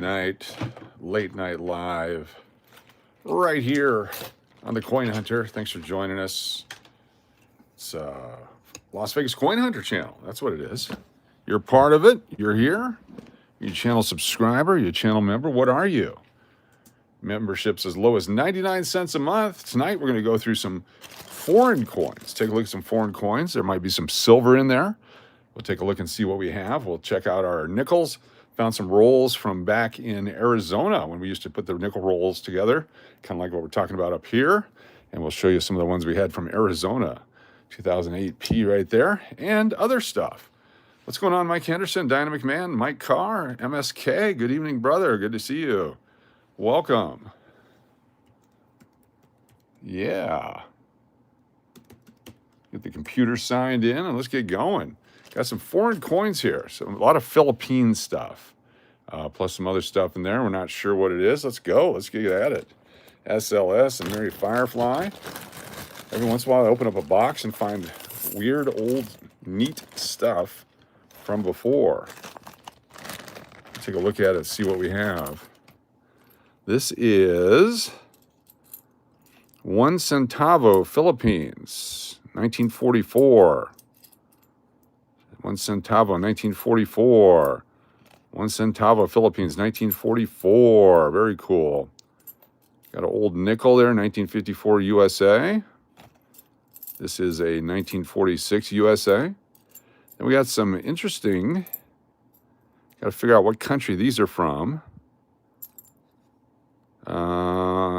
Night, late night live, right here on the Coin Hunter. Thanks for joining us. It's Las Vegas Coin Hunter channel. That's what it is. You're part of it. You're here. You're a channel subscriber. You're a channel member. What are you? Memberships as low as 99 cents a month. Tonight we're going to go through some foreign coins. Take a look at some foreign coins. There might be some silver in there. We'll take a look and see what we have. We'll check out our nickels. Found some rolls from back in Arizona when we used to put the nickel rolls together, kind of like what we're talking about up here. And we'll show you some of the ones we had from Arizona. 2008 right there, and other stuff. What's going on, Mike Henderson, Dynamic Man, Mike Carr, MSK? Good evening, brother. Good to see you. Welcome. Yeah. Get the computer signed in and let's get going. Got some foreign coins here. So a lot of Philippine stuff, plus some other stuff in there. We're not sure what it is. Let's go. Let's get at it. SLS and Mary Firefly. Every once in a while, I open up a box and find weird, old, neat stuff from before. Take a look at it, see what we have. This is 1 centavo, Philippines, 1944. 1 centavo, 1944. 1 centavo, Philippines, 1944. Very cool. Got an old nickel there, 1954 USA. This is a 1946 USA. And we got some interesting, got to figure out what country these are from.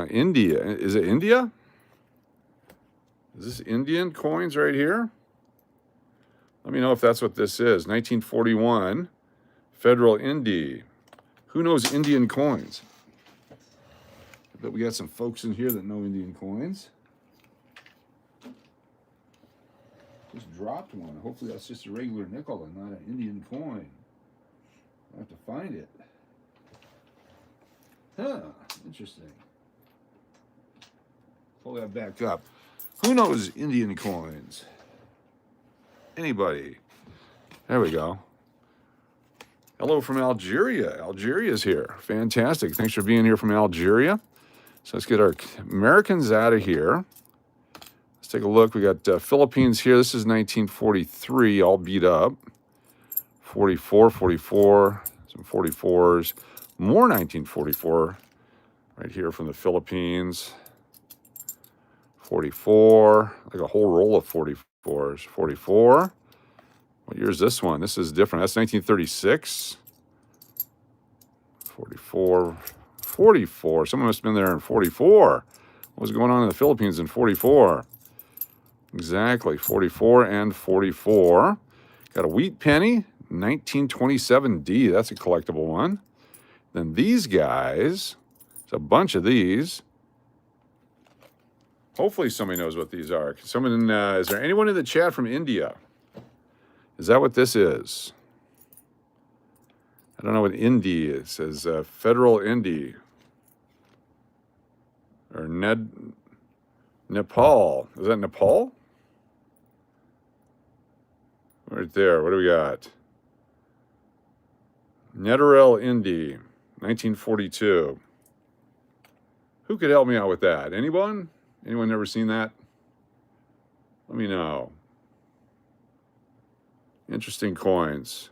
India. Is it India? Is this Indian coins right here? Let me know if that's what this is. 1941, Federal Indy. Who knows Indian coins? I bet we got some folks in here that know Indian coins. Just dropped one. Hopefully that's just a regular nickel and not an Indian coin. I'll have to find it. Huh, interesting. Pull that back up. Who knows Indian coins? Anybody? There we go. Hello from Algeria. Algeria's here. Fantastic. Thanks for being here from Algeria. So let's get our Americans out of here. Let's take a look. We got Philippines here. This is 1943, all beat up. 44, 44, some 44s. More 1944 right here from the Philippines. 44, like a whole roll of 44s. 44. What year is this one? This is different. That's 1936. 44, 44. Someone must have been there in 44. What was going on in the Philippines in 44? Exactly, 44 and 44. Got a wheat penny, 1927D. That's a collectible one. Then these guys, there's a bunch of these. Hopefully somebody knows what these are. Someone, is there anyone in the chat from India? Is that what this is? I don't know what Indy is. It says Federal Indy. Or Nepal. Is that Nepal? Right there. What do we got? Netherell Indy, 1942. Who could help me out with that? Anyone? Anyone ever seen that? Let me know. Interesting coins.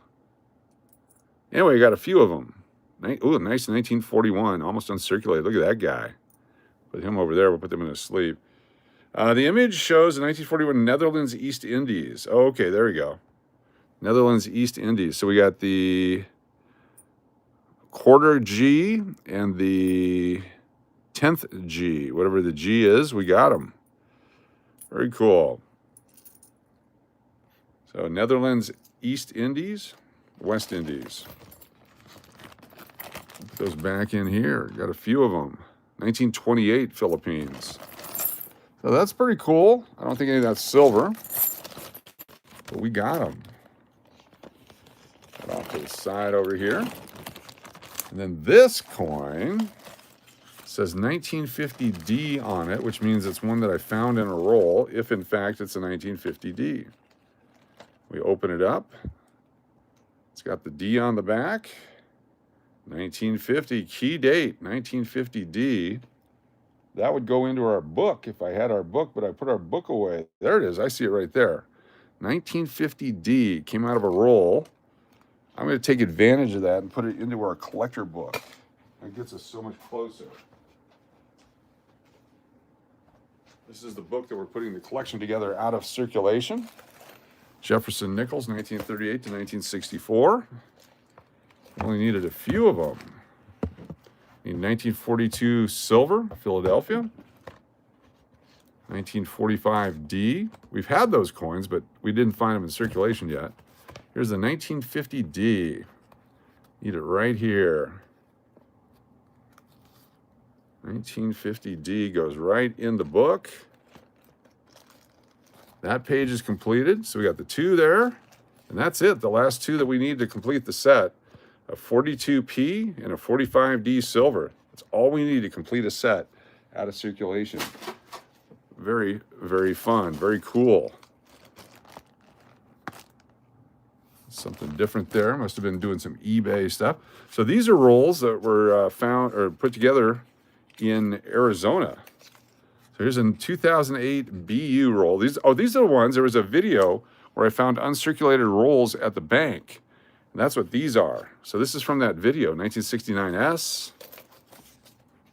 Anyway, we got a few of them. Ooh, nice 1941. Almost uncirculated. Look at that guy. Put him over there. We'll put them in a sleep. The image shows the 1941 Netherlands East Indies. Oh, okay, there we go. Netherlands East Indies. So we got the quarter G and the 10th G. Whatever the G is, we got them. Very cool. So Netherlands East Indies, West Indies. Put those back in here. Got a few of them. 1928 Philippines. So that's pretty cool. I don't think any of that's silver, but we got them. Put off to the side over here. And then this coin says 1950D on it, which means it's one that I found in a roll, if in fact it's a 1950D. We open it up. It's got the D on the back. 1950, key date, 1950D. That would go into our book if I had our book, but I put our book away. There it is. I see it right there. 1950D came out of a roll. I'm going to take advantage of that and put it into our collector book. It gets us so much closer. This is the book that we're putting the collection together out of circulation. Jefferson Nichols, 1938 to 1964. Only needed a few of them. Need 1942 silver, Philadelphia. 1945D. We've had those coins, but we didn't find them in circulation yet. Here's the 1950D. Need it right here. 1950D goes right in the book. That page is completed. So we got the two there. And that's it. The last two that we need to complete the set. A 42P and a 45D silver. That's all we need to complete a set out of circulation. Very, very fun. Very cool. Something different there. Must have been doing some eBay stuff. So these are rolls that were found or put together in Arizona. So here's a 2008 BU roll. These are the ones. There was a video where I found uncirculated rolls at the bank. And that's what these are. So this is from that video, 1969S,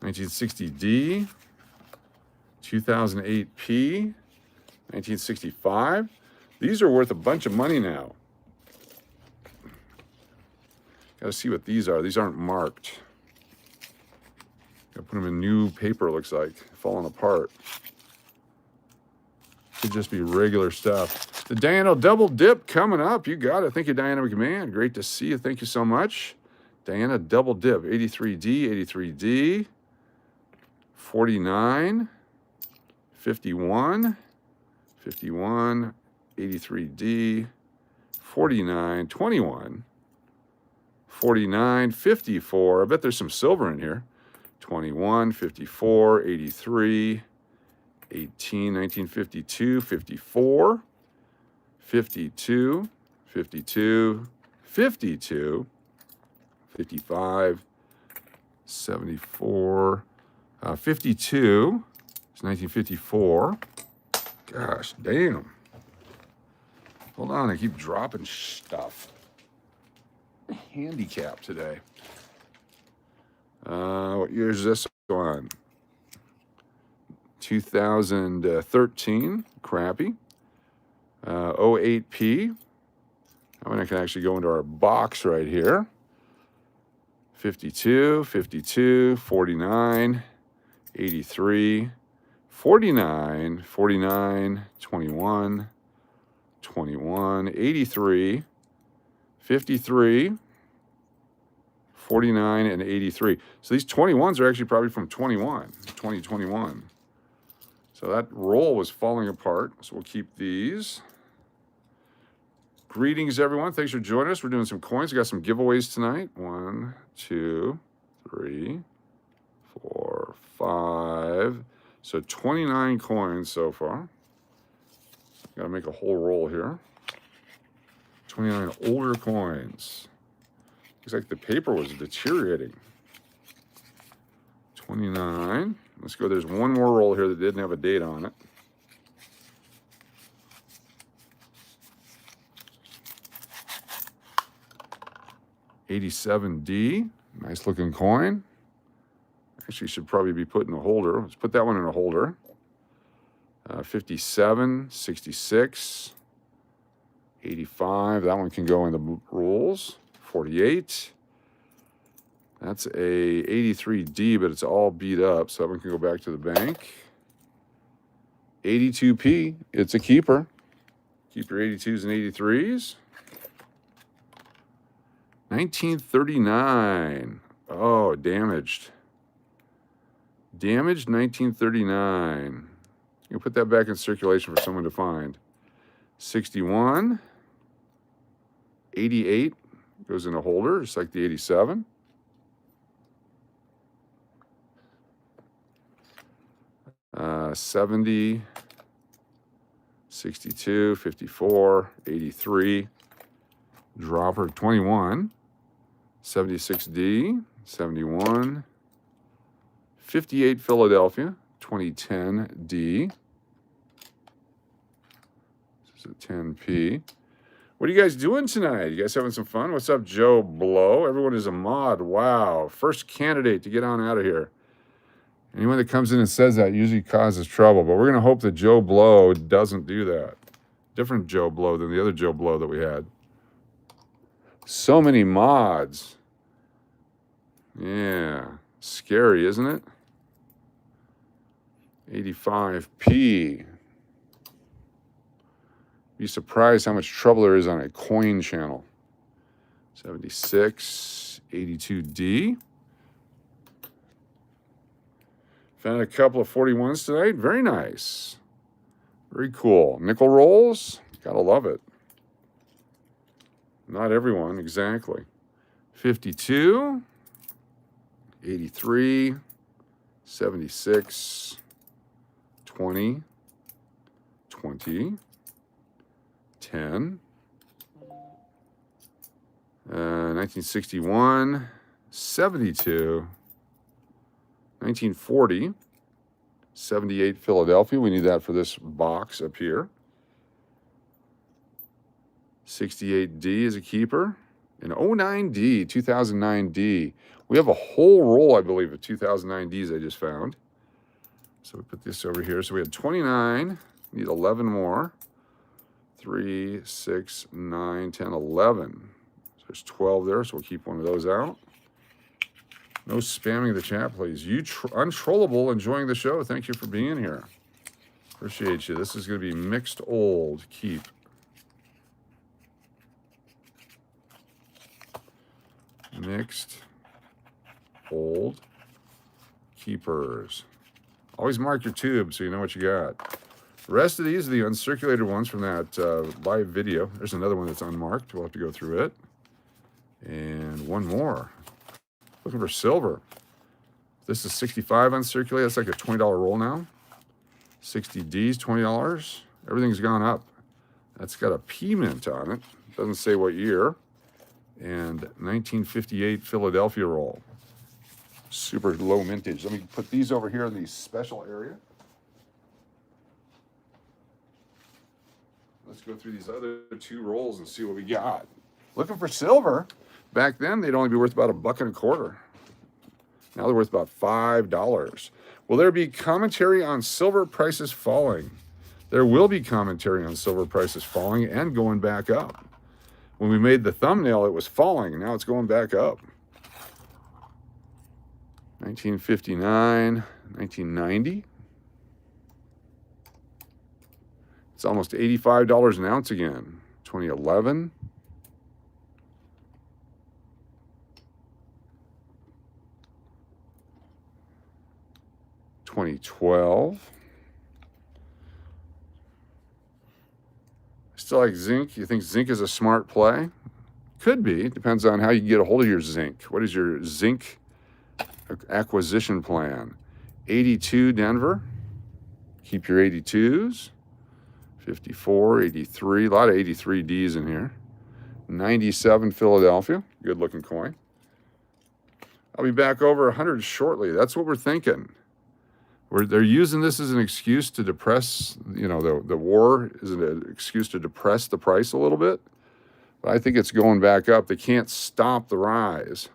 1960D, 2008P, 1965. These are worth a bunch of money now. Got to see what these are. These aren't marked. Got to put them in new paper, looks like. Falling apart. Could just be regular stuff. The Diana double dip coming up. You got it. Thank you, Diana McMahon. Great to see you. Thank you so much. Diana double dip. 83D, 83D, 49, 51, 51, 83D, 49, 21, 49, 54. I bet there's some silver in here. 21, 54, 83, 18, 1952, 54, 52, 52, 52, 55, 74, 52. It's 1954. Gosh, damn. Hold on, I keep dropping stuff. Handicap today. What year is this one? 2013, crappy. 08P. That one I can actually go into our box right here. 52, 52, 49, 83, 49, 49, 21, 21, 83, 53, 49, and 83. So these 21s are actually probably from 2021. So that roll was falling apart. So we'll keep these. Greetings, everyone. Thanks for joining us. We're doing some coins. We got some giveaways tonight. 1, 2, 3, 4, 5. So 29 coins so far. Got to make a whole roll here. 29 older coins. Looks like the paper was deteriorating. 29. Let's go. There's one more roll here that didn't have a date on it. $87D. Nice looking coin. Actually should probably be put in a holder. Let's put that one in a holder. 57, 66, 85. That one can go in the rolls. 48. That's a 83D, but it's all beat up, so that one can go back to the bank. 82P. It's a keeper. Keep your 82s and 83s. 1939. Oh, damaged. Damaged 1939. You can put that back in circulation for someone to find. 61. 88 goes in a holder, just like the 87. Uh, 70. 62, 54, 83. Dropper 21. 76D, 71, 58 Philadelphia, 2010D. This is a 10P. What are you guys doing tonight? You guys having some fun? What's up, Joe Blow? Everyone is a mod. Wow. First candidate to get on out of here. Anyone that comes in and says that usually causes trouble, but we're going to hope that Joe Blow doesn't do that. Different Joe Blow than the other Joe Blow that we had. So many mods. Yeah. Scary, isn't it? 85P. Be surprised how much trouble there is on a coin channel. 76, 82D. Found a couple of 41s tonight. Very nice. Very cool. Nickel rolls. Gotta love it. Not everyone, exactly. 52, 83, 76, 20, 20, 10, 1961, 72, 1940, 78 Philadelphia. We need that for this box up here. 68D is a keeper. An 09D, 2009D. We have a whole roll, I believe, of 2009Ds I just found. So we put this over here. So we had 29. Need 11 more. 3, 6, 9, 10, 11. So there's 12 there, so we'll keep one of those out. No spamming the chat, please. You Untrollable, enjoying the show. Thank you for being here. Appreciate you. This is going to be mixed old. Keep. Mixed old keepers. Always mark your tube so you know what you got. The rest of these are the uncirculated ones from that live video. There's another one that's unmarked. We'll have to go through it. And one more. Looking for silver. This is 65 uncirculated. That's like a $20 roll now. 60Ds, $20. Everything's gone up. That's got a P mint on it. Doesn't say what year. And 1958 Philadelphia roll. Super low mintage. Let me put these over here in the special area. Let's go through these other two rolls and see what we got. Looking for silver. Back then, they'd only be worth about $1.25. Now they're worth about $5. Will there be commentary on silver prices falling? There will be commentary on silver prices falling and going back up. When we made the thumbnail, it was falling, and now it's going back up. 1959, 1990. It's almost $85 an ounce again. 2011. 2012. Still like zinc. You think zinc is a smart play? Could be. It depends on how you get a hold of your zinc. What is your zinc acquisition plan? 82 Denver. Keep your 82s. 54, 83. A lot of 83Ds in here. 97 Philadelphia. Good looking coin. I'll be back over 100 shortly. That's what we're thinking. They're using this as an excuse to depress, you know, the war is an excuse to depress the price a little bit. But I think it's going back up. They can't stop the rise.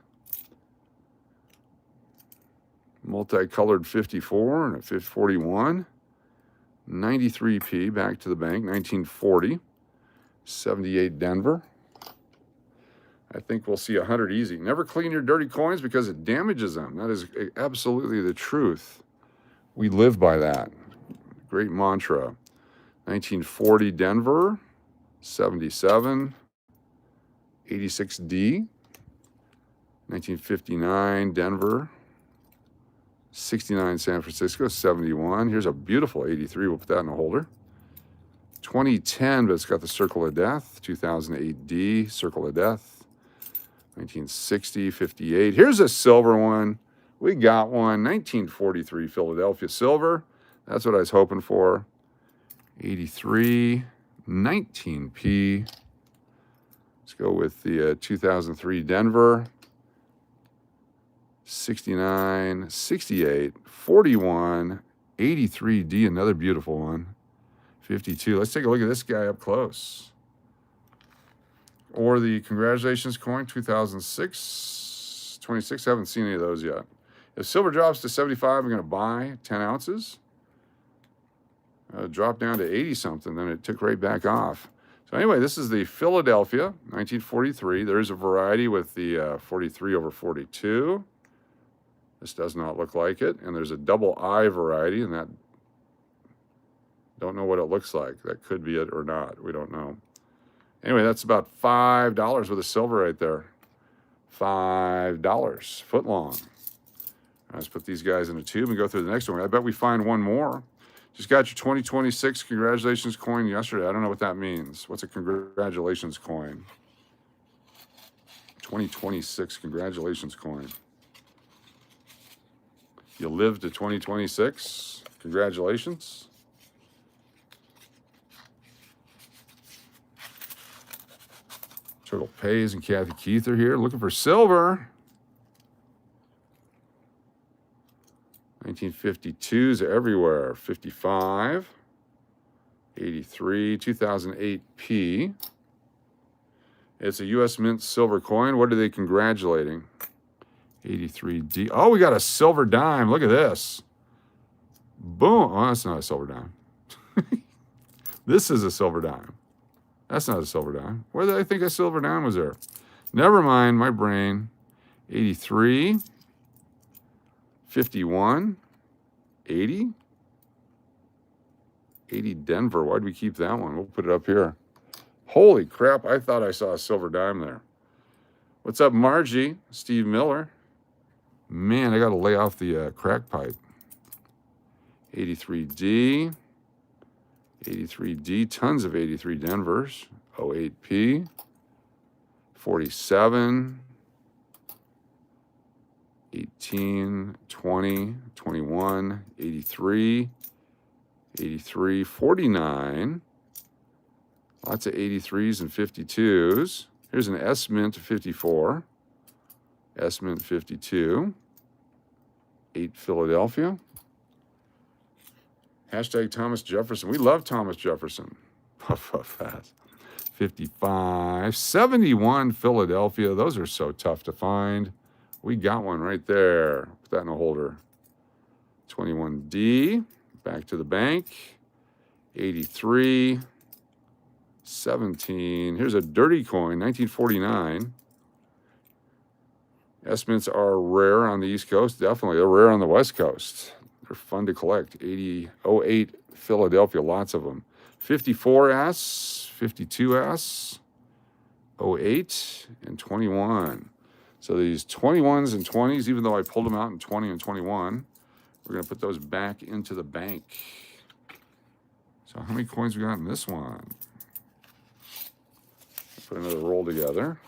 Multicolored 54 and a 41. 93P, back to the bank, 1940. 78 Denver. I think we'll see 100 easy. Never clean your dirty coins because it damages them. That is absolutely the truth. We live by that. Great mantra. 1940 Denver, 77, 86D, 1959 Denver, 69 San Francisco, 71. Here's a beautiful 83. We'll put that in a holder. 2010, but it's got the Circle of Death. 2008D, Circle of Death. 1960, 58. Here's a silver one. We got one. 1943 Philadelphia silver. That's what I was hoping for. 83, 19P. Let's go with the 2003 Denver. 69, 68, 41, 83D, another beautiful one. 52. Let's take a look at this guy up close. Or the Congratulations coin, 2006, 26. Haven't seen any of those yet. If silver drops to 75, I'm going to buy 10 ounces. Dropped down to 80 something, then it took right back off. So anyway, this is the Philadelphia, 1943. There's a variety with the 43 over 42. This does not look like it. And there's a double I variety, and that, don't know what it looks like. That could be it or not. We don't know. Anyway, that's about $5 worth of silver right there. $5, foot long. Let's put these guys in a tube and go through the next one. I bet we find one more. Just got your 2026 Congratulations coin yesterday. I don't know what that means. What's a Congratulations coin? 2026 Congratulations coin. You lived to 2026. Congratulations. Turtle Pays and Kathy Keith are here looking for silver. 1952s are everywhere. 55, 83, 2008P. It's a U.S. Mint silver coin. What are they congratulating? 83D. Oh, we got a silver dime. Look at this. Boom. Oh, that's not a silver dime. This is a silver dime. That's not a silver dime. Where did I think a silver dime was there? Never mind, my brain. 83, 51, 80, 80 Denver. Why'd we keep that one? We'll put it up here. Holy crap, I thought I saw a silver dime there. What's up, Margie? Steve Miller. Man, I got to lay off the crack pipe. 83D. 83D, tons of 83 Denvers. 08P. 47. 18, 20, 21, 83, 83, 49. Lots of 83s and 52s. Here's an S Mint 54. S Mint 52. 8 Philadelphia. Hashtag Thomas Jefferson. We love Thomas Jefferson. Puff, puff, fast. 55. 71 Philadelphia. Those are so tough to find. We got one right there. Put that in a holder. 21D. Back to the bank. 83. 17. Here's a dirty coin. 1949. S-mints are rare on the East Coast. Definitely. They're rare on the West Coast. They're fun to collect. 08 Philadelphia. Lots of them. 54S. 52S. 08 and 21. So these 21s and 20s, even though I pulled them out in 20 and 21, we're going to put those back into the bank. So how many coins we got in this one? Put another roll together.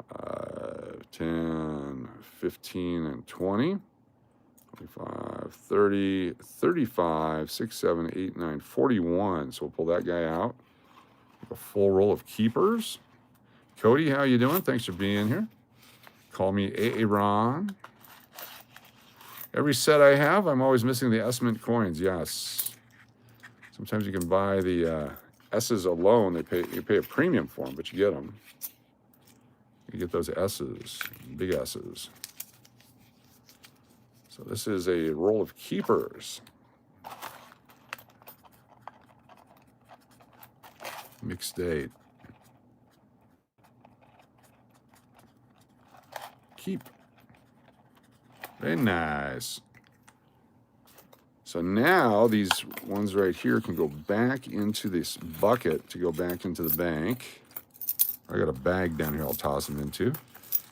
5, 10, 15, and 20. 25, 30, 35, 6, 7, 8, 9, 41. So we'll pull that guy out. A full roll of keepers. Cody, how you doing? Thanks for being here. Call me Aaron. Every set I have, I'm always missing the S-Mint coins. Yes. Sometimes you can buy the S's alone. You pay a premium for them, but you get them. You get those S's, big S's. So this is a roll of keepers. Mixed date. Keep. Very nice. So now these ones right here can go back into this bucket to go back into the bank. I got a bag down here I'll toss them into.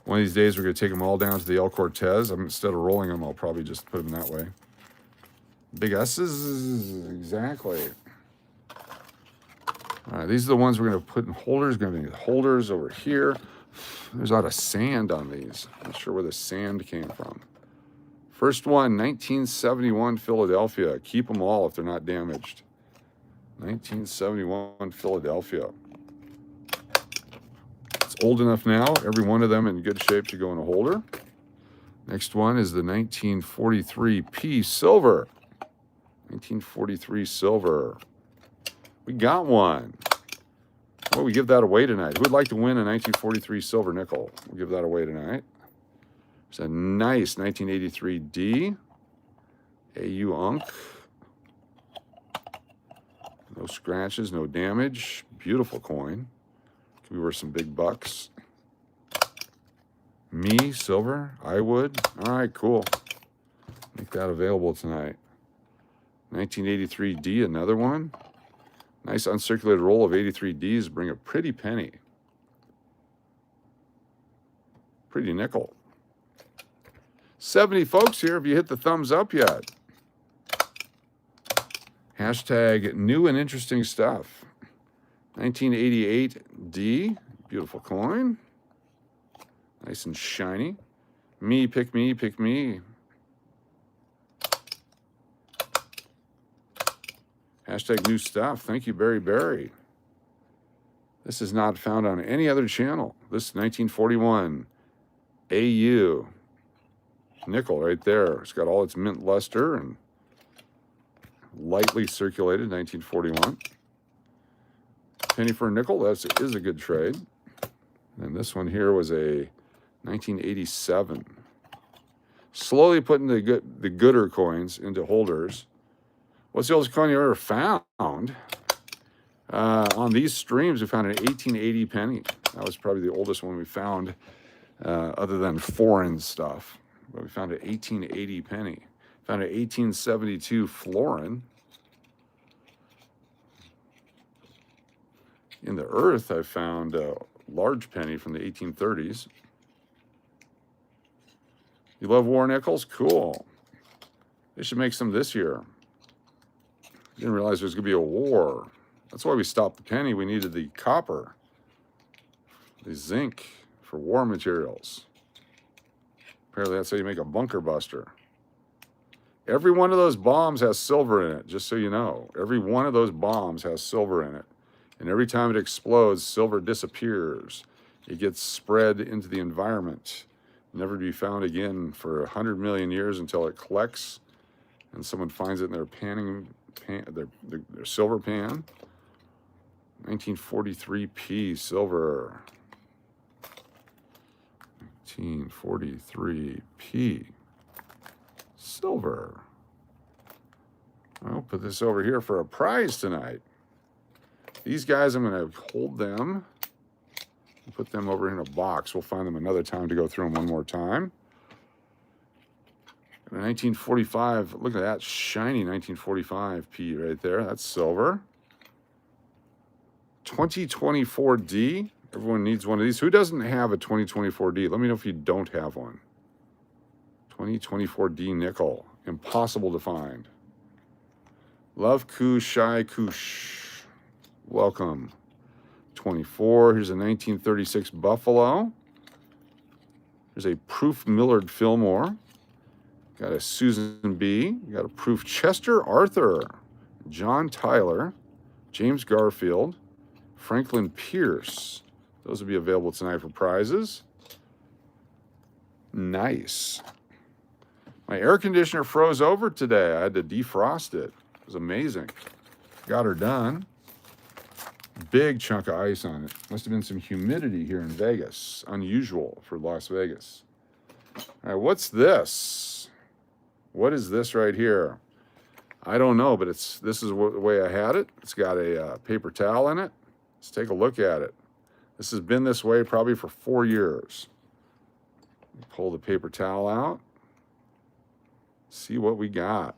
One of these days we're going to take them all down to the El Cortez. Instead of rolling them, I'll probably just put them that way. Big S's, exactly. All right, these are the ones we're going to put in holders. Going to be holders over here. There's a lot of sand on these. Not sure where the sand came from. First one, 1971 Philadelphia. Keep them all if they're not damaged. 1971 Philadelphia. It's Old enough now, every one of them in good shape to go in a holder. Next one is the 1943 P Silver. 1943 Silver. We got one. Well, we give that away tonight. Who would like to win a 1943 Silver Nickel? We'll give that away tonight. It's a nice 1983 D. AU Unk. No scratches, no damage. Beautiful coin. Could be worth some big bucks. Me, silver, I would. All right, cool. Make that available tonight. 1983 D, another one. Nice uncirculated roll of 83 Ds. Bring a pretty penny. Pretty nickel. 70 folks here. Have you hit the thumbs up yet? Hashtag new and interesting stuff. 1988 D. Beautiful coin. Nice and shiny. Me, pick me, pick me. Hashtag new stuff. Thank you, Barry Barry. This is not found on any other channel. This is 1941 AU. Nickel right there. It's got all its mint luster and lightly circulated, 1941. Penny for a nickel, that is a good trade. And this one here was a 1987. Slowly putting the gooder coins into holders. What's the oldest coin you ever found? On these streams, we found an 1880 penny. That was probably the oldest one we found, other than foreign stuff. But we found an 1880 penny. Found an 1872 florin. In the earth, I found a large penny from the 1830s. You love war nickels? Cool. They should make some this year. Didn't realize there was going to be a war. That's why we stopped the penny. We needed the copper, the zinc for war materials. Apparently that's how you make a bunker buster. Every one of those bombs has silver in it, just so you know. Every one of those bombs has silver in it. And every time it explodes, silver disappears. It gets spread into the environment, never to be found again for 100 million years until it collects and someone finds it in their their silver pan. 1943 P silver. 1943 P silver. I'll put this over here for a prize tonight. These guys, I'm going to hold them and put them over in a box. We'll find them another time to go through them one more time. And a 1945, look at that shiny 1945 P right there. That's silver. 2024D. Everyone needs one of these. Who doesn't have a 2024D? Let me know if you don't have one. 2024D nickel. Impossible to find. Love Kush, Shy Kush. Welcome. 24. Here's a 1936 Buffalo. Here's a Proof Millard Fillmore. Got a Susan B. Got a Proof Chester Arthur. John Tyler. James Garfield. Franklin Pierce. Those will be available tonight for prizes. Nice. My air conditioner froze over today. I had to defrost it. It was amazing. Got her done. Big chunk of ice on it. Must have been some humidity here in Vegas. Unusual for Las Vegas. All right, what's this? What is this right here? I don't know, but this is the way I had it. It's got a paper towel in it. Let's take a look at it. This has been this way probably for 4 years. Pull the paper towel out. See what we got.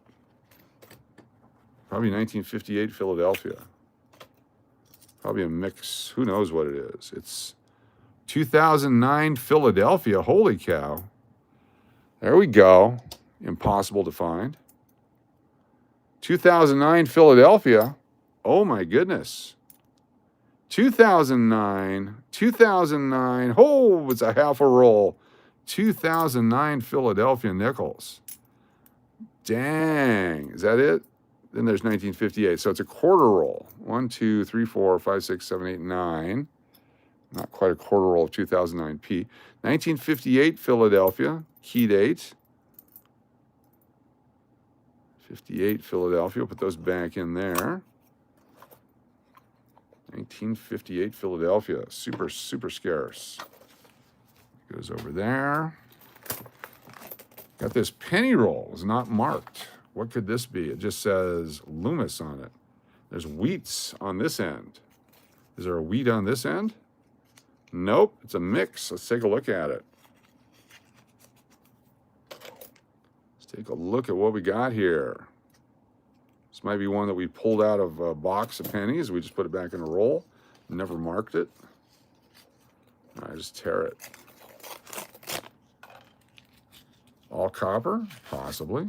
Probably 1958 Philadelphia. Probably a mix. Who knows what it is? It's 2009 Philadelphia. Holy cow. There we go. Impossible to find. 2009 Philadelphia. Oh my goodness. 2009. Oh, it's a half a roll. 2009 Philadelphia nickels. Dang. Is that it? Then there's 1958. So it's a quarter roll. 1, 2, 3, 4, 5, 6, 7, 8, 9. Not quite a quarter roll of 2009P. 1958 Philadelphia, key date. 58 Philadelphia, put those back in there. 1958 Philadelphia, super, super scarce. Goes over there. Got this penny roll, it's not marked. What could this be? It just says Loomis on it. There's wheats on this end. Is there a wheat on this end? Nope, it's a mix. Let's take a look at it. Let's take a look at what we got here. This might be one that we pulled out of a box of pennies. We just put it back in a roll. Never marked it. I just tear it. All copper? Possibly.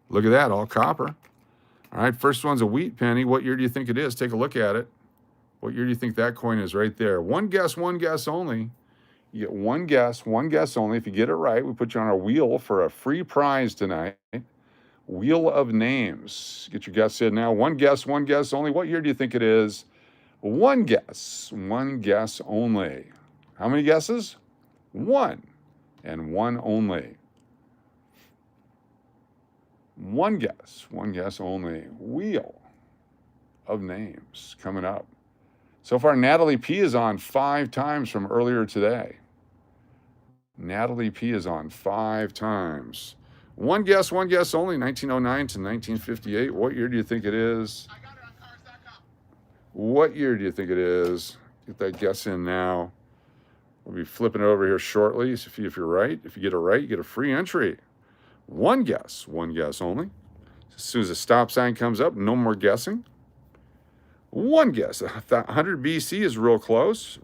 Look at that, all copper. All right, first one's a wheat penny. What year do you think it is? Take a look at it. What year do you think that coin is right there? One guess only. You get one guess only. If you get it right, we put you on our wheel for a free prize tonight. Wheel of names. Get your guess in now. One guess only. What year do you think it is? One guess only. How many guesses? One, and one only. One guess only. Wheel of names coming up. So far, Natalie P is on 5 times from earlier today. Natalie P is on 5 times. One guess only, 1909 to 1958. What year do you think it is? I got it on cars.com. What year do you think it is? Get that guess in now. We'll be flipping it over here shortly. So if you're right, if you get it right, you get a free entry. One guess only. As soon as the stop sign comes up, no more guessing. One guess. 100 BC is real close.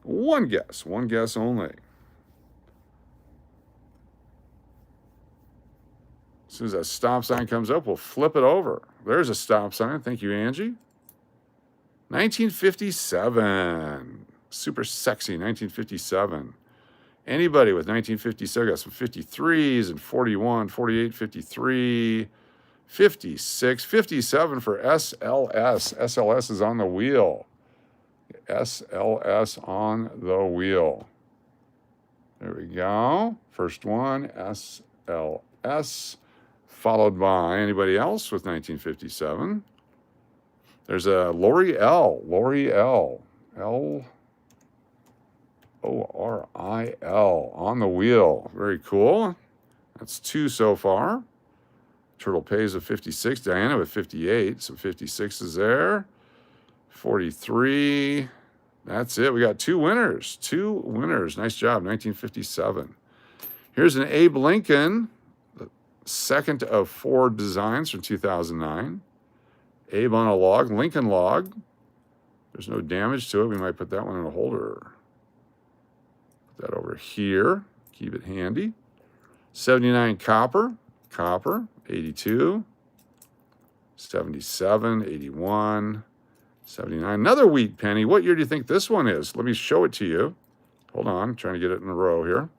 One guess only. As soon as that stop sign comes up, we'll flip it over. There's a stop sign. Thank you, Angie. 1957. Super sexy, 1957. Anybody with 1957 got some 53s and 41, 48, 53, 56, 57 for SLS. SLS is on the wheel. SLS on the wheel. There we go. First one, SLS, followed by anybody else with 1957. There's a Lori L. L-O-R-I-L on the wheel. Very cool. That's 2 so far. Turtle pays with 56. Diana with 58. Some 56s there. 43. That's it. We got 2 winners. 2 winners. Nice job. 1957. Here's an Abe Lincoln. The second of 4 designs from 2009. Abe on a log. Lincoln log. There's no damage to it. We might put that one in a holder. That over here, keep it handy. 79 copper, 82, 77, 81, 79. Another wheat penny. What year do you think this one is? Let me show it to you. Hold on, I'm trying to get it in a row here.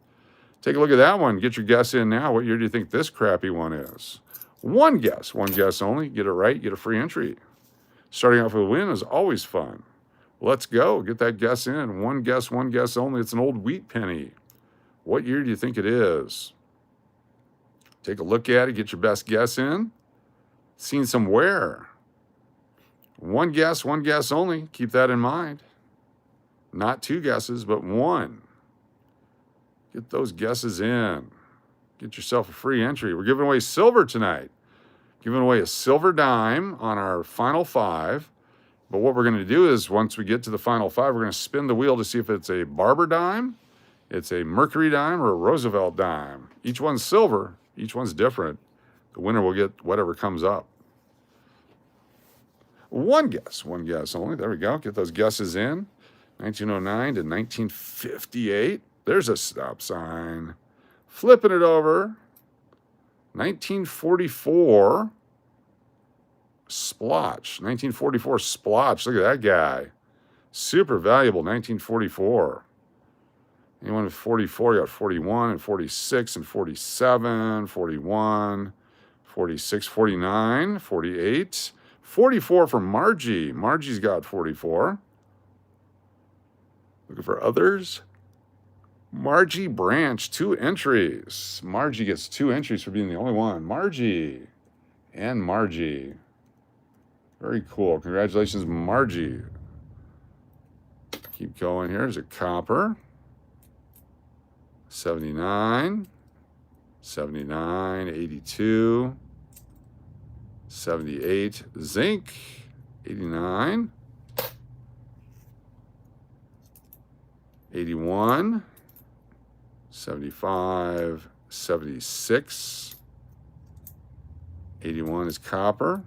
Take a look at that one. Get your guess in now. What year do you think this crappy one is? One guess only. Get it right, get a free entry. Starting off with a win is always fun. Let's go. Get that guess in. One guess only. It's an old wheat penny. What year do you think it is? Take a look at it. Get your best guess in. Seen some wear. One guess only. Keep that in mind. Not 2 guesses, but 1. Get those guesses in. Get yourself a free entry. We're giving away silver tonight. Giving away a silver dime on our final 5. But what we're going to do is once we get to the final 5, we're going to spin the wheel to see if it's a Barber dime, it's a Mercury dime, or a Roosevelt dime. Each one's silver. Each one's different. The winner will get whatever comes up. One guess only. There we go. Get those guesses in. 1909 to 1958. There's a stop sign. Flipping it over. 1944. Splotch. 1944 splotch. Look at that guy. Super valuable. 1944. Anyone with 44 got 41 and 46 and 47, 41, 46, 49, 48. 44 for Margie. Margie's got 44. Looking for others. Margie Branch, 2 entries. Margie gets 2 entries for being the only one. Margie and Margie. Very cool. Congratulations, Margie. Keep going here. There's a copper. 79. 79. 82. 78. Zinc. 89. 81. 75. 76. 81 is copper.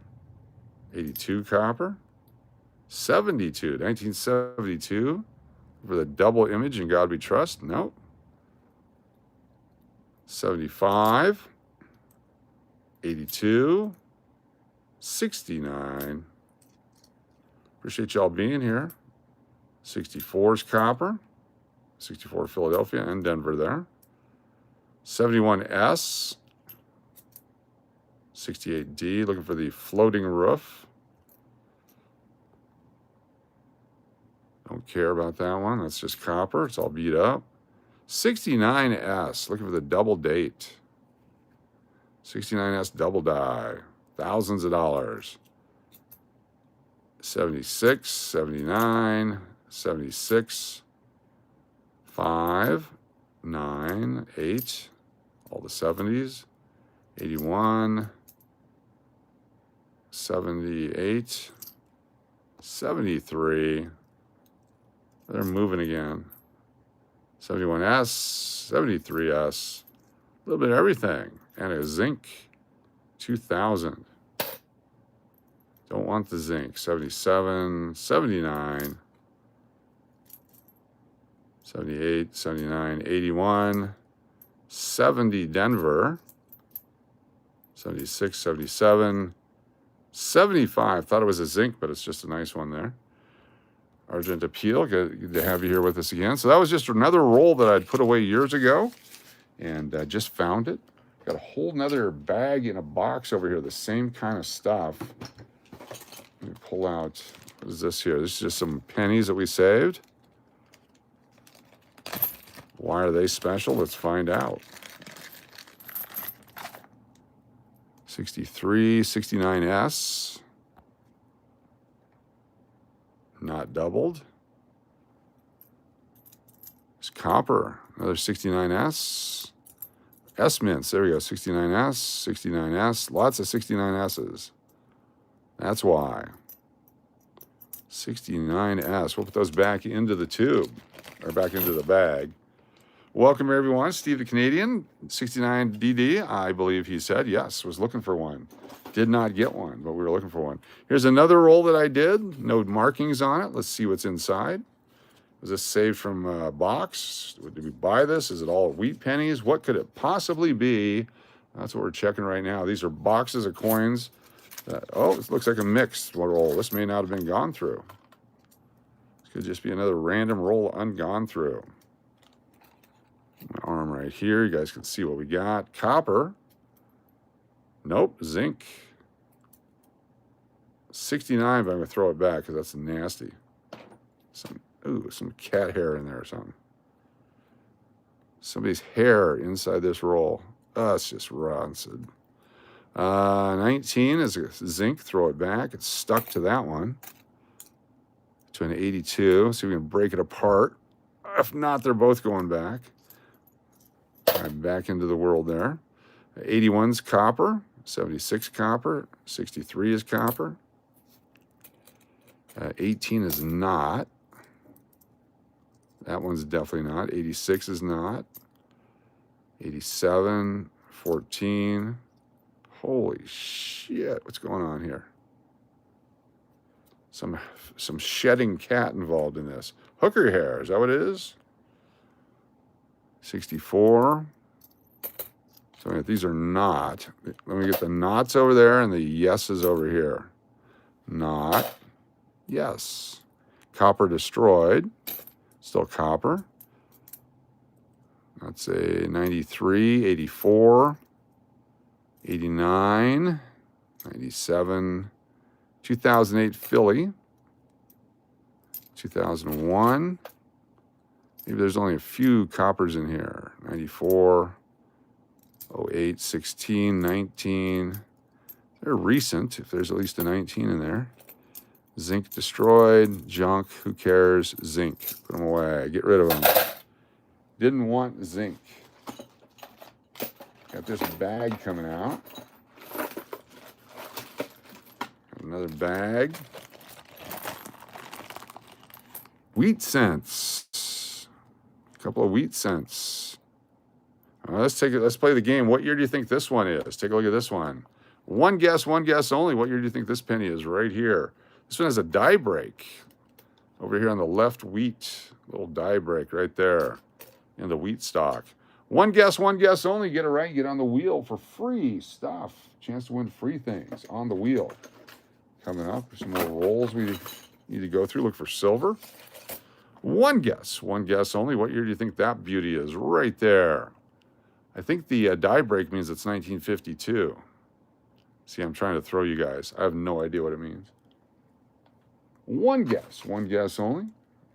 82 copper. 72. 1972. For the double image in God We Trust. Nope. 75. 82. 69. Appreciate y'all being here. 64 is copper. 64 Philadelphia and Denver there. 71S. 68D, looking for the floating roof. Don't care about that one. That's just copper. It's all beat up. 69S, looking for the double date. 69S double die. Thousands of dollars. 76, 79, 76, 5, 9, 8, all the 70s. 81, 78, 73. They're moving again. 71S, 73S, a little bit of everything. And a zinc, 2000. Don't want the zinc. 77, 79, 78, 79, 81, 70 Denver, 76, 77, 75. Thought it was a zinc, but it's just a nice one there. Argent Appeal, good to have you here with us again. So that was just another roll that I'd put away years ago and just found it. Got a whole nother bag in a box over here, the same kind of stuff. Let me pull out, what is this here? This is just some pennies that we saved. Why are they special? Let's find out. 63, 69S. Not doubled. It's copper. Another 69S. S-mints. There we go. 69S, 69S. Lots of 69S's. That's why. 69S. We'll put those back into the tube, or back into the bag. Welcome, everyone. Steve the Canadian, 69DD, I believe he said. Yes, was looking for one. Did not get one, but we were looking for one. Here's another roll that I did. No markings on it. Let's see what's inside. Was this saved from a box? Did we buy this? Is it all wheat pennies? What could it possibly be? That's what we're checking right now. These are boxes of coins. Oh, this looks like a mixed roll. This may not have been gone through. This could just be another random roll ungone through. My arm right here. You guys can see what we got. Copper. Nope. Zinc. 69, but I'm going to throw it back because that's nasty. Some cat hair in there or something. Somebody's hair inside this roll. Oh, it's just rancid. 19 is a zinc. Throw it back. It's stuck to that one. To an 82. So we can break it apart. If not, they're both going back. I'm back into the world there. 81's copper. 76 copper. 63 is copper. 18 is not. That one's definitely not. 86 is not. 87, 14. Holy shit, what's going on here? Some shedding cat involved in this. Hooker hair, is that what it is? 64. So these are not. Let me get the nots over there and the yeses over here. Not. Yes. Copper destroyed. Still copper. That's a 93, 84, 89, 97, 2008 Philly, 2001, Maybe there's only a few coppers in here. 94, 08, 16, 19. They're recent, if there's at least a 19 in there. Zinc destroyed, junk, who cares? Zinc, put them away, get rid of them. Didn't want zinc. Got this bag coming out. Another bag. Wheat cents. A couple of wheat cents. Let's play the game. What year do you think this one is? Take a look at this one. One guess only. What year do you think this penny is? Right here. This one has a die break. Over here on the left, wheat. Little die break right there in the wheat stock. One guess only. Get it right. Get on the wheel for free stuff. Chance to win free things on the wheel. Coming up, some more rolls we need to go through. Look for silver. One guess only. What year do you think that beauty is? Right there. I think the die break means it's 1952. See, I'm trying to throw you guys. I have no idea what it means. One guess only.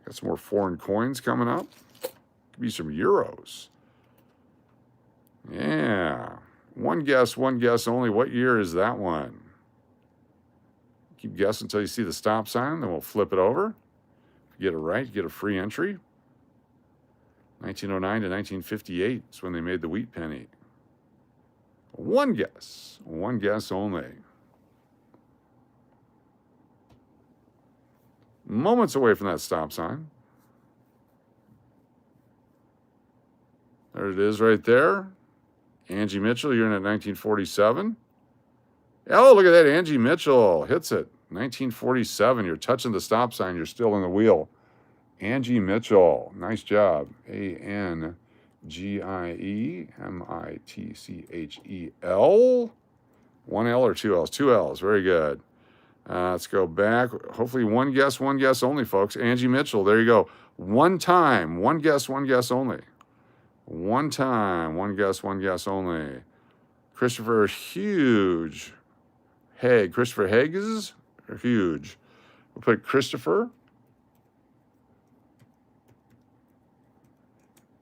Got some more foreign coins coming up. Could be some euros. Yeah. One guess only. What year is that one? Keep guessing until you see the stop sign, then we'll flip it over. If you get it right, you get a free entry. 1909 to 1958 is when they made the wheat penny. One guess only. Moments away from that stop sign. There it is right there. Angie Mitchell, you're in at 1947. Oh, look at that. Angie Mitchell hits it. 1947. You're touching the stop sign. You're still in the wheel. Angie Mitchell. Nice job. ANGIEMITCHEL. One L or two L's? Two L's. Very good. Let's go back. Hopefully one guess only, folks. Angie Mitchell. There you go. One time. One guess only. One time. One guess only. Christopher Huge. Haig. Christopher Higgs or Huge? We'll put Christopher.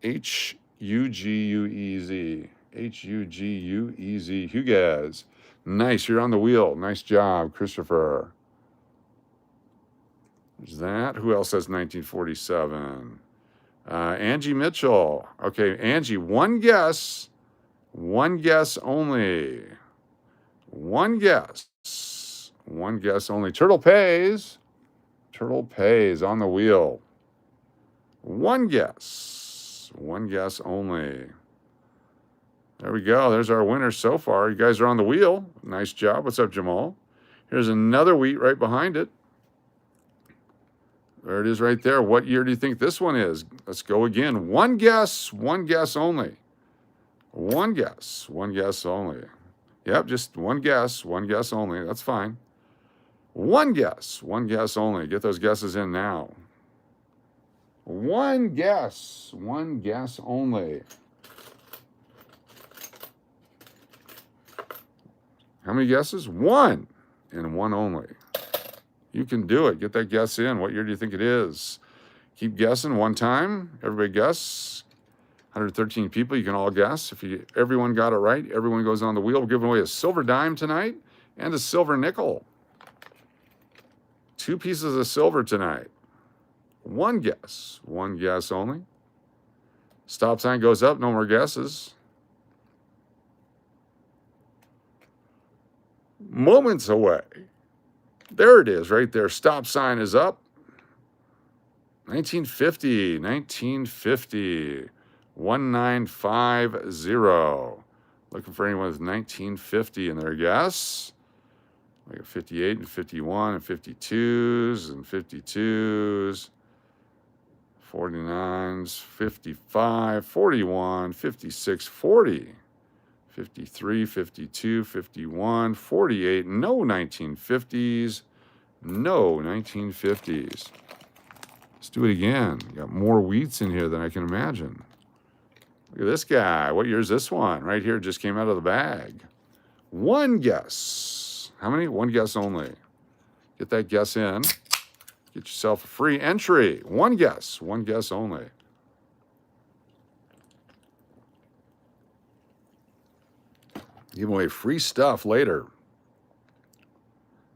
Huguez. Huguez. Huguez. Nice. You're on the wheel. Nice job, Christopher. There's that. Who else says 1947? Angie Mitchell. Okay, Angie, one guess only. One guess only. Turtle pays on the wheel. One guess only. There we go. There's our winner so far. You guys are on the wheel. Nice job. What's up, Jamal? Here's another wheat right behind it. There it is right there. What year do you think this one is? Let's go again. One guess only. One guess only. Yep, just one guess only. That's fine. One guess only. Get those guesses in now. One guess only. How many guesses? One, and one only. You can do it. Get that guess in. What year do you think it is? Keep guessing one time. Everybody guess. 113 people. You can all guess. If everyone got it right, everyone goes on the wheel. We're giving away a silver dime tonight and a silver nickel. 2 pieces of silver tonight. One guess only. Stop sign goes up. No more guesses. Moments away. There it is right there. Stop sign is up. 1950. 1950. Looking for anyone with 1950 in their guess. We got 58 and 51 and 52s and 52s. 49s, 55, 41, 56, 40. 53, 52, 51, 48. No 1950s. No 1950s. Let's do it again. Got more wheats in here than I can imagine. Look at this guy. What year is this one? Right here, just came out of the bag. One guess. How many? One guess only. Get that guess in. Get yourself a free entry. One guess only. Give away free stuff later.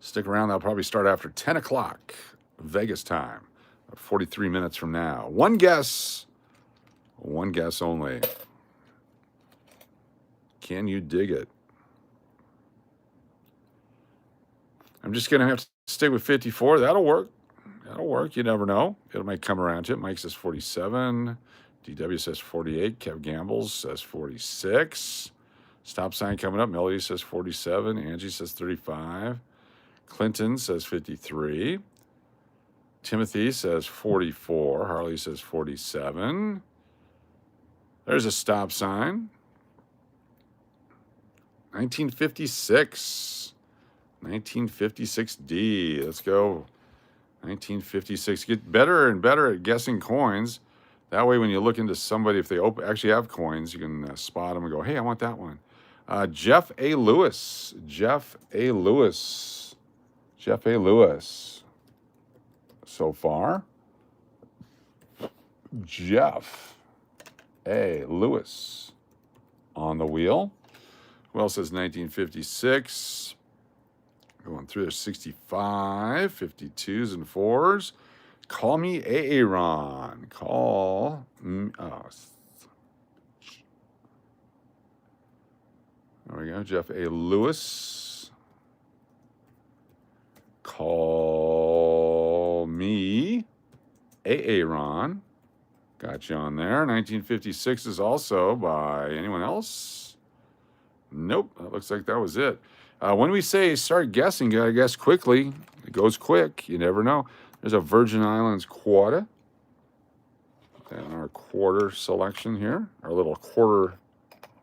Stick around. That'll probably start after 10 o'clock Vegas time, 43 minutes from now. One guess only. Can you dig it? I'm just going to have to stick with 54. That'll work. That'll work. You never know. It might come around to it. Mike says 47. DW says 48. Kev Gambles says 46. Stop sign coming up. Melody says 47. Angie says 35. Clinton says 53. Timothy says 44. Harley says 47. There's a stop sign. 1956. 1956D. Let's go. 1956. Get better and better at guessing coins. That way, when you look into somebody, if they actually have coins, you can spot them and go, hey, I want that one. Jeff A. Lewis. Jeff A. Lewis. Jeff A. Lewis. So far. Jeff A. Lewis on the wheel. Who else says 1956? Going through there, 65, 52s and 4s. Call me Aaron. Call me. Oh. There we go. Jeff A. Lewis. Call me Aaron. Got you on there. 1956 is also by anyone else? Nope. That looks like that was it. When we say start guessing, you got to guess quickly. It goes quick. You never know. There's a Virgin Islands quarter. And our quarter selection here. Our little quarter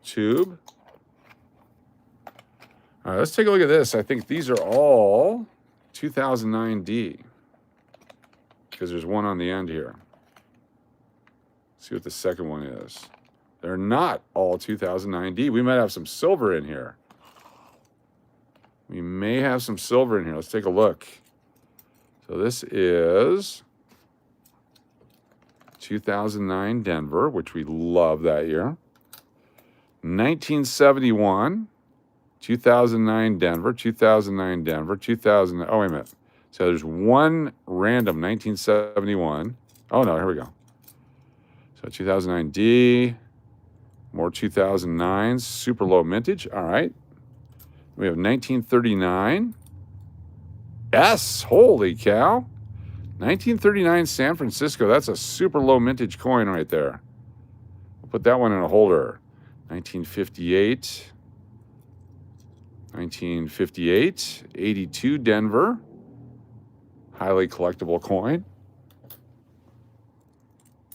tube. All right, let's take a look at this. I think these are all 2009D. Because there's one on the end here. Let's see what the second one is. They're not all 2009D. We might have some silver in here. We may have some silver in here. Let's take a look. So this is 2009 Denver, which we love that year. 1971, 2009 Denver, 2009 Denver, 2000. Oh, wait a minute. So there's one random 1971. Oh, no, here we go. So 2009D, more 2009s, super low mintage. All right. We have 1939. S, holy cow. 1939 San Francisco. That's a super low mintage coin right there. We'll put that one in a holder. 1958. 1958. 82 Denver. Highly collectible coin.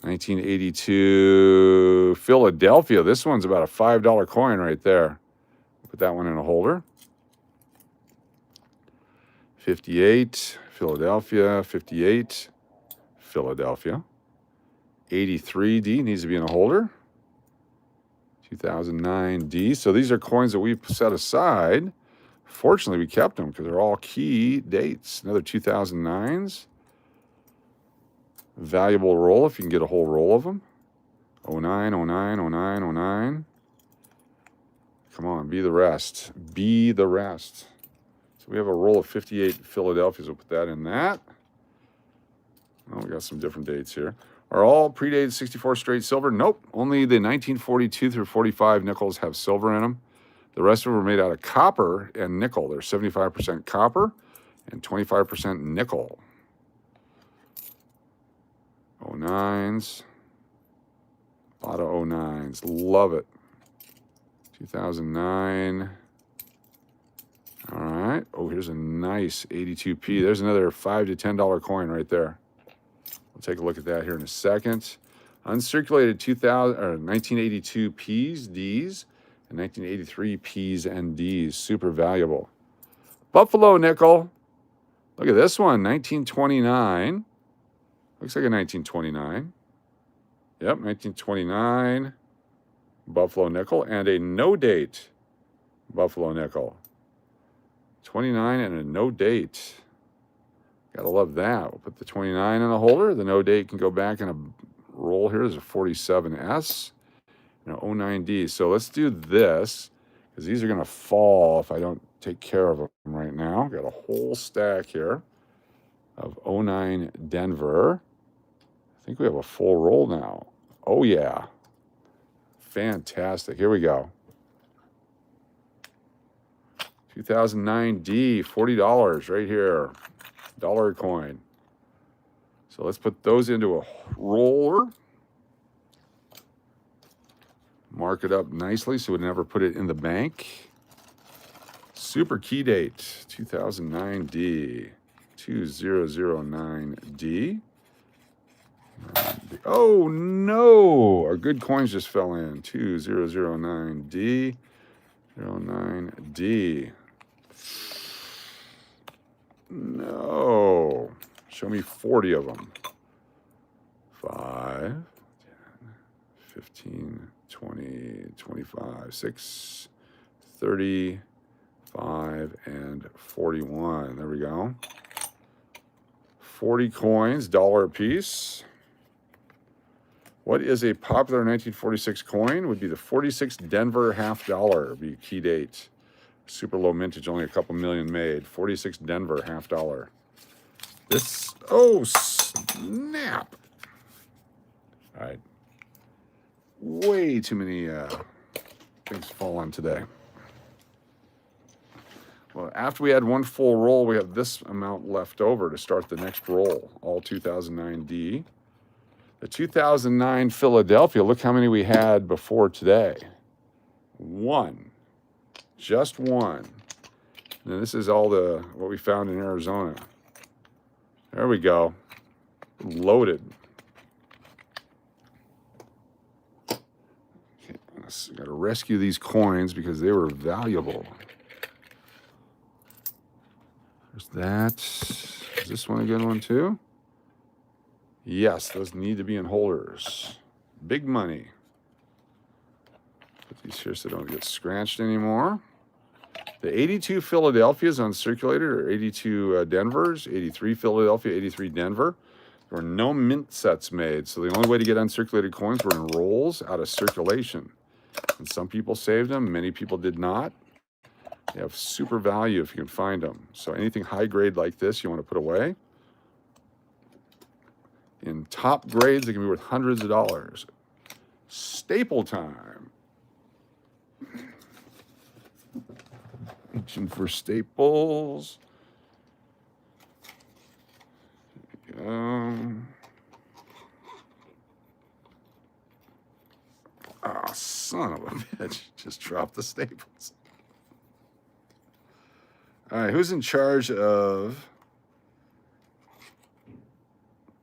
1982 Philadelphia. This one's about a $5 coin right there. Put that one in a holder. 58, Philadelphia, 58, Philadelphia. 83D needs to be in a holder. 2009D. So these are coins that we've set aside. Fortunately, we kept them because they're all key dates. Another 2009s. Valuable roll if you can get a whole roll of them. 09, 09, 09, 09. Come on, be the rest. Be the rest. So we have a roll of 58 Philadelphias. We'll put that in that. Oh, we got some different dates here. Are all predated 64 straight silver? Nope. Only the 1942 through 45 nickels have silver in them. The rest of them are made out of copper and nickel. They're 75% copper and 25% nickel. 09s. A lot of 09s. Love it. 2009. All right. Oh, here's a nice 82p. There's another $5 to $10 coin right there. We'll take a look at that here in a second. Uncirculated 1982 P's, D's, and 1983 P's and D's. Super valuable. Buffalo nickel. Look at this one, 1929. Looks like a 1929. Yep, 1929 Buffalo nickel and a no date Buffalo nickel. 29 and a no date. Gotta love that. We'll put the 29 in the holder. The no date can go back in a roll here. There's a 47S and an 09D. So let's do this because these are going to fall if I don't take care of them right now. Got a whole stack here of 09 Denver. I think we have a full roll now. Oh, yeah. Fantastic. Here we go. 2009 D, $40 right here. Dollar coin. So let's put those into a roller. Mark it up nicely so we never put it in the bank. Super key date, 2009 D, 2009D. Oh no, our good coins just fell in. 2009D, 09D. No, show me 40 of them. 5, 10, 15, 20, 25, 6, 35, and 41. There we go. 40 coins, $1 a piece. What is a popular 1946 coin? Would be the 46 Denver $50. Would be key date. Super low mintage, only a couple million made. 46 Denver $50. This, oh snap. All right. Way too many things fall on today. Well, after we had one full roll, we have this amount left over to start the next roll, all 2009D. The 2009 Philadelphia, look how many we had before today. One. Just one. And this is all what we found in Arizona. There we go. Loaded. Okay, got to rescue these coins because they were valuable. There's that. Is this one a good one too? Yes, those need to be in holders. Big money. Put these here so they don't get scratched anymore. The 82 Philadelphia's uncirculated, or 82 Denver's, 83 Philadelphia, 83 Denver. There were no mint sets made, so the only way to get uncirculated coins were in rolls out of circulation. And some people saved them, many people did not. They have super value if you can find them. So anything high grade like this you want to put away. In top grades, they can be worth hundreds of dollars. Staple time. Reaching for staples. There we go. Oh, son of a bitch. Just dropped the staples. All right, who's in charge of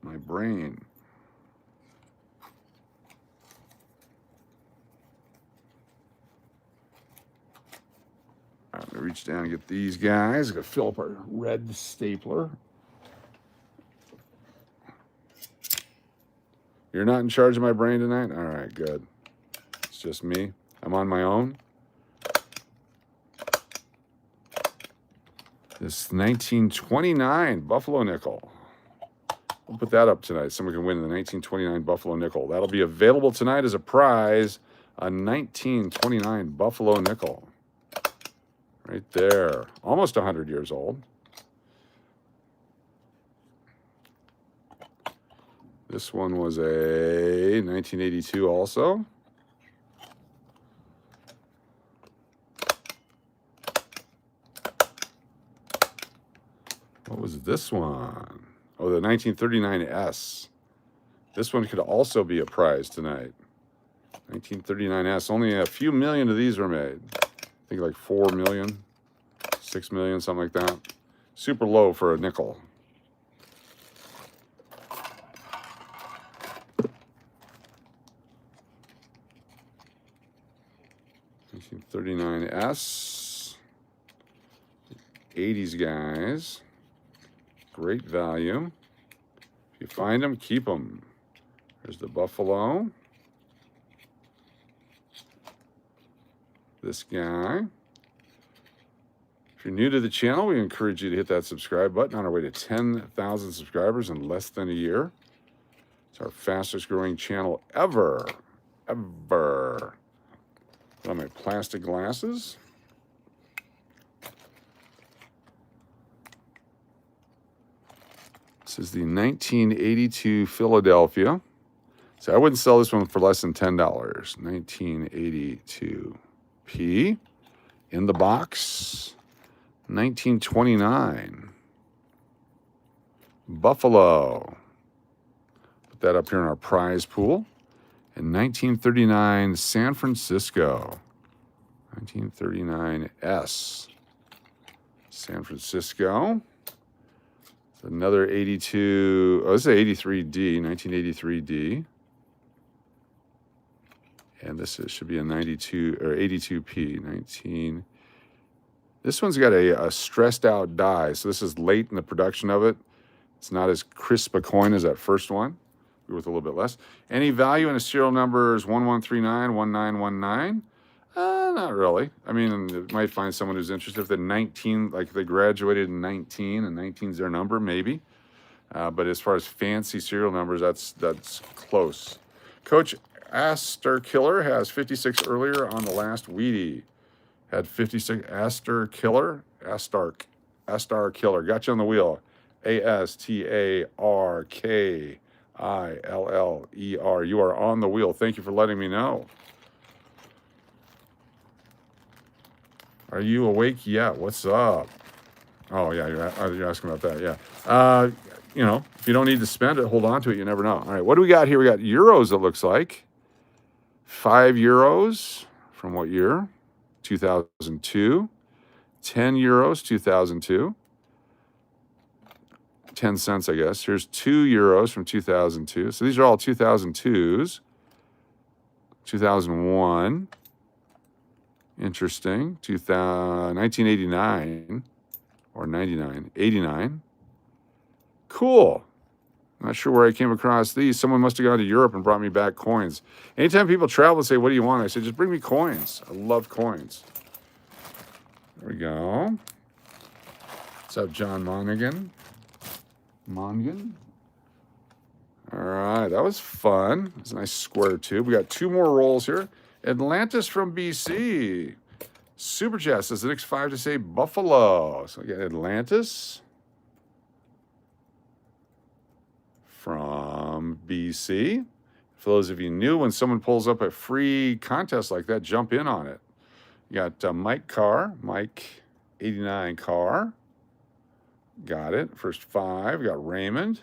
my brain? I'm gonna reach down and get these guys. I'm gonna fill up our red stapler. You're not in charge of my brain tonight? All right, good. It's just me. I'm on my own. This 1929 Buffalo nickel. We'll put that up tonight. Someone can win the 1929 Buffalo nickel. That'll be available tonight as a prize. A 1929 Buffalo nickel. Right there. Almost 100 years old. This one was a 1982 also. What was this one? Oh, the 1939S. This one could also be a prize tonight. 1939S. Only a few million of these were made. I think like 4 million, 6 million, something like that. Super low for a nickel. $1939S. 80s guys. Great value. If you find them, keep them. There's the Buffalo. This guy. If you're new to the channel, we encourage you to hit that subscribe button on our way to 10,000 subscribers in less than a year. It's our fastest growing channel ever. Ever. Put on my plastic glasses. This is the 1982 Philadelphia. So I wouldn't sell this one for less than $10. 1982 P. In the box. 1929 Buffalo. Put that up here in our prize pool. And 1939 San Francisco. 1939 S. San Francisco. Another 82. Oh, this is 83D, 1983D. And this should be a 92 or 82P, 19. This one's got a stressed out die. So this is late in the production of it. It's not as crisp a coin as that first one. We're worth a little bit less. Any value in a serial number is 1139, 1919. Not really. I mean, you might find someone who's interested if they're 19, like they graduated in 19 and 19's their number, maybe. But as far as fancy serial numbers, that's close. Coach Astar Killer has 56 earlier on the last Wheatie. Had 56. Astar Killer. Got you on the wheel. ASTARKILLER. You are on the wheel. Thank you for letting me know. Are you awake yet? What's up? Oh, yeah, you're asking about that, yeah. You know, if you don't need to spend it, hold on to it. You never know. All right, what do we got here? We got euros, it looks like. 5 euros from what year? 2002. 10 euros, 2002. 10 cents, I guess. Here's 2 euros from 2002. So these are all 2002s. 2001. Interesting. 1989 or 99. 89. Cool. Not sure where I came across these. Someone must have gone to Europe and brought me back coins. Anytime people travel and say, what do you want? I say, just bring me coins. I love coins. There we go. What's up, John Monaghan? All right, that was fun. It's a nice square tube. We got 2 more rolls here. Atlantis from BC. Super Chat says the next 5 to say Buffalo. So we got Atlantis from BC. For those of you new, when someone pulls up a free contest like that, jump in on it. You got Mike Carr, Mike 89 Carr. Got it. First 5. We got Raymond.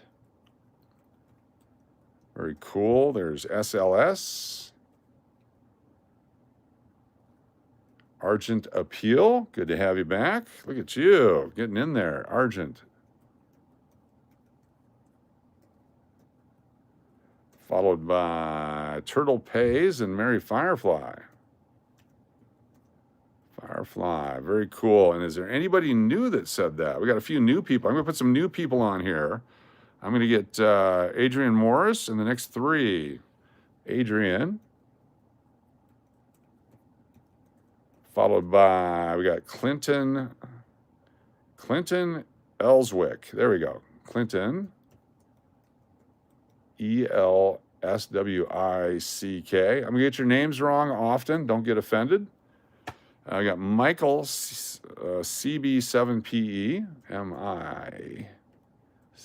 Very cool. There's SLS. Argent Appeal. Good to have you back. Look at you getting in there. Argent. Followed by Turtle Pays and Mary Firefly. Firefly. Very cool. And is there anybody new that said that? We got a few new people. I'm going to put some new people on here. I'm going to get Adrian Morris and the next 3. Adrian. Followed by, we got Clinton Elswick. There we go. Clinton. ELSWICK. I'm going to get your names wrong often. Don't get offended. I got Michael CB7PE.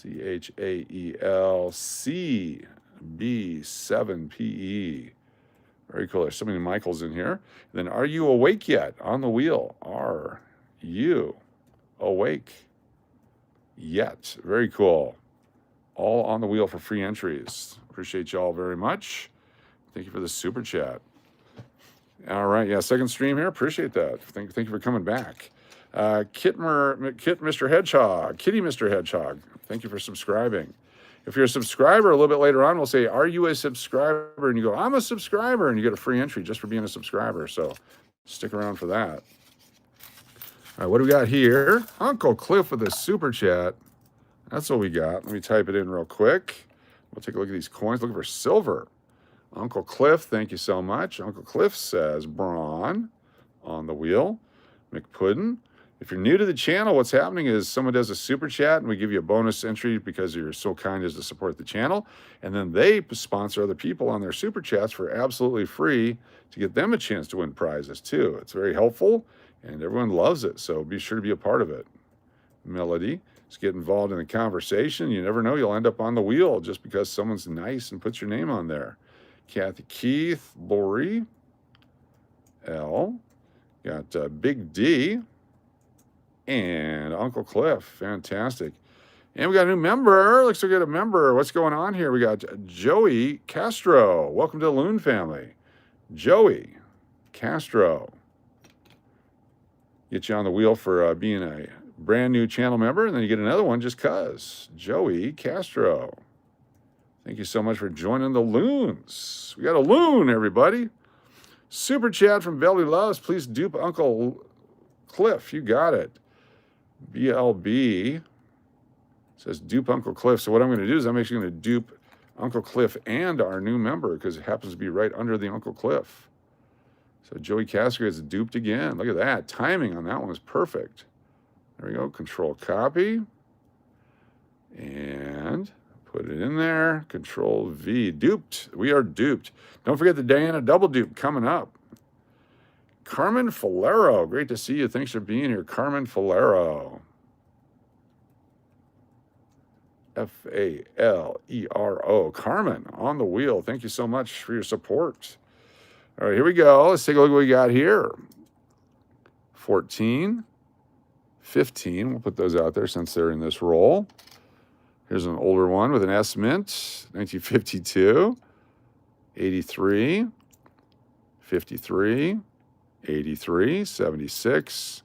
MICHAEL CB7PE. Very cool. There's so many Michaels in here. Then, are you awake yet? On the wheel. Are you awake yet? Very cool. All on the wheel for free entries. Appreciate you all very much. Thank you for the super chat. All right. Yeah, second stream here. Appreciate that. Thank you for coming back. Kitty Mr. Hedgehog. Thank you for subscribing. If you're a subscriber, a little bit later on, we'll say, are you a subscriber? And you go, I'm a subscriber. And you get a free entry just for being a subscriber. So stick around for that. All right, what do we got here? Uncle Cliff with a super chat. That's what we got. Let me type it in real quick. We'll take a look at these coins. Looking for silver. Uncle Cliff, thank you so much. Uncle Cliff says, Braun on the wheel. McPuddin. If you're new to the channel, what's happening is someone does a super chat and we give you a bonus entry because you're so kind as to support the channel. And then they sponsor other people on their super chats for absolutely free to get them a chance to win prizes too. It's very helpful and everyone loves it. So be sure to be a part of it. Melody, just get involved in the conversation. You never know, you'll end up on the wheel just because someone's nice and puts your name on there. Kathy Keith, Lori, L, got Big D, and Uncle Cliff. Fantastic. And we got a new member. Looks like we got a member. What's going on here? We got Joey Castro. Welcome to the Loon family. Joey Castro. Get you on the wheel for being a brand new channel member, and then you get another one just cuz. Joey Castro. Thank you so much for joining the Loons. We got a Loon, everybody. Super chat from Belly Loves. Please dupe Uncle Cliff. You got it. BLB says dupe Uncle Cliff. So what I'm going to do is I'm actually going to dupe Uncle Cliff and our new member because it happens to be right under the Uncle Cliff. So Joey Castro is duped again. Look at that. Timing on that one was perfect. There we go. Control copy. And put it in there. Control V. Duped. We are duped. Don't forget the Diana double dupe coming up. Carmen Falero. Great to see you. Thanks for being here. Carmen Falero. F-A-L-E-R-O. Carmen on the wheel. Thank you so much for your support. All right, here we go. Let's take a look at what we got here. 14, 15. We'll put those out there since they're in this roll. Here's an older one with an S mint. 1952. 83. 53. 83, 76,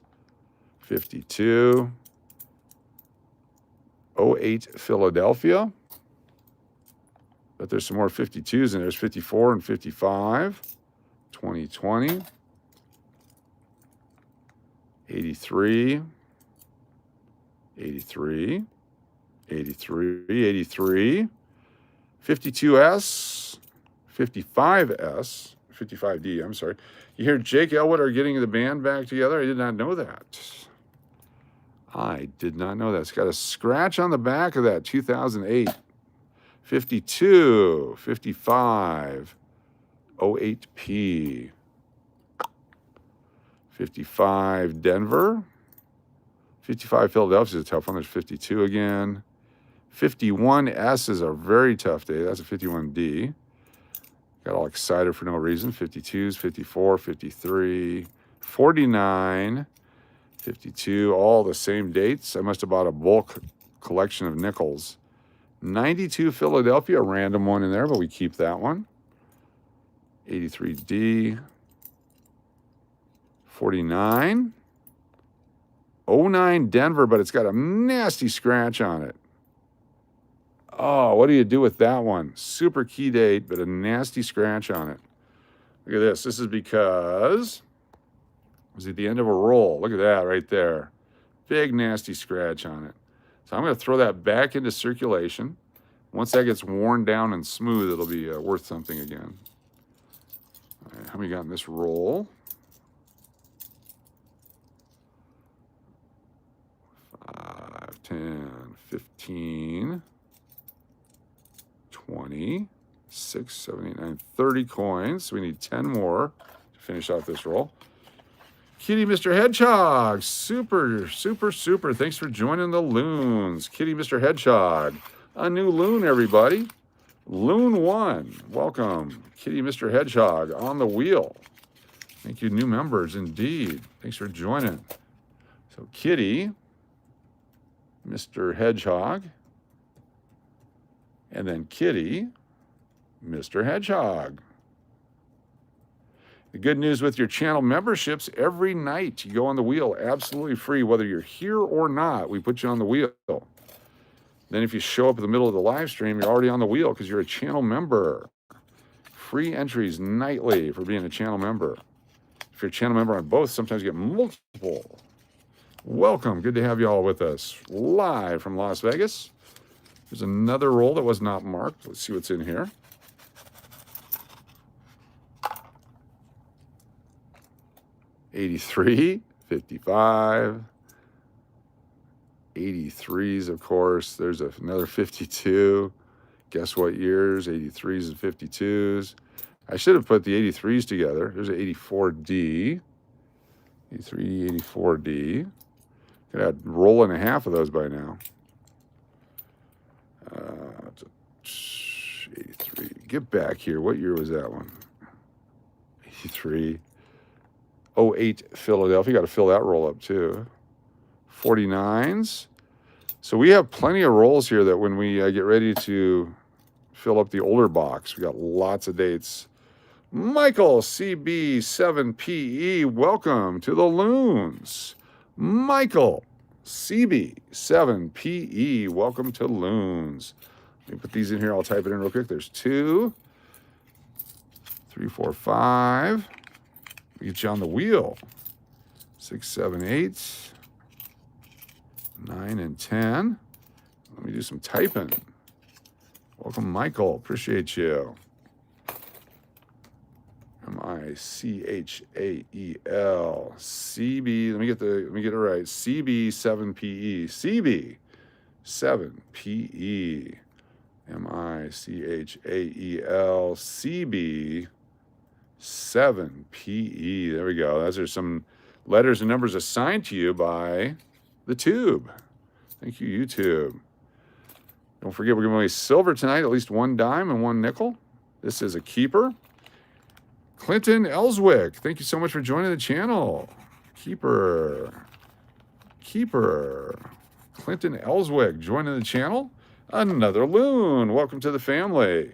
52, 08 Philadelphia. But there's some more 52s in there. There's 54 and 55, 2020, 83, 83, 83, 83, 52S, 55S, 55D, I'm sorry. You hear Jake Elwood are getting the band back together? I did not know that. I did not know that. It's got a scratch on the back of that, 2008. 52, 55, 08P. 55 Denver. 55 Philadelphia is a tough one. There's 52 again. 51S is a very tough day. That's a 51D. Got all excited for no reason. 52s, 54, 53, 49, 52, all the same dates. I must have bought a bulk collection of nickels. 92 Philadelphia, a random one in there, but we keep that one. 83D, 49, 09 Denver, but it's got a nasty scratch on it. Oh, what do you do with that one? Super key date, but a nasty scratch on it. Look at this. This is because it was at the end of a roll. Look at that right there. Big, nasty scratch on it. So I'm going to throw that back into circulation. Once that gets worn down and smooth, it'll be worth something again. All right, how many got in this roll? 5, 10, 15... 20, 6, 7, 8, 9, 30 coins. So we need 10 more to finish off this roll. Kitty Mr. Hedgehog. Super, super, super. Thanks for joining the Loons. Kitty Mr. Hedgehog. A new Loon, everybody. Loon 1. Welcome. Kitty Mr. Hedgehog on the wheel. Thank you, new members, indeed. Thanks for joining. So Kitty Mr. Hedgehog. And then Kitty, Mr. Hedgehog. The good news with your channel memberships, every night you go on the wheel absolutely free, whether you're here or not, we put you on the wheel. Then if you show up in the middle of the live stream, you're already on the wheel because you're a channel member. Free entries nightly for being a channel member. If you're a channel member on both, sometimes you get multiple. Welcome. Good to have you all with us live from Las Vegas. There's another roll that was not marked. Let's see what's in here. $83, $55, 83s, of course. There's another 52. Guess what years? 83s and 52s. I should have put the 83s together. There's an 84D. 83, 84D. Could have a roll and a half of those by now. 83. Get back here. What year was that one? 83. 08 Philadelphia. Got to fill that roll up too. 49s. So we have plenty of rolls here that when we get ready to fill up the older box, we got lots of dates. Michael CB7PE, welcome to the Loons. Michael CB7PE, welcome to Loons. Let me put these in here. I'll type it in real quick. There's 2, 3, 4, 5. We get you on the wheel. 6, 7, 8, 9, and 10. Let me do some typing. Welcome, Michael. Appreciate you. Michael. CB. Let me get it right. CB7PE. CB7PE. Michael. CB7PE. There we go. Those are some letters and numbers assigned to you by the Tube. Thank you, YouTube. Don't forget, we're giving away silver tonight, at least 1 dime and 1 nickel. This is a keeper. Clinton Ellswick, thank you so much for joining the channel. Keeper. Clinton Ellswick joining the channel. Another loon. Welcome to the family.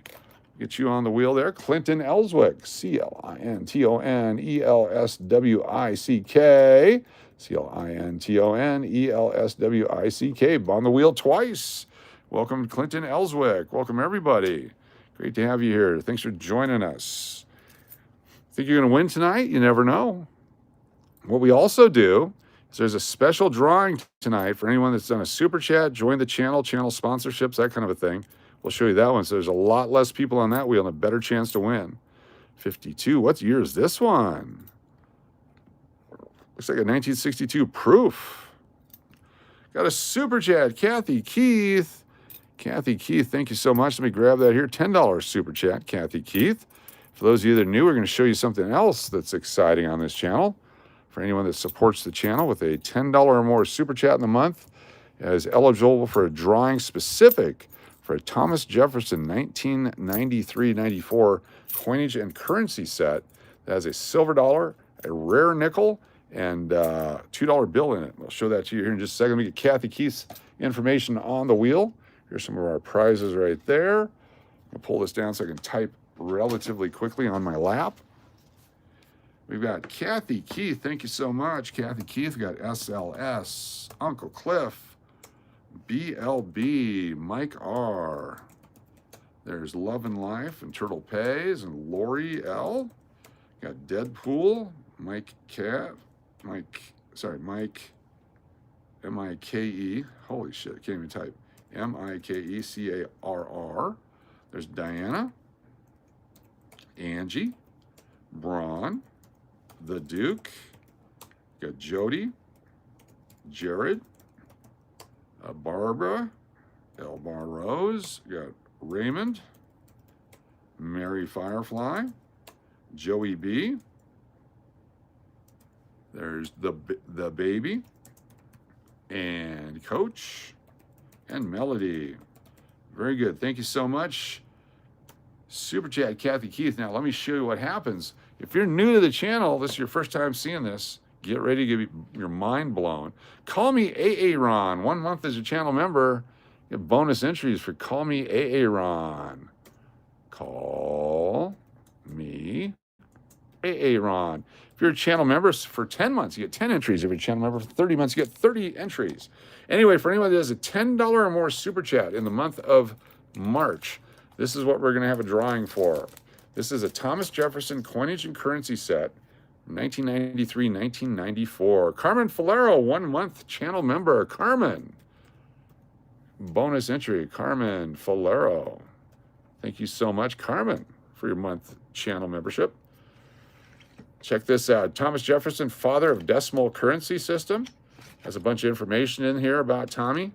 Get you on the wheel there. Clinton Ellswick. ClintonElswick. ClintonElswick. On the wheel twice. Welcome, Clinton Ellswick. Welcome, everybody. Great to have you here. Thanks for joining us. Think you're going to win tonight? You never know. What we also do is there's a special drawing tonight for anyone that's done a super chat, joined the channel sponsorships, that kind of a thing. We'll show you that one. So there's a lot less people on that wheel and a better chance to win. 52. What year is this one? Looks like a 1962 proof. Got a super chat. Kathy Keith. Kathy Keith, thank you so much. Let me grab that here. $10 super chat, Kathy Keith. For those of you that are new, we're going to show you something else that's exciting on this channel. For anyone that supports the channel with a $10 or more super chat in the month, is eligible for a drawing specific for a Thomas Jefferson 1993-94 coinage and currency set that has a silver dollar, a rare nickel, and $2 bill in it. We'll show that to you here in just a second. Let me get Kathy Keith's information on the wheel. Here's some of our prizes right there. I'll pull this down so I can type relatively quickly on my lap. We've got Kathy Keith. Thank you so much, Kathy Keith. We got SLS, Uncle Cliff, BLB, Mike R. There's Love and Life and Turtle Pays and Lori L. Got Deadpool, Mike M-I-K-E. Holy shit, I can't even type. M-I-K-E-C-A-R-R. There's Diana, Angie, Braun, the Duke, got Jody, Jared, Barbara, Elbar Rose, got Raymond, Mary Firefly, Joey B. There's the baby, and Coach, and Melody. Very good. Thank you so much. Super chat, Kathy Keith. Now, let me show you what happens. If you're new to the channel, this is your first time seeing this, get ready to get your mind blown. Call me Aaron. 1 month as a channel member. Get bonus entries for Call Me Aaron. Call me Aaron. If you're a channel member for 10 months, you get 10 entries. If you're a channel member for 30 months, you get 30 entries. Anyway, for anyone that does a $10 or more super chat in the month of March, this is what we're going to have a drawing for. This is a Thomas Jefferson coinage and currency set, 1993-1994. Carmen Falero, 1 month channel member. Carmen. Bonus entry, Carmen Falero. Thank you so much, Carmen, for your month channel membership. Check this out. Thomas Jefferson, father of decimal currency system. Has a bunch of information in here about Tommy.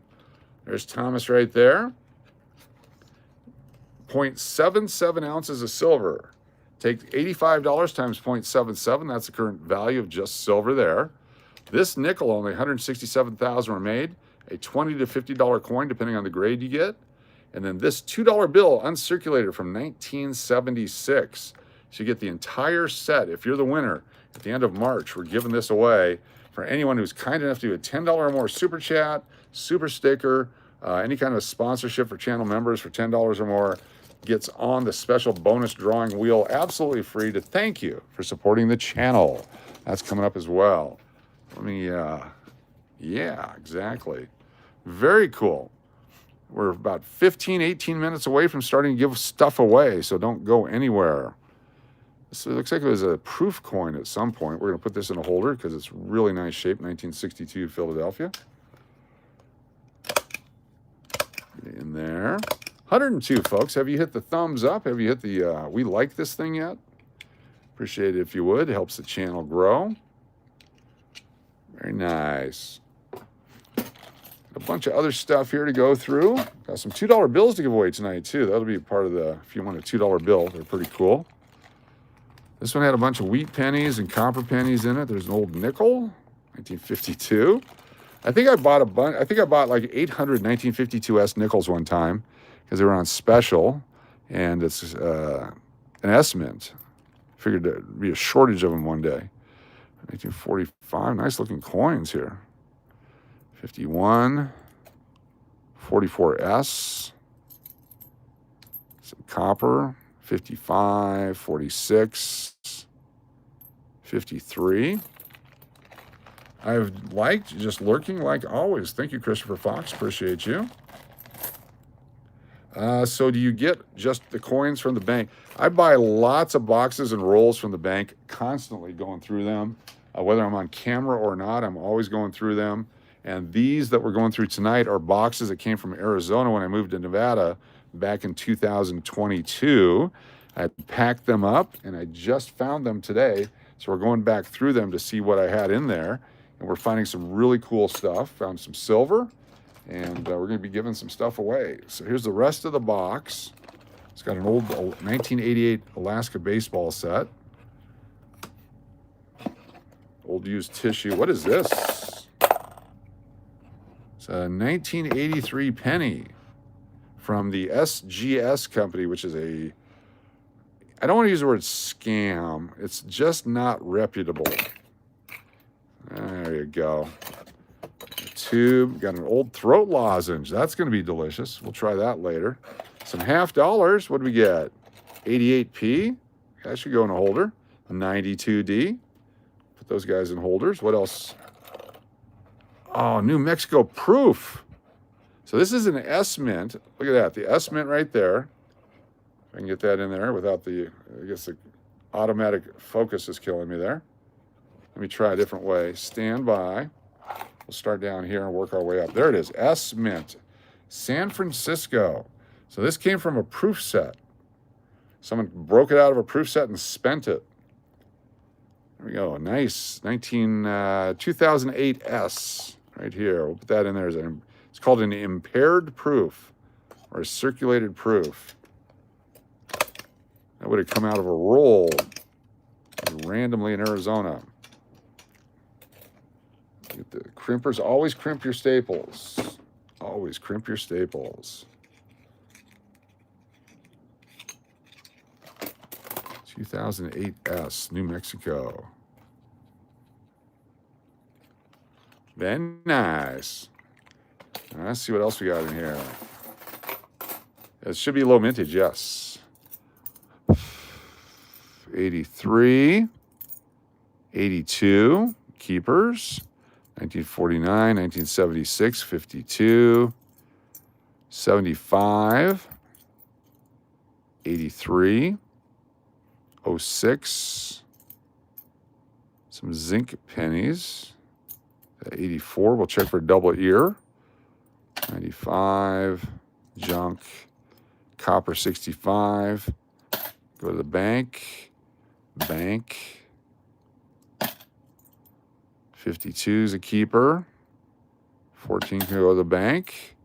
There's Thomas right there. 0.77 ounces of silver. Take $85 times 0.77. That's the current value of just silver there. This nickel, only 167,000 were made. A $20 to $50 coin, depending on the grade you get. And then this $2 bill, uncirculated, from 1976. So you get the entire set. If you're the winner at the end of March, we're giving this away for anyone who's kind enough to do a $10 or more super chat, super sticker, any kind of a sponsorship for channel members for $10 or more, gets on the special bonus drawing wheel absolutely free to thank you for supporting the channel. That's coming up as well. Let me, yeah, exactly. Very cool. We're about 15, 18 minutes away from starting to give stuff away, so don't go anywhere. So it looks like it was a proof coin at some point. We're going to put this in a holder because it's really nice shape, 1962 Philadelphia. Get it in there. 102, folks. Have you hit the thumbs up? Have you hit the we like this thing yet? Appreciate it if you would. It helps the channel grow. Very nice. A bunch of other stuff here to go through. Got some $2 bills to give away tonight, too. That'll be part of the, if you want a $2 bill, they're pretty cool. This one had a bunch of wheat pennies and copper pennies in it. There's an old nickel, 1952. I think I bought a bunch. I think I bought like 800 1952S nickels one time because they were on special, and it's an S-mint. Figured there'd be a shortage of them one day. 1945, nice looking coins here. 51, 44S, some copper, 55, 46, 53. I've liked just lurking like always. Thank you, Christopher Fox. Appreciate you. So do you get just the coins from the bank? I buy lots of boxes and rolls from the bank, constantly going through them. Whether I'm on camera or not, I'm always going through them. And these that we're going through tonight are boxes that came from Arizona when I moved to Nevada back in 2022. I packed them up, and I just found them today. So we're going back through them to see what I had in there. And we're finding some really cool stuff. Found some silver, and we're going to be giving some stuff away. So here's the rest of the box. It's got an old 1988 Alaska baseball set. Old used tissue. What is this? It's a 1983 penny from the SGS company, which is a, I don't want to use the word scam. It's just not reputable. There you go. Tube. Got an old throat lozenge. That's going to be delicious. We'll try that later. Some $50. What do we get? 88p. That should go in a holder. 92D. Put those guys in holders. What else? Oh, New Mexico proof. So this is an S-mint. Look at that. The S-mint right there. If I can get that in there without the, I guess the automatic focus is killing me there. Let me try a different way. Stand by. We'll start down here and work our way up. There it is. S-mint. San Francisco. So this came from a proof set. Someone broke it out of a proof set and spent it. There we go. Nice. 2008 S right here. We'll put that in there. It's called an impaired proof or a circulated proof. That would have come out of a roll randomly in Arizona. Get the crimpers. Always crimp your staples. Always crimp your staples. 2008 S, New Mexico. Very nice. Let's see what else we got in here. It should be low mintage, yes. 83, 82, keepers. 1949, 1976, 52, 75, 83, 06, some zinc pennies, 84, we'll check for double ear, 95, junk, copper 65, go to the bank, 52 is a keeper, 14 can go to the bank.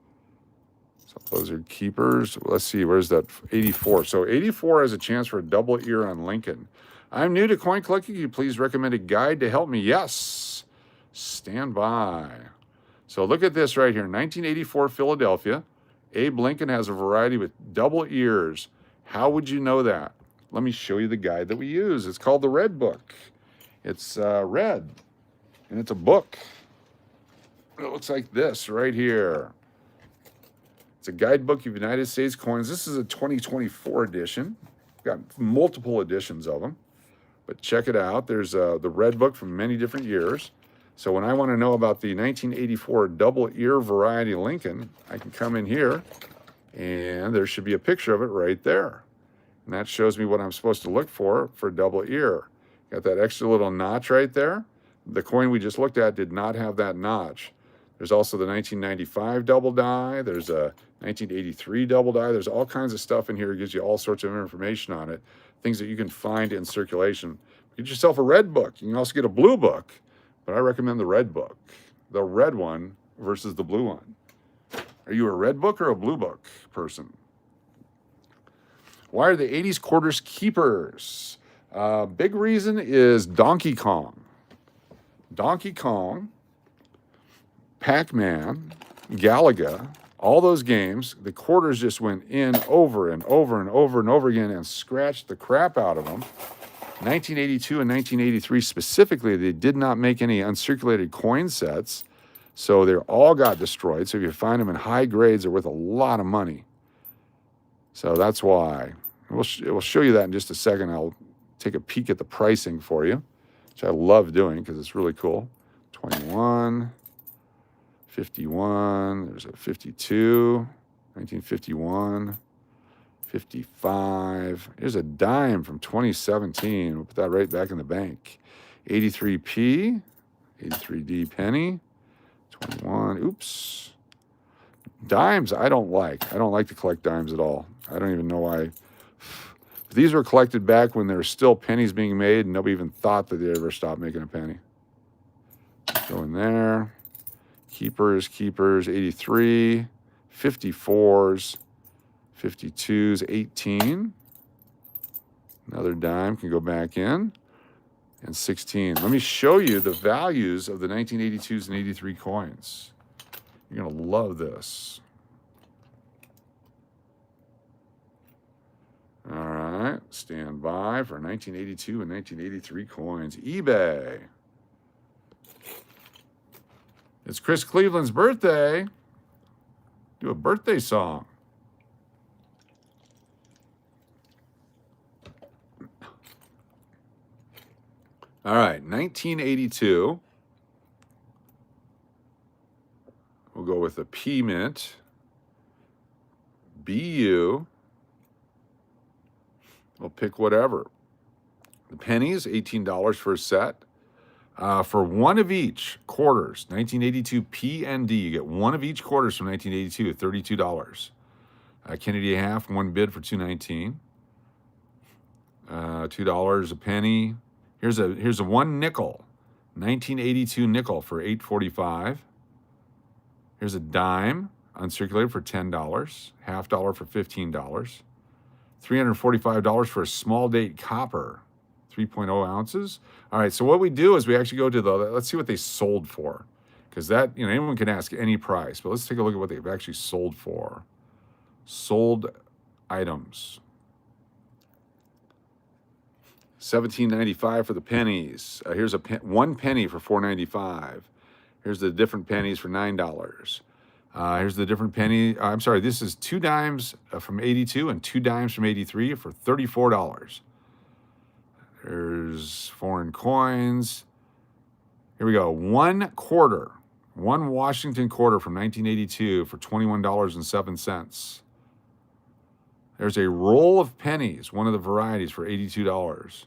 So those are keepers. Let's see, where's that? 84. So 84 has a chance for a double ear on Lincoln. I'm new to coin collecting. Can you please recommend a guide to help me? Yes. Stand by. So look at this right here. 1984 Philadelphia. Abe Lincoln has a variety with double ears. How would you know that? Let me show you the guide that we use. It's called the Red Book. It's red, and it's a book. It looks like this right here. It's a guidebook of United States coins. This is a 2024 edition. Got multiple editions of them, but check it out. There's the Red Book from many different years. So when I want to know about the 1984 double ear variety Lincoln, I can come in here, and there should be a picture of it right there. And that shows me what I'm supposed to look for double ear. Got that extra little notch right there. The coin we just looked at did not have that notch. There's also the 1995 double die. There's a 1983 double die. There's all kinds of stuff in here. It gives you all sorts of information on it, things that you can find in circulation. Get yourself a red book. You can also get a blue book, but I recommend the red book, the red one versus the blue one. Are you a red book or a blue book person? Why are the 80s quarters keepers? Big reason is Donkey Kong. Donkey Kong, Pac-Man, Galaga, all those games, the quarters just went in over and over and over and over again and scratched the crap out of them. 1982 and 1983 specifically, they did not make any uncirculated coin sets, so they all got destroyed. So if you find them in high grades, they're worth a lot of money. So that's why. We'll show you that in just a second. I'll take a peek at the pricing for you, which I love doing because it's really cool. 21, 51, there's a 52, 1951, 55. Here's a dime from 2017. We'll put that right back in the bank. 83p, 83d penny, 21, oops. Dimes I don't like. I don't like to collect dimes at all. I don't even know why. These were collected back when there were still pennies being made, and nobody even thought that they'd ever stop making a penny. Go in there. Keepers, 83, 54s, 52s, 18. Another dime can go back in. And 16. Let me show you the values of the 1982s and 83 coins. You're going to love this. All right, stand by for 1982 and 1983 coins. eBay. It's Chris Cleveland's birthday. Do a birthday song. All right, 1982. We'll go with a P Mint. BU. We'll pick whatever. The pennies, $18 for a set. For one of each quarters, 1982 PND, you get one of each quarters from 1982 at $32. Kennedy half, one bid for $2.19. $2 a penny. Here's a one nickel, 1982 nickel for $8.45. Here's a dime, uncirculated for $10, half dollar for $15. $345 for a small date copper, 3.0 ounces. All right, so what we do is we actually go to let's see what they sold for. Because that, anyone can ask any price, but let's take a look at what they've actually sold for. Sold items. $17.95 for the pennies. Here's one penny for $4.95. Here's the different pennies for $9. Here's the different penny. I'm sorry, this is 2 dimes from 82 and 2 dimes from 83 for $34. There's foreign coins. Here we go. 1 quarter. 1 Washington quarter from 1982 for $21.07. There's a roll of pennies, one of the varieties, for $82.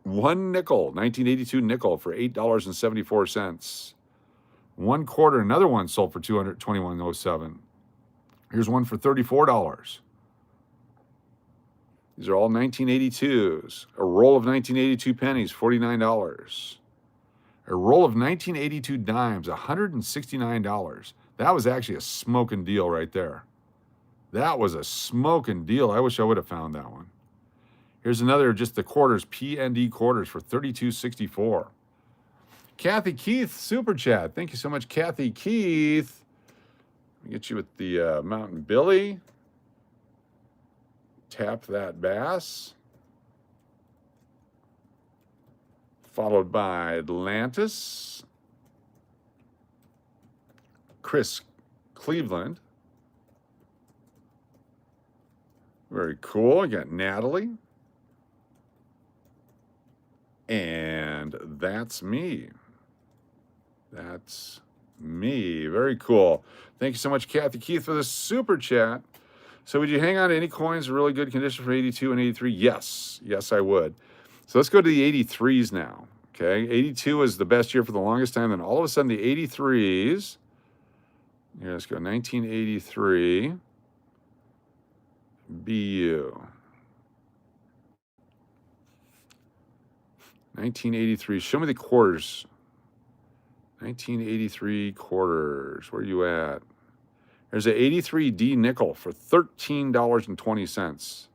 1 nickel, 1982 nickel for $8.74. 1 quarter, another one sold for $221.07. Here's one for $34. These are all 1982s. A roll of 1982 pennies, $49. A roll of 1982 dimes, $169. That was actually a smoking deal right there. That was a smoking deal. I wish I would have found that one. Here's another, just the quarters, P&D quarters for $32.64. Kathy Keith, super chat. Thank you so much, Kathy Keith. Let me get you with the Mountain Billy. Tap that bass. Followed by Atlantis. Chris Cleveland. Very cool. I got Natalie. And that's me. That's me. Very cool. Thank you so much, Kathy Keith, for the super chat. So would you hang on to any coins in really good condition for 82 and 83? Yes. Yes, I would. So let's go to the 83s now. Okay. 82 is the best year for the longest time. Then all of a sudden, the 83s. Here, let's go. 1983. BU. 1983. Show me the quarters. 1983 quarters. Where are you at? There's an 83D nickel for $13.20.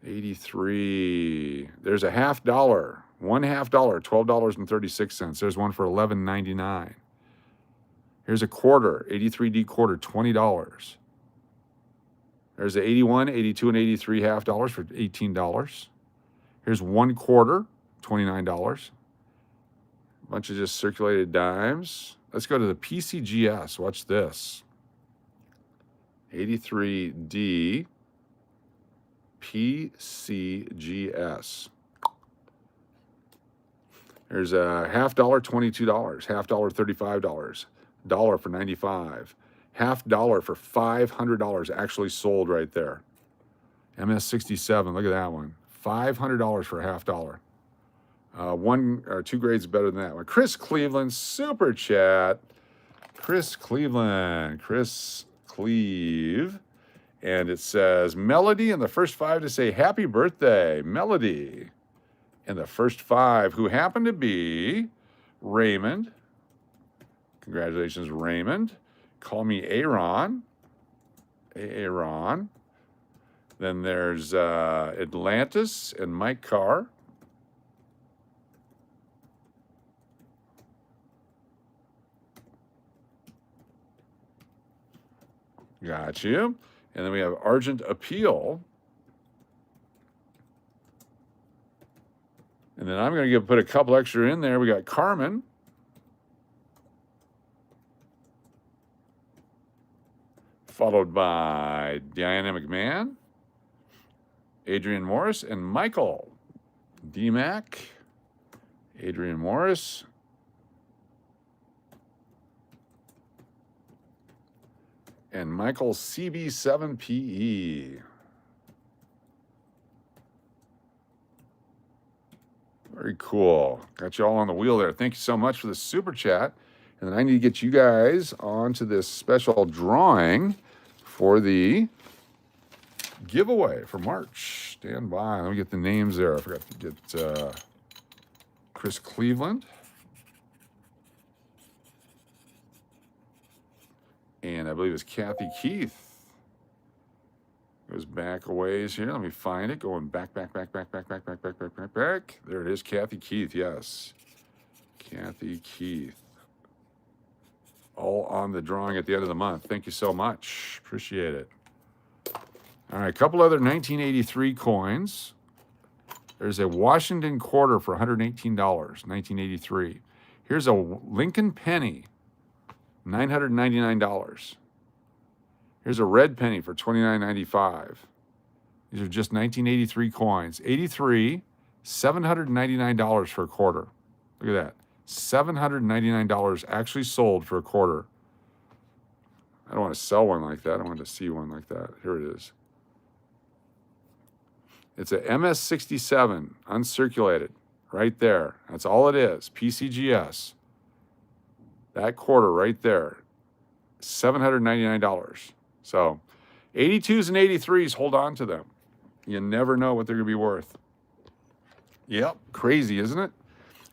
83. There's a $50. $1.50, $12.36. There's one for $11.99. Here's a quarter, 83D quarter, $20. There's a 81, 82, and 83 $50 for $18. Here's one quarter, $29. A bunch of just circulated dimes. Let's go to the PCGS. Watch this. 83D PCGS. There's a $50, $22, $50, $35, dollar for 95, $50 for $500 actually sold right there. MS67, look at that one. $500 for $50. One or two grades better than that one. Chris Cleveland, super chat. Chris Cleveland, Chris Cleve. And it says, Melody in the first five to say happy birthday. Melody in the first five, who happened to be Raymond. Congratulations, Raymond. Call me Aaron. Aaron. Then there's Atlantis and Mike Carr. Got you. And then we have Argent Appeal. And then I'm going to put a couple extra in there. We got Carmen. Followed by Diana McMahon, Adrian Morris, and Michael DMAC. Adrian Morris. And Michael CB7PE. Very cool. Got you all on the wheel there. Thank you so much for the super chat. And then I need to get you guys onto this special drawing for the giveaway for March. Stand by. Let me get the names there. I forgot to get Chris Cleveland. And I believe it's Kathy Keith. Goes back a ways here. Let me find it. Going back. There it is, Kathy Keith, yes. Kathy Keith. All on the drawing at the end of the month. Thank you so much. Appreciate it. All right, a couple other 1983 coins. There's a Washington quarter for $118, 1983. Here's a Lincoln penny, $999. Here's a red penny for $29.95. These are just 1983 coins. 83, $799 for a quarter. Look at that. $799 actually sold for a quarter. I don't want to sell one like that. I want to see one like that. Here it is. It's a MS67, uncirculated, right there. That's all it is, PCGS. That quarter right there, $799. So 82s and 83s, hold on to them. You never know what they're going to be worth. Yep, crazy, isn't it?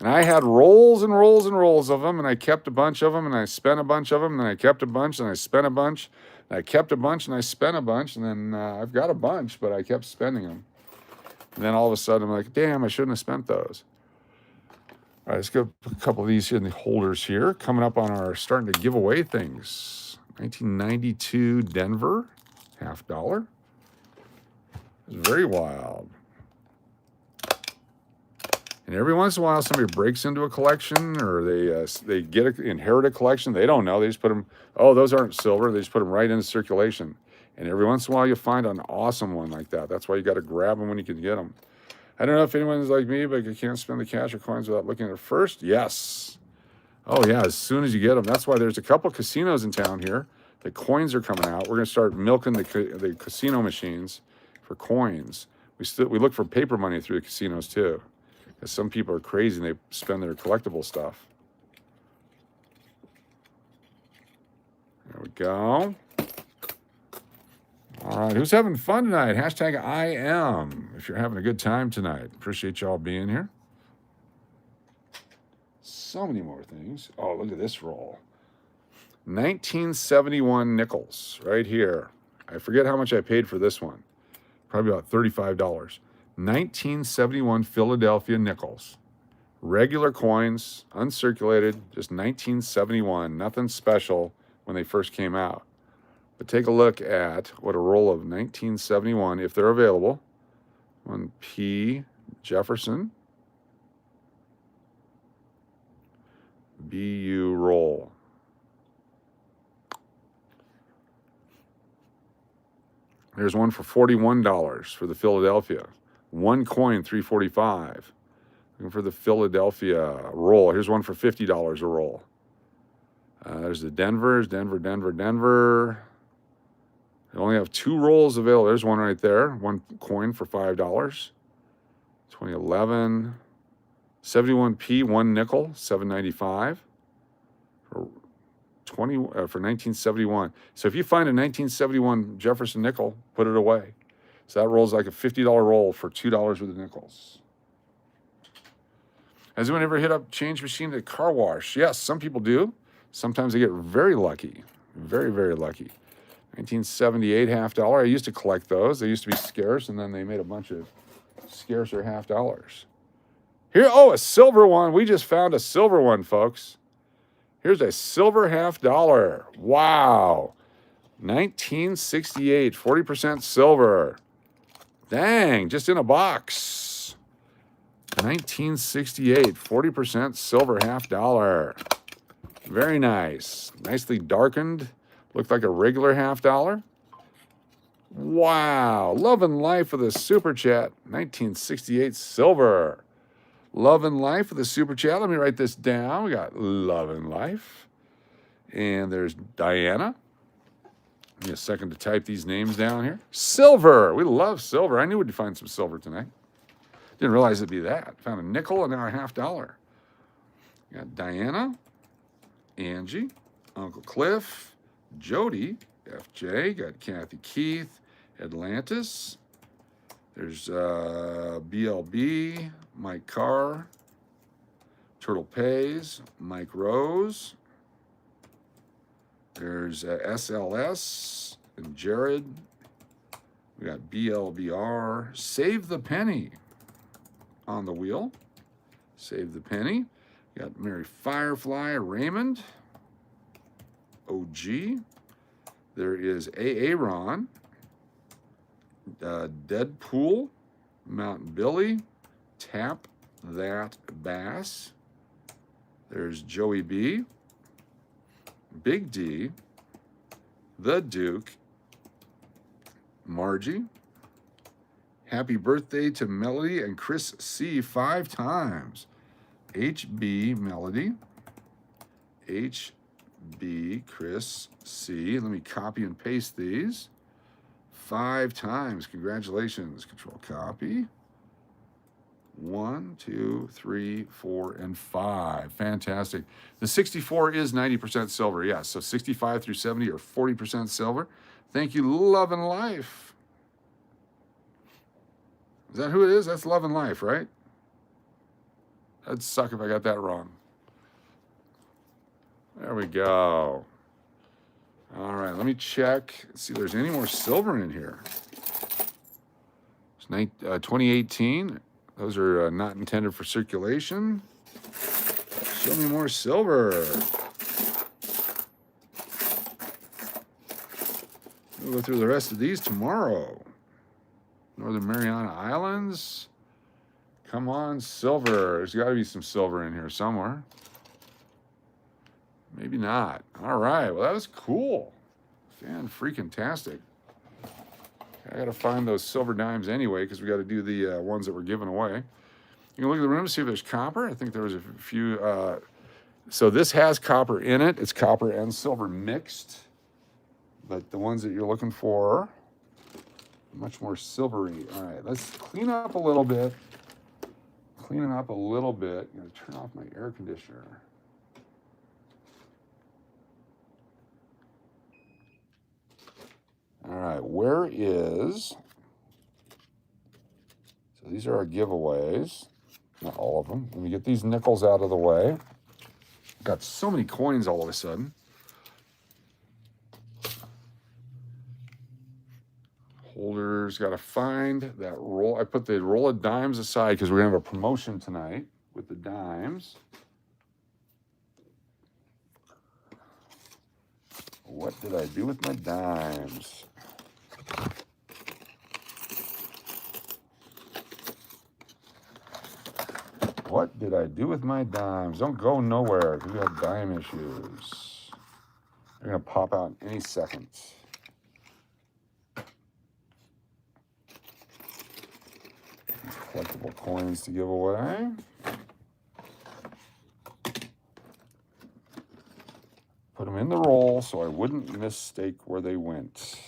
And I had rolls and rolls and rolls of them, and I kept a bunch of them, and I spent a bunch of them, and then I kept a bunch, and I spent a bunch, and I kept a bunch, and I spent a bunch, and then I've got a bunch, but I kept spending them. And then all of a sudden, I'm like, damn, I shouldn't have spent those. All right, let's go put a couple of these here in the holders here. Coming up on our starting to give away things. 1992 Denver, $50. It's very wild. And every once in a while, somebody breaks into a collection, or they inherit a collection. They don't know. They just put them. Oh, those aren't silver. They just put them right into circulation. And every once in a while, you find an awesome one like that. That's why you got to grab them when you can get them. I don't know if anyone's like me, but you can't spend the cash or coins without looking at it first. Yes. Oh yeah, as soon as you get them. That's why there's a couple casinos in town here. The coins are coming out. We're going to start milking the casino machines for coins. We look for paper money through the casinos too. Because some people are crazy and they spend their collectible stuff. There we go. All right, who's having fun tonight? Hashtag I am. If you're having a good time tonight. Appreciate y'all being here. So many more things. Oh, look at this roll. 1971 nickels right here. I forget how much I paid for this one. Probably about $35. 1971 Philadelphia nickels. Regular coins, uncirculated, just 1971. Nothing special when they first came out. But take a look at what a roll of 1971, if they're available. 1P Jefferson. BU roll. There's one for $41 for the Philadelphia. One coin, $3.45. Looking for the Philadelphia roll. Here's one for $50 a roll. There's the Denver. They only have 2 rolls available. There's one right there. One coin for $5. 2011. 71p, 1 nickel, $7.95. For 1971. So if you find a 1971 Jefferson nickel, put it away. So that rolls like a $50 roll for $2 worth of nickels. Has anyone ever hit up change machine at a car wash? Yes, some people do. Sometimes they get very lucky. Very, very lucky. 1978 $50. I used to collect those. They used to be scarce, and then they made a bunch of scarcer $50. Here, oh, a silver one. We just found a silver one, folks. Here's a silver $50. Wow. 1968, 40% silver. Dang, just in a box. 1968, 40% silver $50. Very nice. Nicely darkened. Looked like a regular $50. Wow. Love and Life with a super chat. 1968 silver. Love and Life with a super chat. Let me write this down. We got Love and Life. And there's Diana. Give me a second to type these names down here. Silver. We love silver. I knew we'd find some silver tonight. Didn't realize it'd be that. Found a nickel and now a $50. Got Diana, Angie, Uncle Cliff, Jody, FJ. Got Kathy Keith, Atlantis. There's BLB, Mike Carr, Turtle Pays, Mike Rose. There's SLS and Jared. We got BLBR. Save the Penny on the wheel. Save the Penny. We got Mary Firefly, Raymond, OG. There is Aaron, Deadpool, Mountain Billy, Tap That Bass. There's Joey B, Big D, The Duke, Margie. Happy birthday to Melody and Chris C 5 times. HB Melody, HB Chris C. Let me copy and paste these. 5 times. Congratulations. Control copy. 1, 2, 3, 4, and 5. Fantastic. The 64 is 90% silver. Yes, so 65 through 70 are 40% silver. Thank you, Love and Life. Is that who it is? That's Love and Life, right? That'd suck if I got that wrong. There we go. All right, let me check. Let's see if there's any more silver in here. It's 2018. Those are not intended for circulation. Show me more silver. We'll go through the rest of these tomorrow. Northern Mariana Islands. Come on, silver. There's got to be some silver in here somewhere. Maybe not. All right. Well, that was cool. Fan-freaking-tastic. I got to find those silver dimes anyway because we got to do the ones that were given away. You can look at the room to see if there's copper. I think there was a few. So this has copper in it. It's copper and silver mixed. But the ones that you're looking for are much more silvery. All right, let's clean up a little bit. Cleaning up a little bit. I'm going to turn off my air conditioner. All right, where is... So these are our giveaways. Not all of them. Let me get these nickels out of the way. Got so many coins all of a sudden. Holders, got to find that roll. I put the roll of dimes aside because we're going to have a promotion tonight with the dimes. What did I do with my dimes? What did I do with my dimes? Don't go nowhere because we have dime issues. They're going to pop out any second. Collectible coins to give away. Put them in the roll so I wouldn't mistake where they went.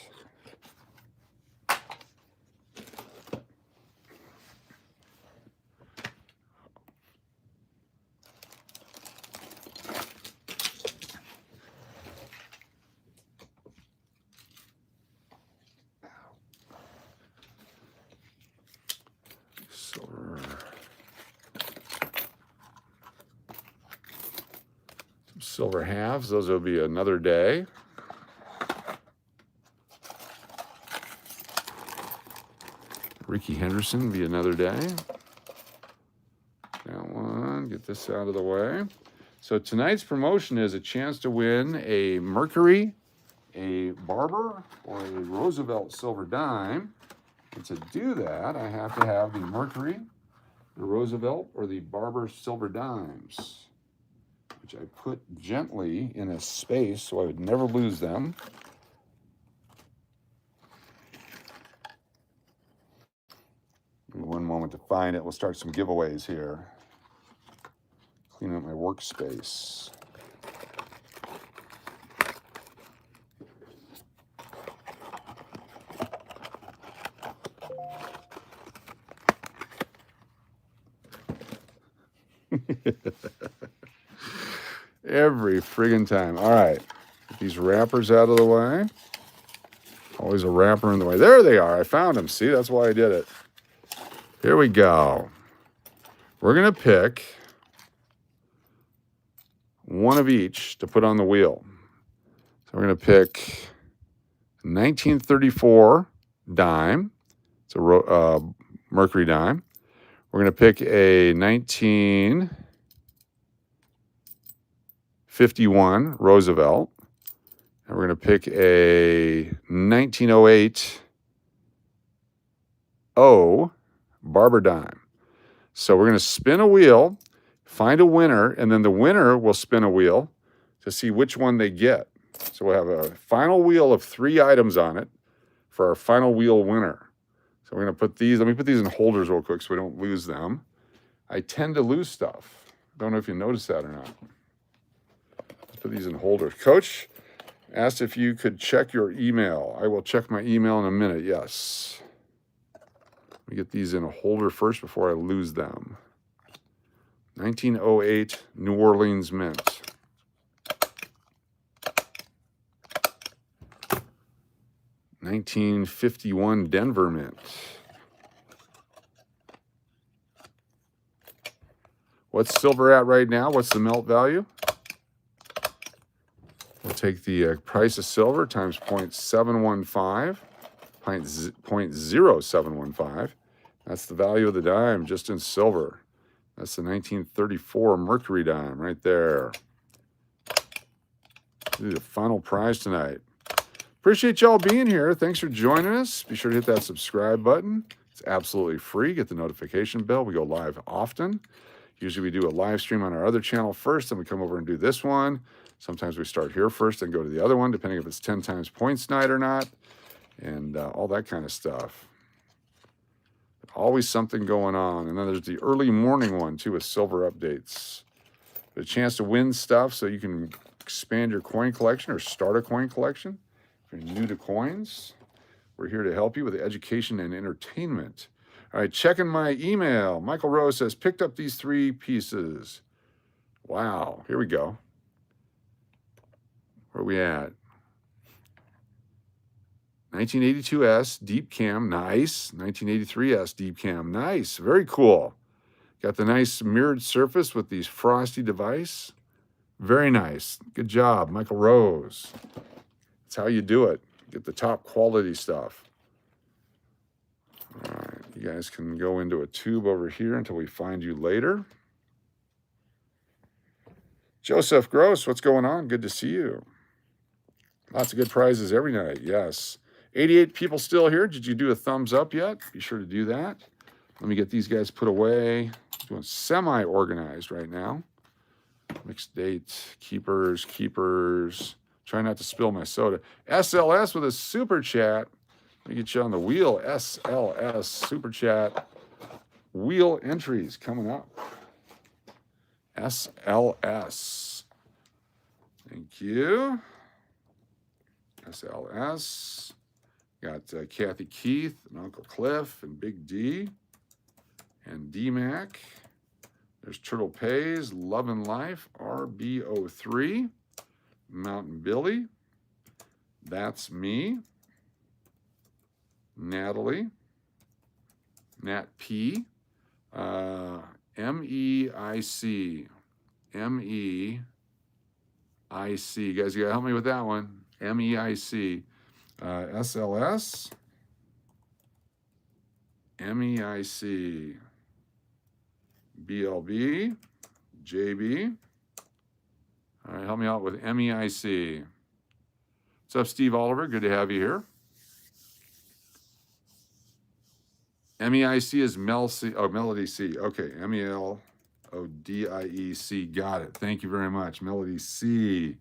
Silver halves, those will be another day. Ricky Henderson will be another day. That one, get this out of the way. So tonight's promotion is a chance to win a Mercury, a Barber, or a Roosevelt silver dime. And to do that, I have to have the Mercury, the Roosevelt, or the Barber silver dimes, which I put gently in a space so I would never lose them. Give me one moment to find it. We'll start some giveaways here. Clean up my workspace. Every friggin' time. All right. Get these wrappers out of the way. Always a wrapper in the way. There they are. I found them. See, that's why I did it. Here we go. We're going to pick one of each to put on the wheel. So we're going to pick 1934 dime. It's a Mercury dime. We're going to pick a 1951 Roosevelt. And we're going to pick a 1908 Barber dime. So we're going to spin a wheel, find a winner, and then the winner will spin a wheel to see which one they get. So we'll have a final wheel of 3 items on it for our final wheel winner. So we're going to put these, let me put these in holders real quick so we don't lose them. I tend to lose stuff. Don't know if you noticed that or not. Let's put these in holders. Coach asked if you could check your email. I will check my email in a minute, yes. Let me get these in a holder first before I lose them. 1908 New Orleans Mint. $1951 Denver Mint. What's silver at right now? What's the melt value? We'll take the price of silver times 0.715, 0.0715. That's the value of the dime just in silver. That's the 1934 Mercury dime right there. The final prize tonight. Appreciate y'all being here. Thanks for joining us. Be sure to hit that subscribe button. It's absolutely free. Get the notification bell. We go live often. Usually we do a live stream on our other channel first, then we come over and do this one. Sometimes we start here first and go to the other one, depending if it's 10 times points night or not, and all that kind of stuff. Always something going on. And then there's the early morning one, too, with silver updates. A chance to win stuff so you can expand your coin collection or start a coin collection. If you're new to coins, we're here to help you with education and entertainment. All right, checking my email. Michael Rose says, picked up these 3 pieces. Wow, here we go. Where are we at? 1982S Deep Cam, nice. 1983S Deep Cam, nice. Very cool. Got the nice mirrored surface with these frosty device. Very nice. Good job, Michael Rose. That's how you do it. Get the top quality stuff. All right, you guys can go into a tube over here until we find you later. Joseph Gross, what's going on? Good to see you. Lots of good prizes every night, yes. 88 people still here. Did you do a thumbs up yet? Be sure to do that. Let me get these guys put away. Doing semi-organized right now. Mixed date, keepers. Try not to spill my soda. SLS with a super chat. Let me get you on the wheel. SLS super chat. Wheel entries coming up. SLS. Thank you. SLS. Got Kathy Keith and Uncle Cliff and Big D and D-Mac. There's Turtle Pays, Love and Life, RB03, Mountain Billy. That's me. Natalie. Nat P. MEIC. MEIC. You guys got to help me with that one. MEIC. SLS. MEIC. BLB. JB. All right, help me out with MEIC. What's up, Steve Oliver? Good to have you here. MEIC is Melody C. Okay, MELODIEC. Got it. Thank you very much. Melody C.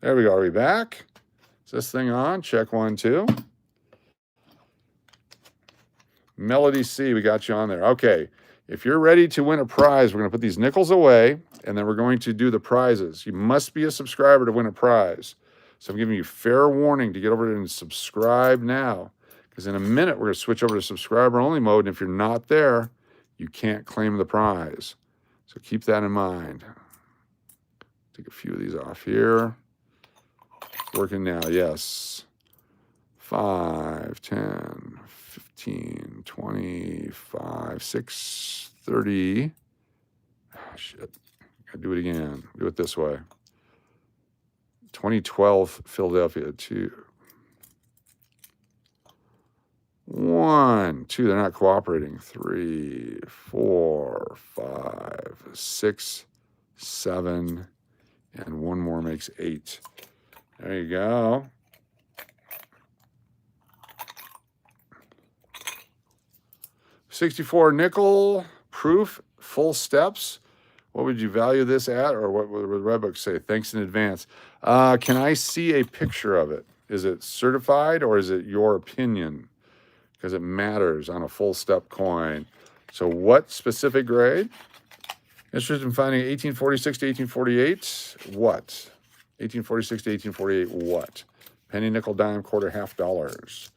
There we go. Are we back? Is this thing on? Check 1, 2. Melody C, we got you on there. Okay. If you're ready to win a prize, we're going to put these nickels away, and then we're going to do the prizes. You must be a subscriber to win a prize. So I'm giving you fair warning to get over and subscribe now, because in a minute we're going to switch over to subscriber-only mode, and if you're not there, you can't claim the prize. So keep that in mind. Take a few of these off here. Working now, yes. 5, 10, 15, 25, 6, 30. Oh, shit. Gotta do it again. Do it this way. 2012 Philadelphia, 2. 1, 2. They're not cooperating. 3, 4, 5, 6, 7, and 1 more makes 8. There you go. $64 nickel proof, full steps. What would you value this at, or what would Redbook say? Thanks in advance. Can I see a picture of it? Is it certified, or is it your opinion? Because it matters on a full step coin. So what specific grade? Interested in finding 1846 to 1848? What? 1846 to 1848 what? Penny, nickel, dime, quarter, half dollars.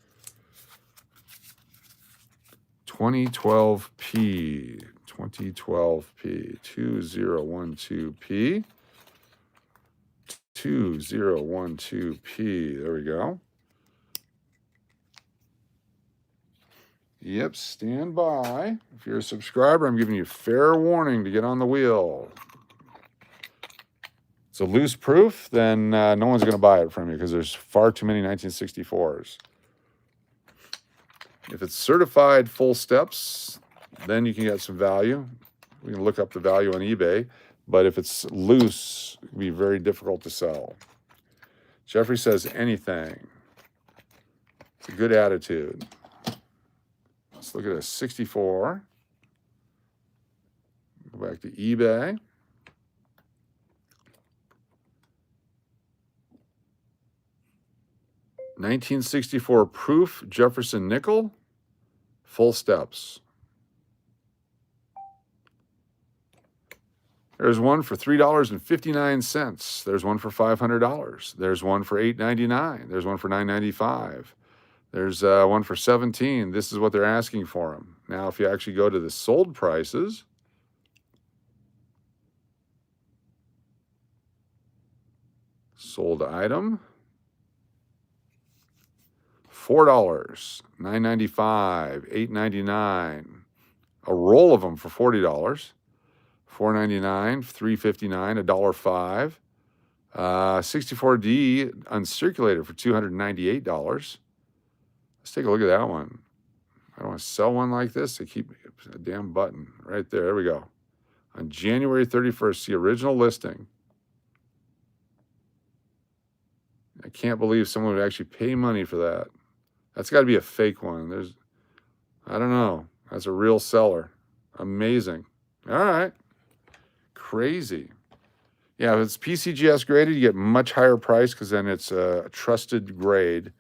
2012p. 2012p. 2012p. 2012p. There we go. Yep, stand by. If you're a subscriber, I'm giving you fair warning to get on the wheel. It's a loose proof, then no one's going to buy it from you because there's far too many 1964s. If it's certified full steps, then you can get some value. We can look up the value on eBay. But if it's loose, it can be very difficult to sell. Jeffrey says anything. It's a good attitude. Let's look at a 64. Go back to eBay. $1964 proof Jefferson nickel, full steps. There's one for $3.59. There's one for $500. There's one for $8.99. There's one for $9.95. There's one for $17. This is what they're asking for them. Now, if you actually go to the sold prices, sold item, $4, $9.95, $8.99. A roll of them for $40, $4.99, $3.59, $1.05. 64D uncirculated for $298. Let's take a look at that one. I don't want to sell one like this. They keep a damn button right there. There we go. On January 31st, the original listing. I can't believe someone would actually pay money for that. That's got to be a fake one. I don't know. That's a real seller. Amazing. All right. Crazy. Yeah, if it's PCGS graded, you get much higher price because then it's a trusted grade.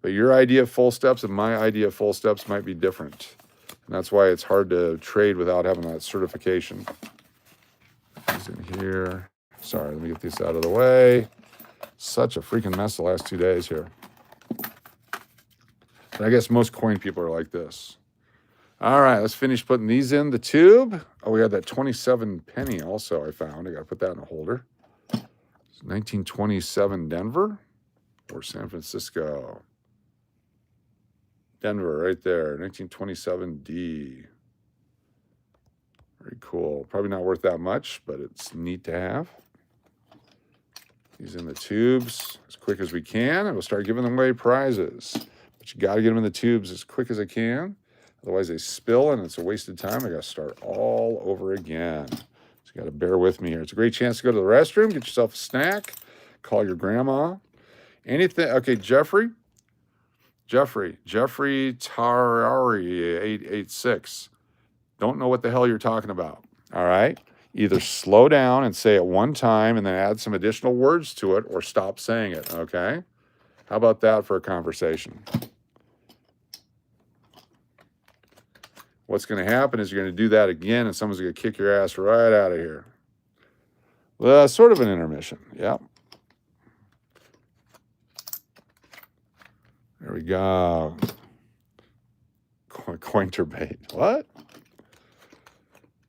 But your idea of full steps and my idea of full steps might be different. And that's why it's hard to trade without having that certification. These in here. Sorry, let me get this out of the way. Such a freaking mess the last 2 days here. But I guess most coin people are like this. All right, let's finish putting these in the tube. Oh, we had that 27 penny also I found. I got to put that in a holder. It's 1927 Denver or San Francisco. Denver right there, 1927D. Very cool. Probably not worth that much, but it's neat to have. These in the tubes as quick as we can, and we'll start giving them away prizes. But you got to get them in the tubes as quick as I can. Otherwise, they spill, and it's a wasted time. I got to start all over again. So you got to bear with me here. It's a great chance to go to the restroom, get yourself a snack, call your grandma. Anything. Okay, Jeffrey Tarari 886. Don't know what the hell you're talking about. All right? Either slow down and say it one time and then add some additional words to it, or stop saying it, okay? How about that for a conversation? What's going to happen is you're going to do that again, and someone's going to kick your ass right out of here. Well, sort of an intermission, yep. There we go. Cointerbait. What?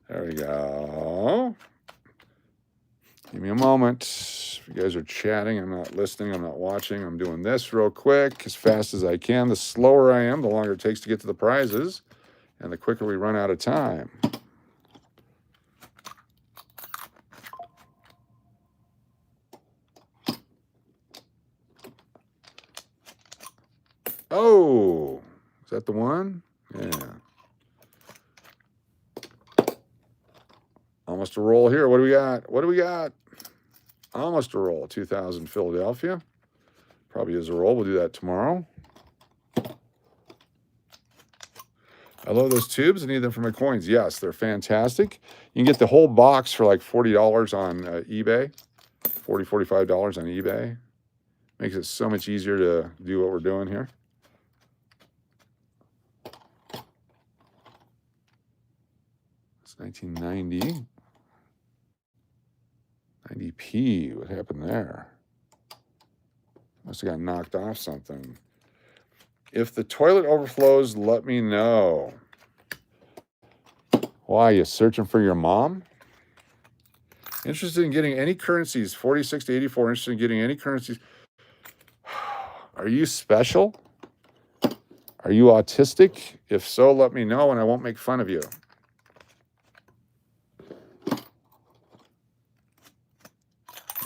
There we go. Give me a moment. If you guys are chatting, I'm not listening, I'm not watching. I'm doing this real quick, as fast as I can. The slower I am, the longer it takes to get to the prizes, and the quicker we run out of time. Oh, is that the one? Yeah. Almost a roll here. What do we got? What do we got? Almost a roll. 2000 Philadelphia. Probably is a roll. We'll do that tomorrow. I love those tubes. I need them for my coins. Yes, they're fantastic. You can get the whole box for like $40 on eBay. $40, $45 on eBay. Makes it so much easier to do what we're doing here. It's 1990. 90p. What happened there? Must have got knocked off something. If the toilet overflows, let me know. Why, you searching for your mom? Interested in getting any currencies, 46 to 84, interested in getting any currencies. Are you special? Are you autistic? If so, let me know and I won't make fun of you.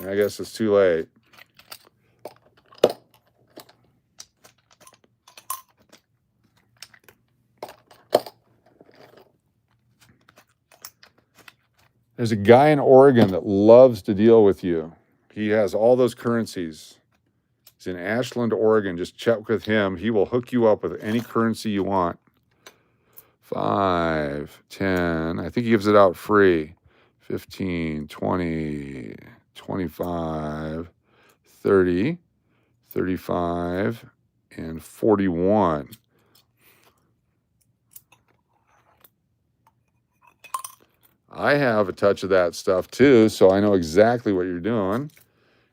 I guess it's too late. There's a guy in Oregon that loves to deal with you. He has all those currencies. He's in Ashland, Oregon. Just check with him. He will hook you up with any currency you want. 5, 10. I think he gives it out free. 15, 20, 25, 30, 35, and 41. I have a touch of that stuff too, so I know exactly what you're doing.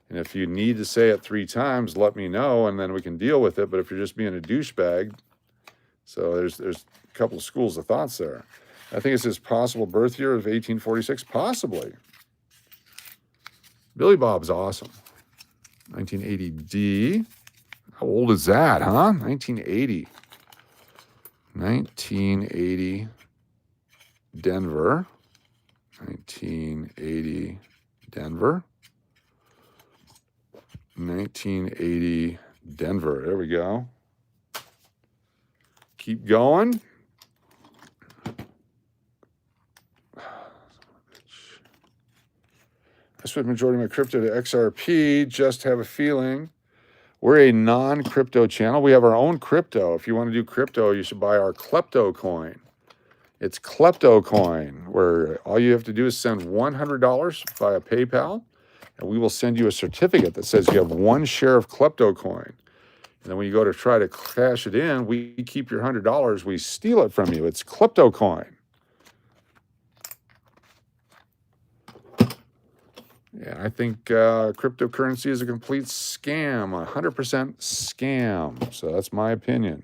And if you need to say it 3 times, let me know, and then we can deal with it. But if you're just being a douchebag, so there's a couple of schools of thoughts there. I think it says possible birth year of 1846, possibly. Billy Bob's awesome. 1980D. How old is that, huh? 1980. 1980 Denver. 1980 Denver. 1980 Denver. There we go. Keep going. I switched majority of my crypto to XRP. Just have a feeling. We're a non-crypto channel. We have our own crypto. If you want to do crypto, you should buy our Klepto coin. It's Klepto coin, where all you have to do is send $100 via PayPal, and we will send you a certificate that says you have 1 share of Klepto coin. And then when you go to try to cash it in, we keep your $100. We steal it from you. It's Klepto coin. Yeah, I think cryptocurrency is a complete scam, 100% scam. So that's my opinion.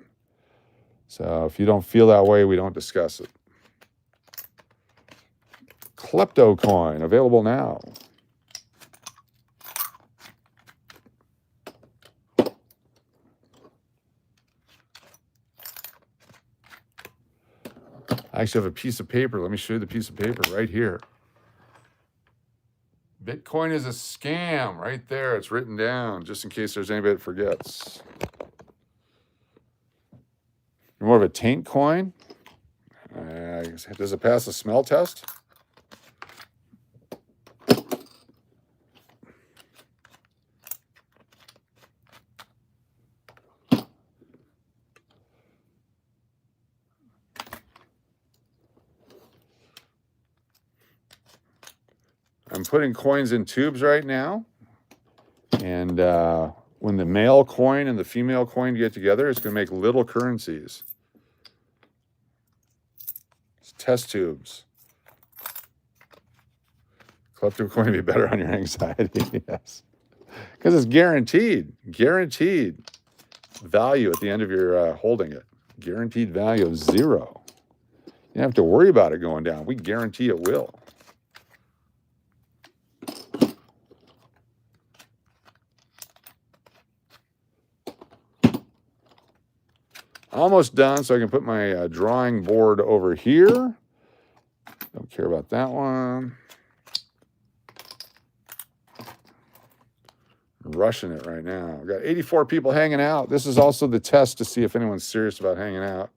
So if you don't feel that way, we don't discuss it. Klepto coin, available now. I actually have a piece of paper. Let me show you the piece of paper right here. Bitcoin is a scam right there. It's written down just in case there's anybody that forgets. You're more of a taint coin? Does it pass the smell test? I'm putting coins in tubes right now. And when the male coin and the female coin get together, it's going to make little currencies. It's test tubes. Klepto coin would be better on your anxiety, yes. Because it's guaranteed value at the end of your holding it. Guaranteed value of 0. You don't have to worry about it going down. We guarantee it will. Almost done, so I can put my drawing board over here. Don't care about that one. I'm rushing it right now. I've got 84 people hanging out. This is also the test to see if anyone's serious about hanging out.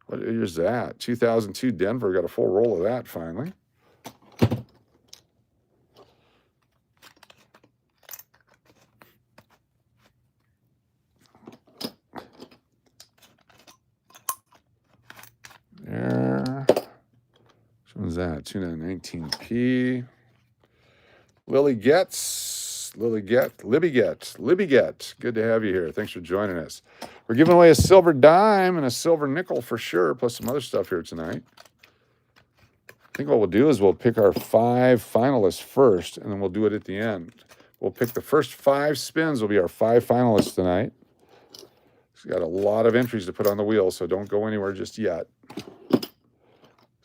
What year is that? 2002 Denver. Got a full roll of that finally. There. Which one's that? 2919p. Libby Get. Good to have you here. Thanks for joining us. We're giving away a silver dime and a silver nickel for sure, plus some other stuff here tonight. I think what we'll do is we'll pick our 5 finalists first, and then we'll do it at the end. We'll pick the first 5 spins will be our 5 finalists tonight. We've got a lot of entries to put on the wheel, so don't go anywhere just yet. So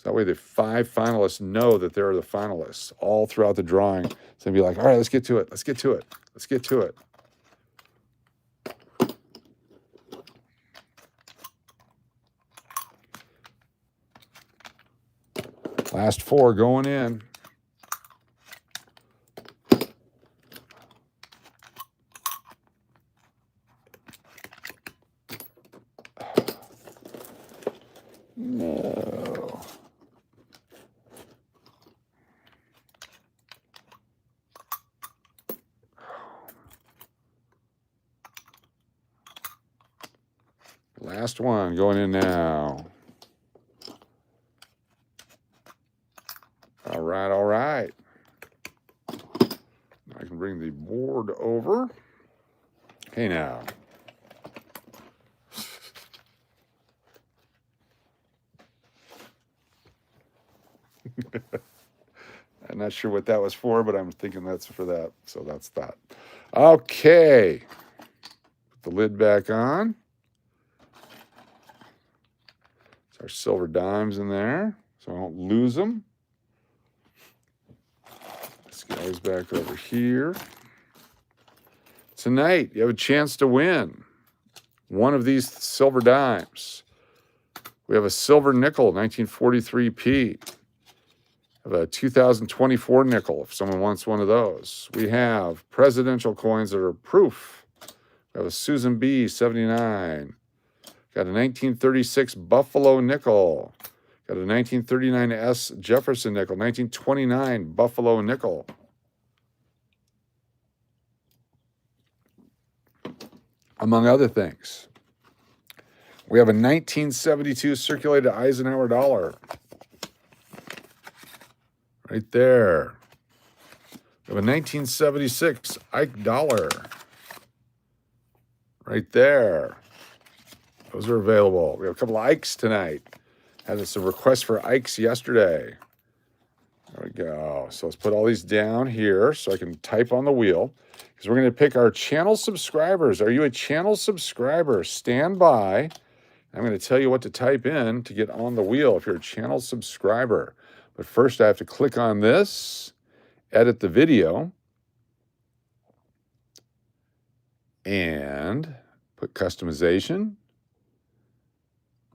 that way the 5 finalists know that they're the finalists all throughout the drawing. So they'll be like, all right, let's get to it. Let's get to it. Let's get to it. Last 4 going in. No. Last one going in now. All right, all right. I can bring the board over. Hey now. I'm not sure what that was for, but I'm thinking that's for that. So that's that. Okay. Put the lid back on. It's our silver dimes in there, so I don't lose them. This guy's back over here. Tonight, you have a chance to win one of these silver dimes. We have a silver nickel, 1943p. Have a 2024 nickel, if someone wants one of those. We have presidential coins that are proof. We have a Susan B. 79. Got a 1936 Buffalo nickel. Got a 1939 S. Jefferson nickel. 1929 Buffalo nickel. Among other things. We have a 1972 circulated Eisenhower dollar. Right there. We have a 1976 Ike dollar. Right there. Those are available. We have a couple of Ikes tonight. Had us a request for Ikes yesterday. There we go. So let's put all these down here so I can type on the wheel. Because we're going to pick our channel subscribers. Are you a channel subscriber? Stand by. I'm going to tell you what to type in to get on the wheel if you're a channel subscriber. But first I have to click on this, edit the video, and put customization,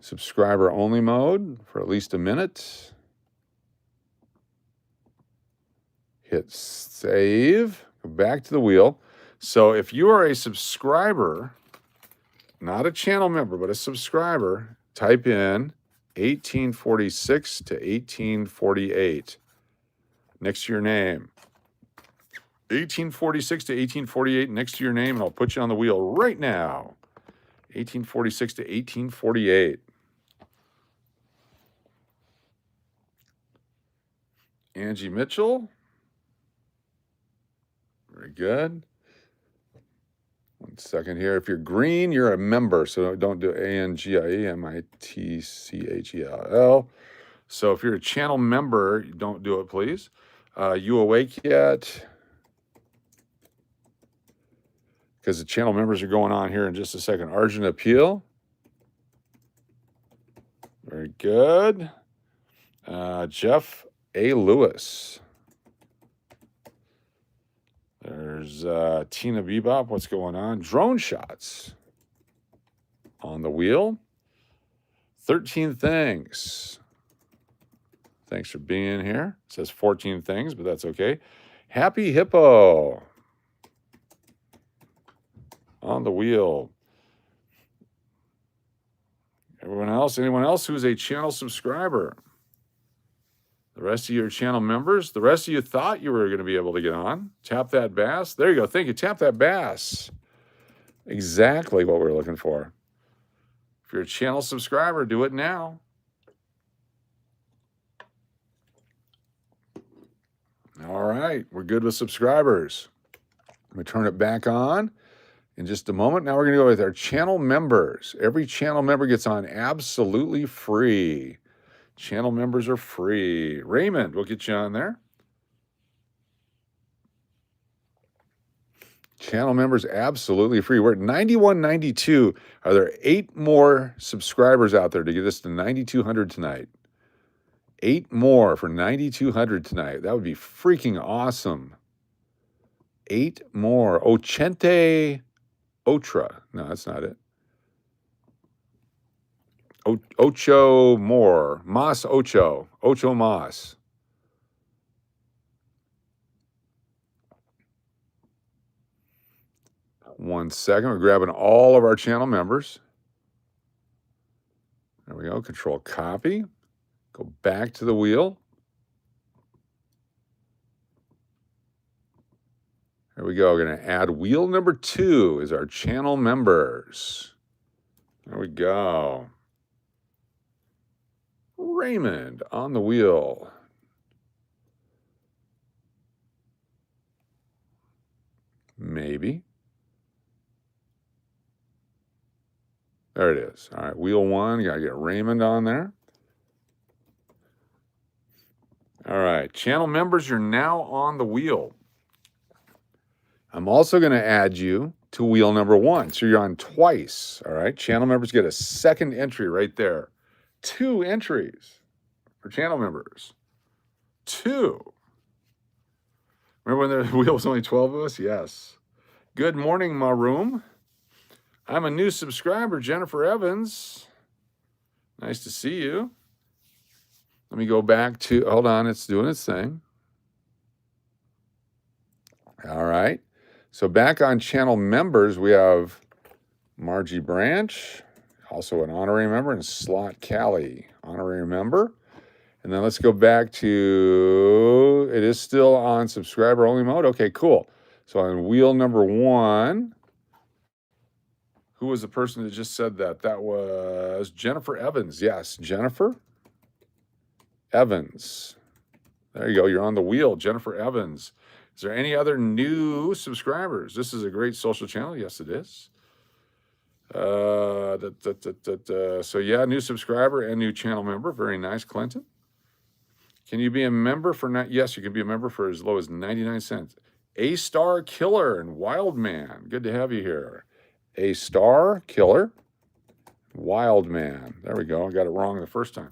subscriber only mode for at least a minute. Hit save, go back to the wheel. So if you are a subscriber, not a channel member, but a subscriber, type in 1846 to 1848 next to your name. 1846 to 1848 next to your name, and I'll put you on the wheel right now. 1846 to 1848. Angie Mitchell. Very good. 1 second here. If you're green, you're a member. So don't do ANGIEMITCHELL. So if you're a channel member, don't do it, please. You awake yet? Because the channel members are going on here in just a second. Argent Appeal. Very good. Jeff A. Lewis. There's Tina Bebop. What's going on? Drone shots on the wheel. 13 things. Thanks for being here. It says 14 things, but that's okay. Happy Hippo on the wheel. Everyone else? Anyone else who's a channel subscriber? The rest of your channel members, the rest of you thought you were going to be able to get on. Tap that bass. There you go. Thank you. Tap that bass. Exactly what we're looking for. If you're a channel subscriber, do it now. All right. We're good with subscribers. I'm going to turn it back on in just a moment. Now we're going to go with our channel members. Every channel member gets on absolutely free. Channel members are free. Raymond, we'll get you on there. channel members absolutely free. We're at 9192. Are there 8 more subscribers out there to get us to 9200 tonight? 8 more for 9200 tonight. That would be freaking awesome. 8 more. Ochente Otra. No, that's not it. Ocho more. Mas Ocho. Ocho Mas. One second. We're grabbing all of our channel members. There we go. Control copy. Go back to the wheel. There we go. We're going to add wheel number 2 is our channel members. There we go. Raymond on the wheel. Maybe. There it is. All right, wheel 1. You got to get Raymond on there. All right, channel members, you're now on the wheel. I'm also going to add you to wheel number 1. So you're on twice. All right, channel members get a second entry right there. 2 entries for channel members. 2. Remember when the wheel was only 12 of us? Yes. Good morning, Maroom. I'm a new subscriber, Jennifer Evans. Nice to see you. Let me go back to, hold on, it's doing its thing. All right. So back on channel members, we have Margie Branch, also an honorary member, and Slot Callie, honorary member. And then let's go back to, it is still on subscriber only mode. Okay, cool. So on wheel number 1, who was the person that just said that? That was Jennifer Evans. Yes, Jennifer Evans. There you go. You're on the wheel, Jennifer Evans. Is there any other new subscribers? This is a great social channel. Yes, it is. So yeah, new subscriber and new channel member. Very nice, Clinton. Can you be a member for not? Yes, you can be a member for as low as 99 cents. A-Star Killer and Wild Man. Good to have you here. A-Star Killer, Wild Man. There we go. I got it wrong the first time.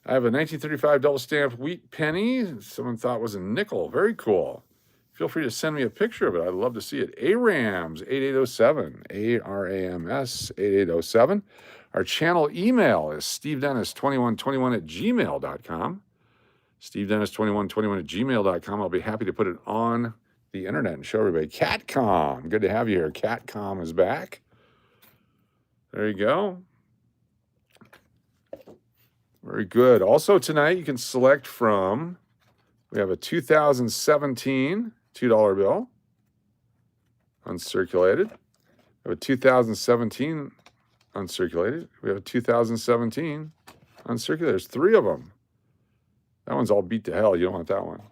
I have a 1935 double stamped wheat penny. Someone thought was a nickel. Very cool. Feel free to send me a picture of it. I'd love to see it. ARAMS 8807. ARAMS 8807. Our channel email is stevedennis2121@gmail.com. stevedennis2121@gmail.com. I'll be happy to put it on the internet and show everybody. Catcom. Good to have you here. Catcom is back. There you go. Very good. Also tonight, you can select from, we have a 2017 $2 bill, uncirculated. We have a 2017 uncirculated. We have a 2017 uncirculated. There's 3 of them. That one's all beat to hell. You don't want that one.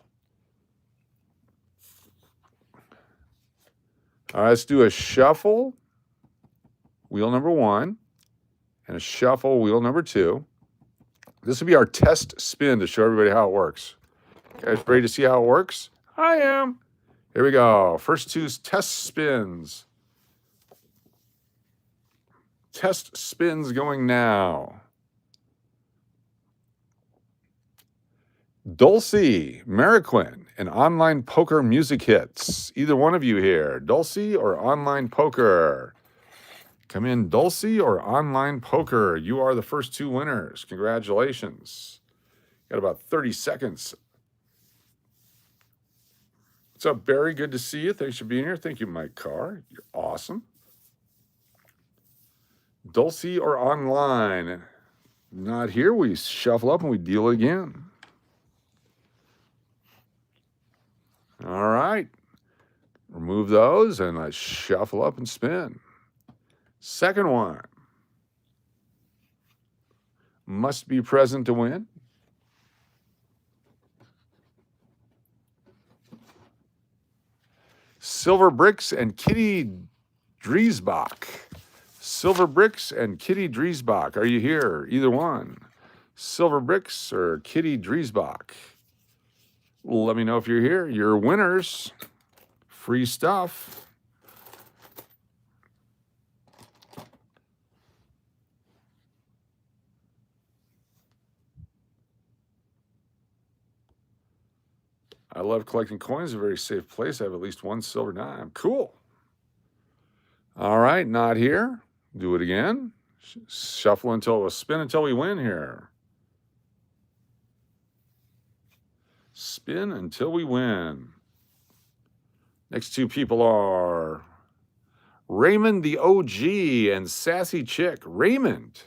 All right, let's do a shuffle, wheel number 1, and a shuffle, wheel number 2. This will be our test spin to show everybody how it works. Guys, ready to see how it works? I am. Here we go. First 2 test spins. Test spins going now. Dulcie, Mariquin, and online poker music hits. Either one of you here, Dulcie or online poker. Come in, Dulcie or online poker. You are the first 2 winners. Congratulations. Got about 30 seconds. What's up, Barry? Good to see you. Thanks for being here. Thank you, Mike Carr. You're awesome. Dulcie or online? Not here. We shuffle up and we deal again. All right. Remove those and let's shuffle up and spin. Second one. Must be present to win. Silver Bricks and Kitty Driesbach. Silver Bricks and Kitty Driesbach. Are you here? Either one. Silver Bricks or Kitty Driesbach. Let me know if you're here. Your winners Free stuff. I love collecting coins. A very safe place. I have at least one silver dime. Cool. All right, not here. Do it again. Shuffle until, spin until we win here. Spin until we win. Next two people are Raymond the OG and Sassy Chick. Raymond,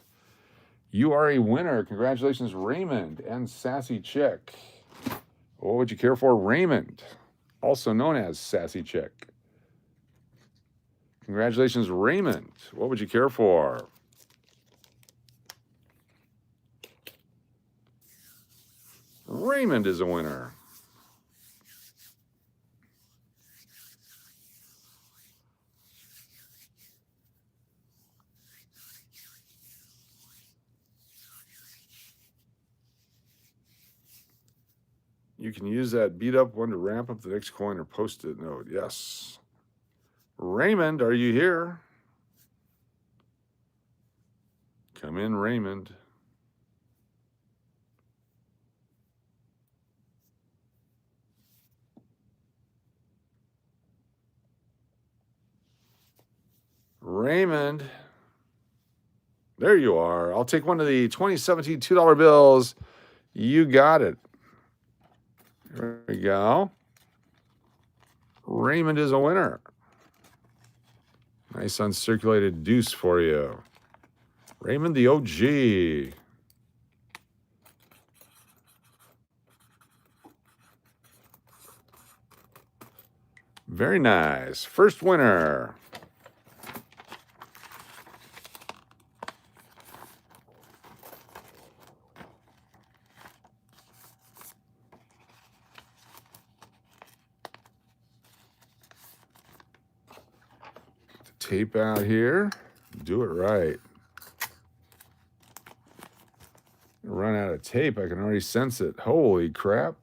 you are a winner. Congratulations, Raymond and Sassy Chick. What would you care for, Raymond? Also known as Sassy Chick. Congratulations, Raymond. What would you care for? Raymond is a winner. You can use that beat up one to ramp up the next coin or post-it note. Yes. Raymond, are you here? Come in, Raymond. Raymond. There you are. I'll take one of the 2017 $2 bills. You got it. There we go. Raymond is a winner. Nice uncirculated deuce for you. Raymond the OG. Very nice. First winner. Tape out here. Do it right. Run out of tape. I can already sense it. Holy crap.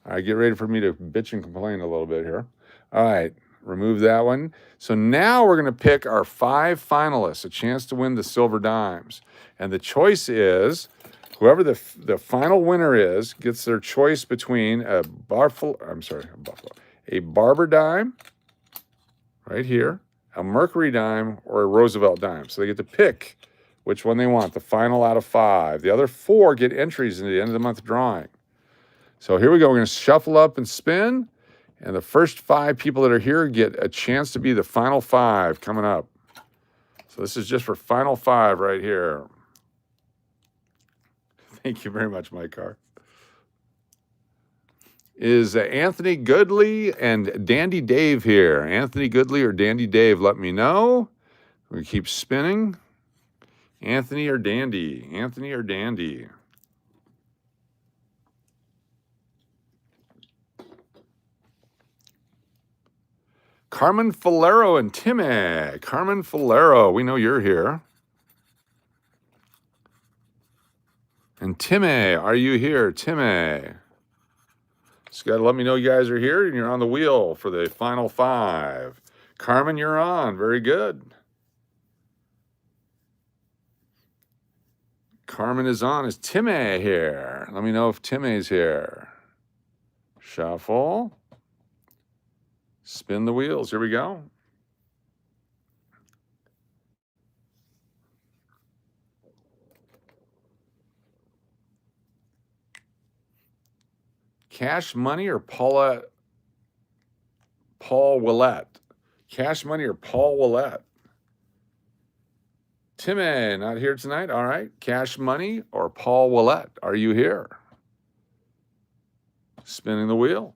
All right, get ready for me to bitch and complain a little bit here. All right, remove that one. So now we're going to pick our 5 finalists, a chance to win the silver dimes. And the choice is whoever the final winner is gets their choice between a Barber dime right here, a Mercury dime, or a Roosevelt dime. So they get to pick which one they want, the final out of 5. The other 4 get entries into the end of the month drawing. So here we go. We're going to shuffle up and spin. And the first 5 people that are here get a chance to be the final 5 coming up. So this is just for final 5 right here. Thank you very much, Mike Carr. Is Anthony Goodley and Dandy Dave here? Anthony Goodley or Dandy Dave, let me know. We keep spinning. Anthony or Dandy? Anthony or Dandy? Carmen Falero and Timmy. Carmen Falero, we know you're here. And Timmy, are you here? Timmy. Just got to let me know you guys are here and you're on the wheel for the final 5. Carmen, you're on. Very good. Carmen is on. Is Timmy here? Let me know if Timmy's here. Shuffle. Spin the wheels. Here we go. Cash Money or Paul Willett? Cash Money or Paul Willett? Timmy, not here tonight? All right. Cash Money or Paul Willett? Are you here? Spinning the wheel.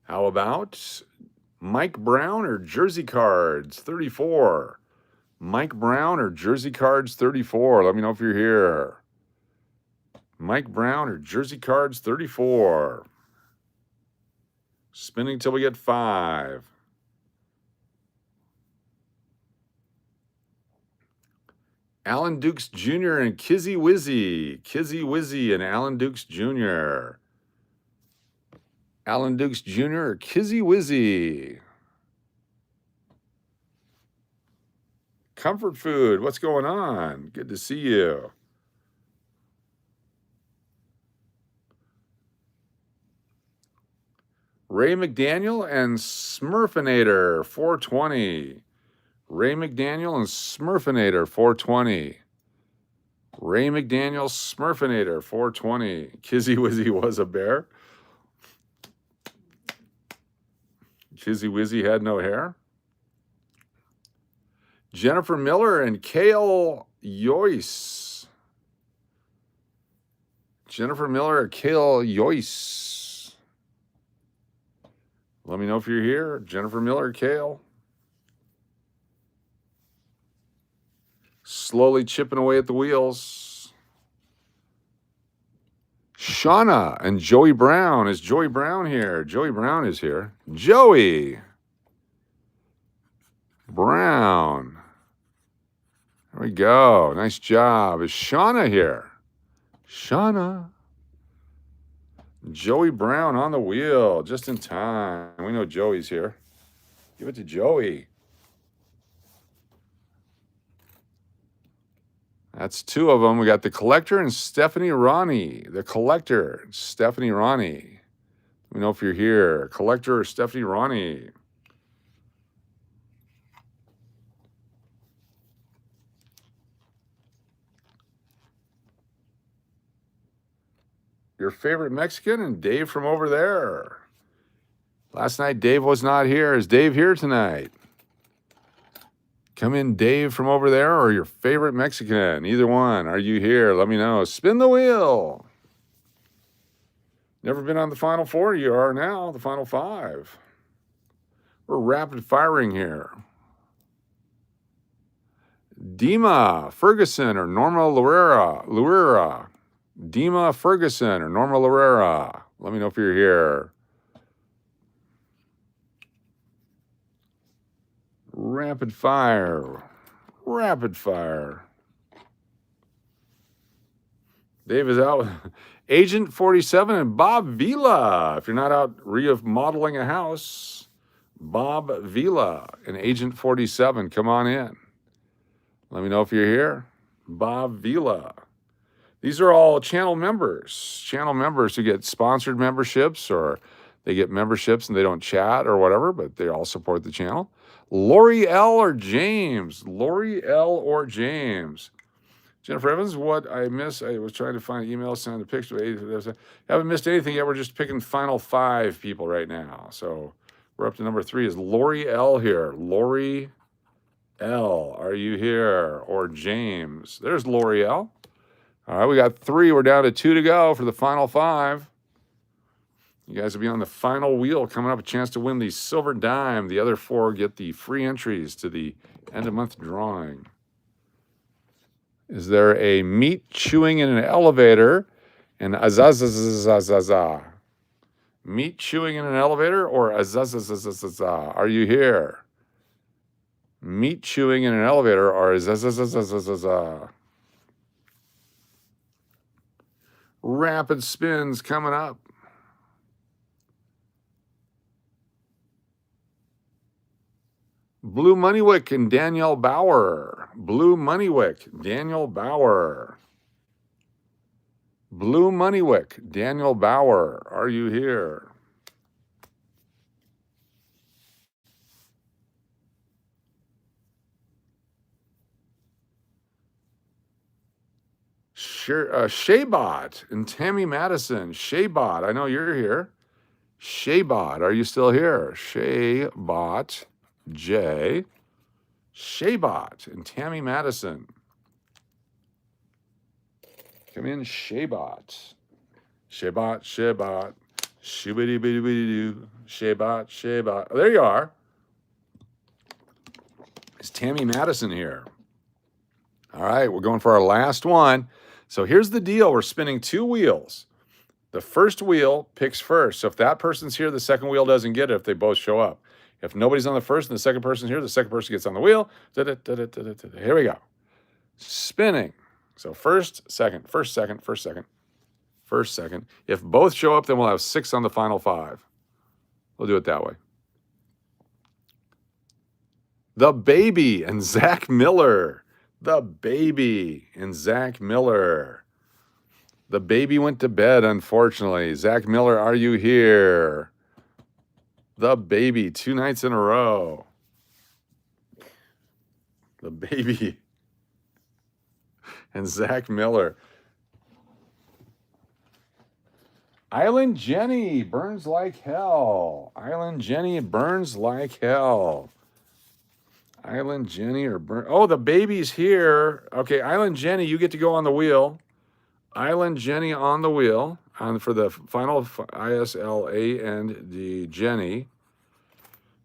How about Mike Brown or Jersey Cards 34? Mike Brown or Jersey Cards 34? Let me know if you're here. Mike Brown or Jersey Cards 34? Spinning till we get 5. Alan Dukes Jr. and Kizzy Wizzy. Kizzy Wizzy and Alan Dukes Jr. Alan Dukes Jr. or Kizzy Wizzy. Comfort Food, what's going on? Good to see you. Ray McDaniel and Smurfinator 420. Ray McDaniel and Smurfinator 420. Ray McDaniel, Smurfinator 420. Kizzy Wizzy was a bear. Kizzy Wizzy had no hair. Jennifer Miller and Kale Yoyce. Jennifer Miller or Kale Yoyce. Let me know if you're here. Jennifer Miller or Kale. Slowly chipping away at the wheels. Shauna and Joey Brown. Is Joey Brown here? Joey Brown is here. Joey Brown. There we go. Nice job. Is Shauna here? Shauna. Joey Brown on the wheel, just in time. We know Joey's here. Give it to Joey. That's two of them. We got the collector and Stephanie Ronnie. The collector, Stephanie Ronnie. Let me know if you're here. Collector or Stephanie Ronnie. Your favorite Mexican and Dave from over there. Last night, Dave was not here. Is Dave here tonight? Come in, Dave from over there, or your favorite Mexican. Either one. Are you here? Let me know. Spin the wheel. Never been on the Final Four. You are now. The Final Five. We're rapid firing here. Dima Ferguson or Norma Luera. Dima Ferguson or Norma Luera. Let me know if you're here. Rapid fire. Rapid fire. Dave is out with Agent 47 and Bob Vila. If you're not out remodeling a house, Bob Vila and Agent 47, come on in. Let me know if you're here. Bob Vila. These are all channel members who get sponsored memberships, or they get memberships and they don't chat or whatever, but they all support the channel. Lori L. or James. Lori L. or James. Jennifer Evans, what I miss, I was trying to find emails, send a picture. I haven't missed anything yet. We're just picking final 5 people right now. So we're up to number 3. Is Lori L. here? Lori L. Are you here? Or James. There's Lori L. All right, we got 3. We're down to 2 to go for the final 5. You guys will be on the final wheel coming up, a chance to win the silver dime. The other 4 get the free entries to the end of month drawing. Is there a meat chewing in an elevator and azazazazazaza? Meat chewing in an elevator or azazazazazaza? Are you here? Meat chewing in an elevator or azazazazazaza? Rapid spins coming up. Blue Moneywick and Danielle Bauer. Blue Moneywick, Daniel Bauer. Blue Moneywick, Daniel Bauer. Are you here? Shaybot and Tammy Madison. Shaybot, I know you're here. Shaybot, are you still here? Shaybot, J. Shaybot and Tammy Madison. Come in, Shaybot. Shaybot, Shaybot. Shoobity-bitty-bitty-doo. Shaybot, Shaybot. Oh, there you are. Is Tammy Madison here? All right, we're going for our last one. So here's the deal. We're spinning 2 wheels. The first wheel picks first. So if that person's here, the second wheel doesn't get it if they both show up. If nobody's on the first and the second person's here, the second person gets on the wheel. Here we go. spinning. So first, second, first, second, first, second, first, second. If both show up, then we'll have 6 on the final 5. We'll do it that way. The Baby and Zach Miller. The Baby and Zach Miller. The baby went to bed, unfortunately. Zach Miller, are you here? The Baby, 2 nights in a row. The Baby and Zach Miller. Island Jenny burns like hell. Island Jenny burns like hell. Island Jenny or burn. Oh, the baby's here. Okay, Island Jenny, you get to go on the wheel. Island Jenny on the wheel for the final ISLA and the Jenny.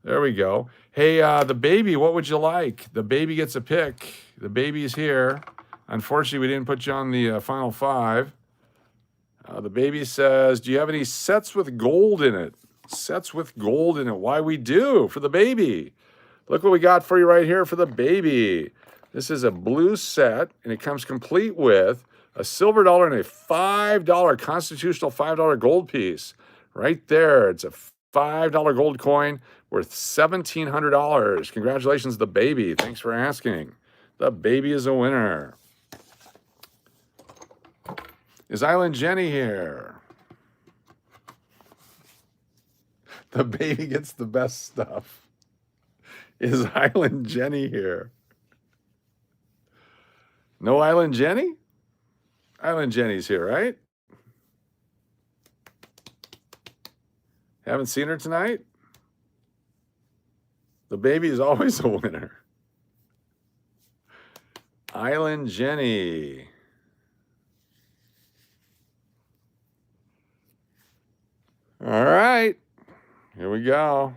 There we go. Hey, the baby, what would you like? The baby gets a pick. The baby's here. Unfortunately, we didn't put you on the final 5. The baby says, do you have any sets with gold in it? Sets with gold in it. Why we do for the baby. Look what we got for you right here for the baby. This is a blue set, and it comes complete with a silver dollar and a $5 constitutional $5 gold piece. Right there. It's a $5 gold coin worth $1,700. Congratulations, the baby. Thanks for asking. The baby is a winner. Is Island Jenny here? The baby gets the best stuff. Is Island Jenny here? No Island Jenny? Island Jenny's here, right? Haven't seen her tonight? The baby is always a winner. Island Jenny. All right. Here we go.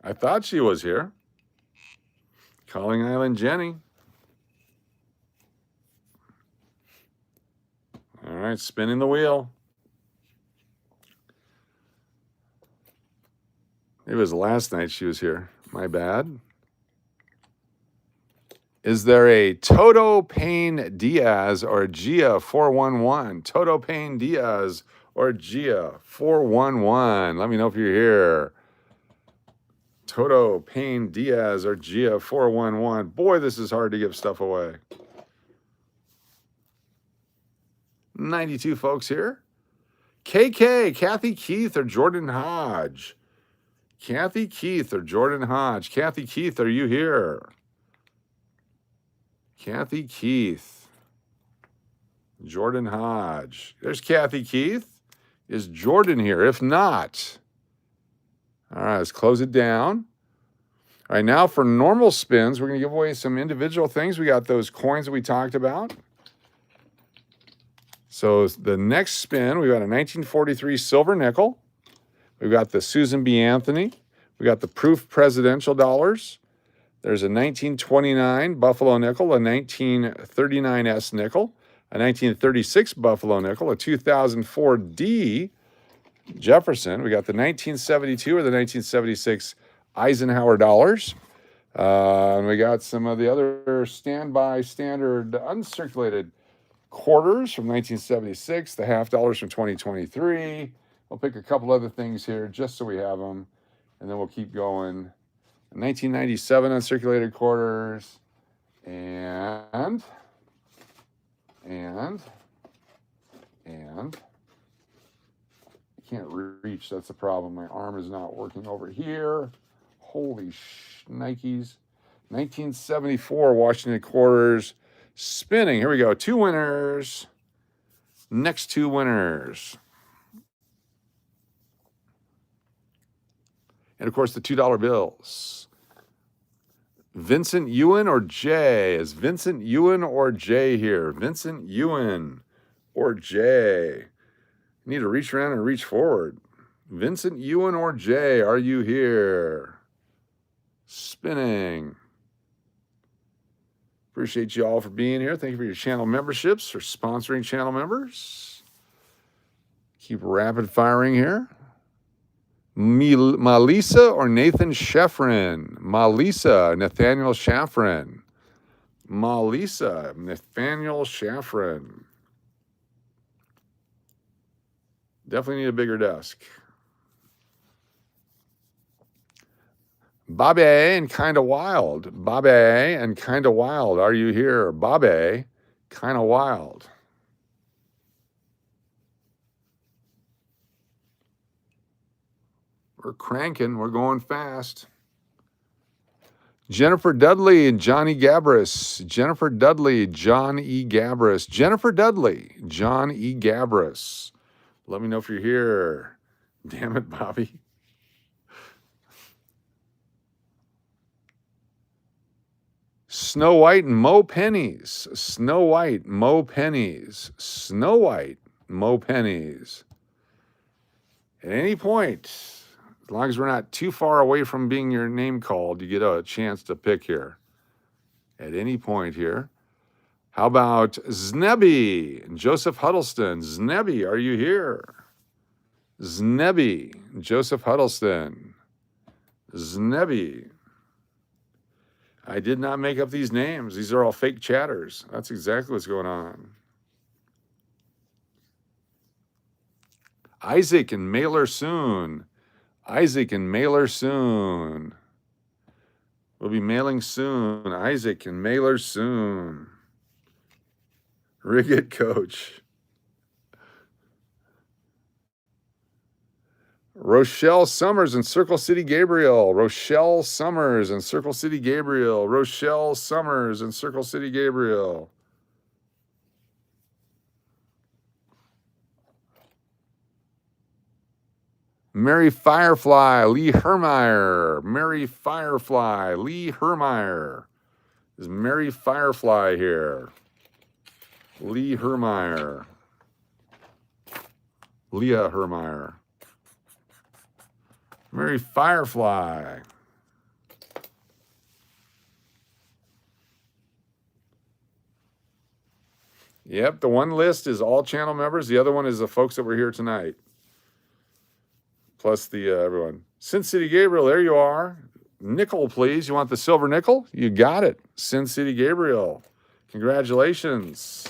I thought she was here. Calling Island Jenny. All right, spinning the wheel. It was last night she was here. My bad. Is there a Toto Payne Diaz or Gia 411? Toto Payne Diaz or Gia 411. Let me know if you're here. Toto Payne Diaz or Gia 411. Boy, this is hard to give stuff away. 92 folks here. KK, Kathy Keith or Jordan Hodge? Kathy Keith or Jordan Hodge? Kathy Keith, are you here? Kathy Keith. Jordan Hodge. There's Kathy Keith. Is Jordan here? If not, all right, let's close it down. All right, now for normal spins, we're going to give away some individual things. We got those coins that we talked about. So the next spin, we got a 1943 silver nickel. We've got the Susan B. Anthony. We got the Proof Presidential Dollars. There's a 1929 Buffalo nickel, a 1939 S nickel, a 1936 Buffalo nickel, a 2004 D Jefferson. We got the 1972 or the 1976 Eisenhower dollars. And we got some of the other standby standard uncirculated quarters from 1976, the half dollars from 2023. We'll pick a couple other things here just so we have them, and then we'll keep going. 1997 uncirculated quarters, and I can't reach. That's the problem. My arm is not working over here. Holy Nikes. 1974 Washington quarters spinning. Here we go. 2 winners. Next 2 winners. And of course, the $2 bills. Vincent Ewan or Jay? Is Vincent Ewan or Jay here? Vincent Ewan or Jay? Need to reach around and reach forward. Vincent Ewan or Jay, are you here? Spinning. Appreciate you all for being here. Thank you for your channel memberships, for sponsoring channel members. Keep rapid firing here. Malisa or Nathan Sheffrin? Malisa, Nathaniel Sheffrin. Malisa, Nathaniel Shaffron. Definitely need a bigger desk. Bobby and Kinda Wild. Bobby and Kinda Wild. Are you here? Bobby, Kinda Wild. We're cranking. We're going fast. Jennifer Dudley and Johnny Gabris. Jennifer Dudley, John E. Gabris. Jennifer Dudley, John E. Gabris. Let me know if you're here. Damn it, Bobby. Snow White and Mo Pennies. Snow White, Mo Pennies. Snow White, Mo Pennies. At any point, as long as we're not too far away from being your name called, you get a chance to pick here. At any point here. How about Znebby, Joseph Huddleston? Znebby, are you here? Znebby, Joseph Huddleston. Znebby. I did not make up these names. These are all fake chatters. That's exactly what's going on. Isaac and Mailer soon. Isaac and Mailer soon. We'll be mailing soon. Isaac and Mailer soon. Rig it, coach. Rochelle Summers and Circle City Gabriel. Rochelle Summers and Circle City Gabriel. Rochelle Summers and Circle City Gabriel. Mary Firefly, Lee Hermeyer. Mary Firefly, Lee Hermeyer. Is Mary Firefly here? Lee Hermeyer. Leah Hermeyer. Mary Firefly. Yep, the one list is all channel members. The other one is the folks that were here tonight. Plus the everyone. Sin City Gabriel, there you are. Nickel, please. You want the silver nickel? You got it. Sin City Gabriel. Congratulations.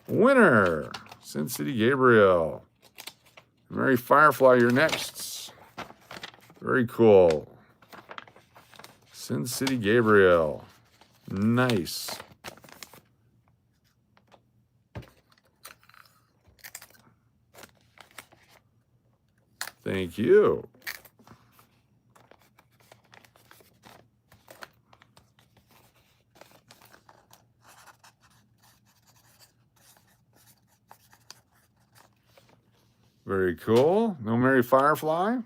Winner. Sin City Gabriel. Mary Firefly, you're next. Very cool. Sin City Gabriel. Nice. Thank you. Very cool. No Mary Firefly.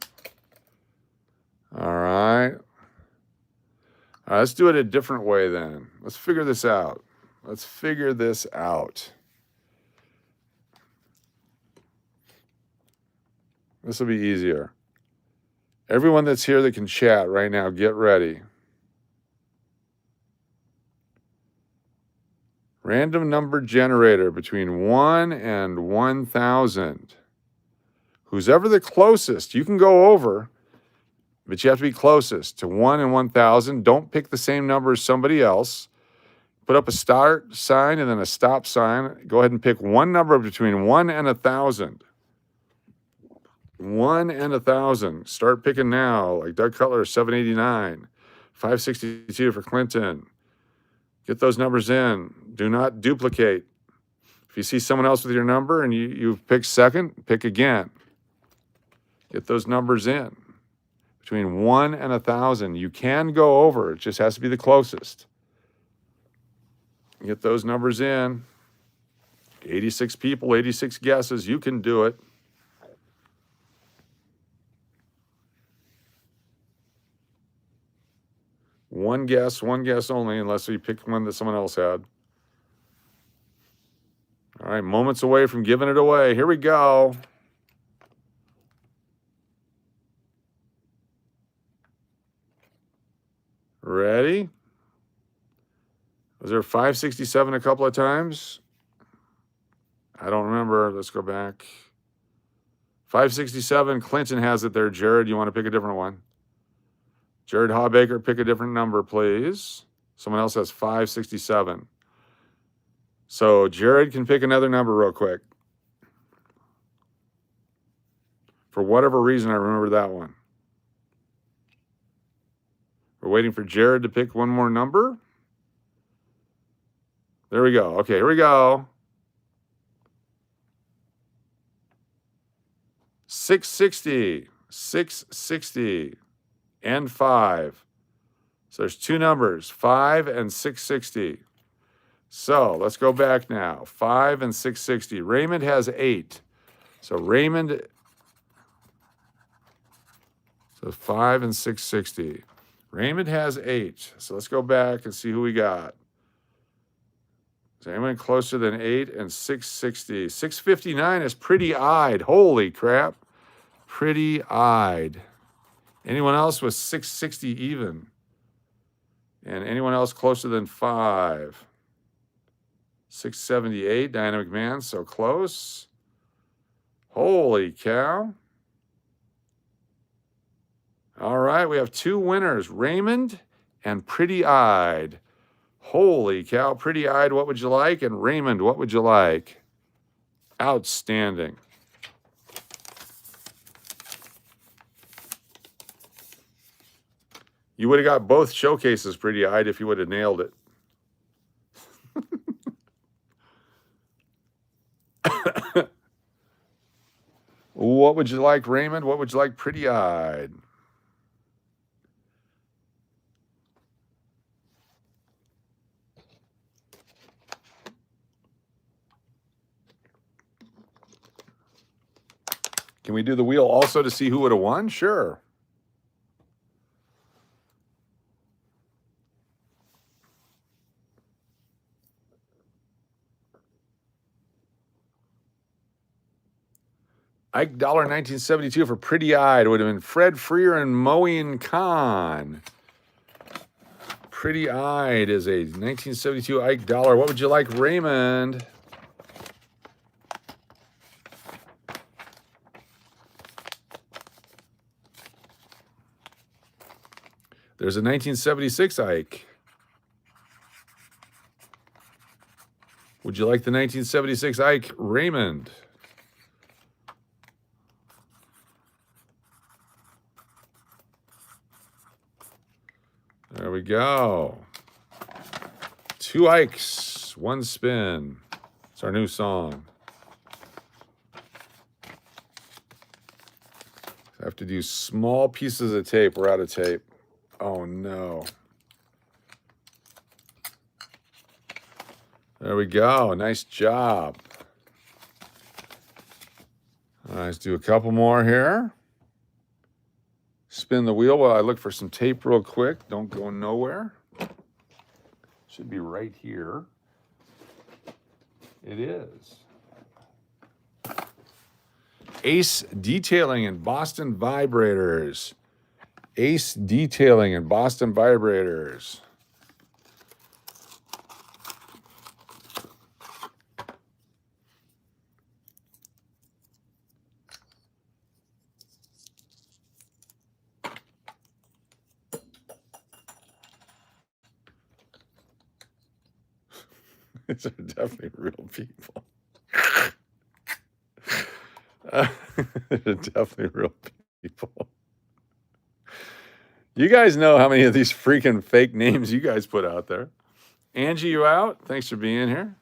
All right. Let's do it a different way then. Let's figure this out. Let's figure this out. This will be easier. Everyone that's here that can chat right now, get ready. Random number generator between 1 and 1,000. Who's ever the closest, you can go over, but you have to be closest to 1 and 1,000. Don't pick the same number as somebody else. Put up a start sign and then a stop sign. Go ahead and pick one number between 1 and 1,000. 1 and 1,000. Start picking now, like Doug Cutler, 789. 562 for Clinton. Get those numbers in. Do not duplicate. If you see someone else with your number and you've picked second, pick again. Get those numbers in. Between 1 and 1,000. You can go over. It just has to be the closest. Get those numbers in. 86 people, 86 guesses. You can do it. One guess only, unless you pick one that someone else had. All right, moments away from giving it away. Here we go. Ready? Was there 567 a couple of times? I don't remember. Let's go back. 567, Clinton has it there. Jared, you want to pick a different one? Jared Hawbaker, pick a different number, please. Someone else has 567. So Jared can pick another number real quick. For whatever reason, I remember that one. We're waiting for Jared to pick one more number. There we go. Okay, here we go. 660, 660, and 5. So there's two numbers, 5 and 660. So let's go back now. 5 and 660. Raymond has 8. So Raymond, so 5 and 660. Raymond has 8. So let's go back and see who we got. Is anyone closer than 8 and 660? 659 is pretty-eyed. Holy crap. Pretty-eyed. Anyone else with 660 even? And anyone else closer than 5? 678, Dynamic Man, so close. Holy cow. All right, we have two winners, Raymond and Pretty-Eyed. Holy cow, Pretty-Eyed, what would you like? And Raymond, what would you like? Outstanding. You would have got both showcases Pretty-Eyed if you would have nailed it. What would you like, Raymond? What would you like, Pretty-Eyed? Can we do the wheel also to see who would have won? Sure. Ike Dollar 1972 for Pretty-Eyed would have been Fred Freer and Moeen Khan. Pretty-Eyed is a 1972 Ike Dollar. What would you like, Raymond? There's a 1976 Ike. Would you like the 1976 Ike, Raymond? There we go. Two Ikes, one spin. It's our new song. I have to do small pieces of tape. We're out of tape. Oh, no. There we go. Nice job. All right, let's do a couple more here. Spin the wheel while I look for some tape real quick. Don't go nowhere. Should be right here. It is. Ace Detailing and Boston Vibrators. Ace Detailing and Boston Vibrators. These are definitely real people. They're definitely real people. You guys know how many of these freaking fake names you guys put out there. Angie, you out? Thanks for being here.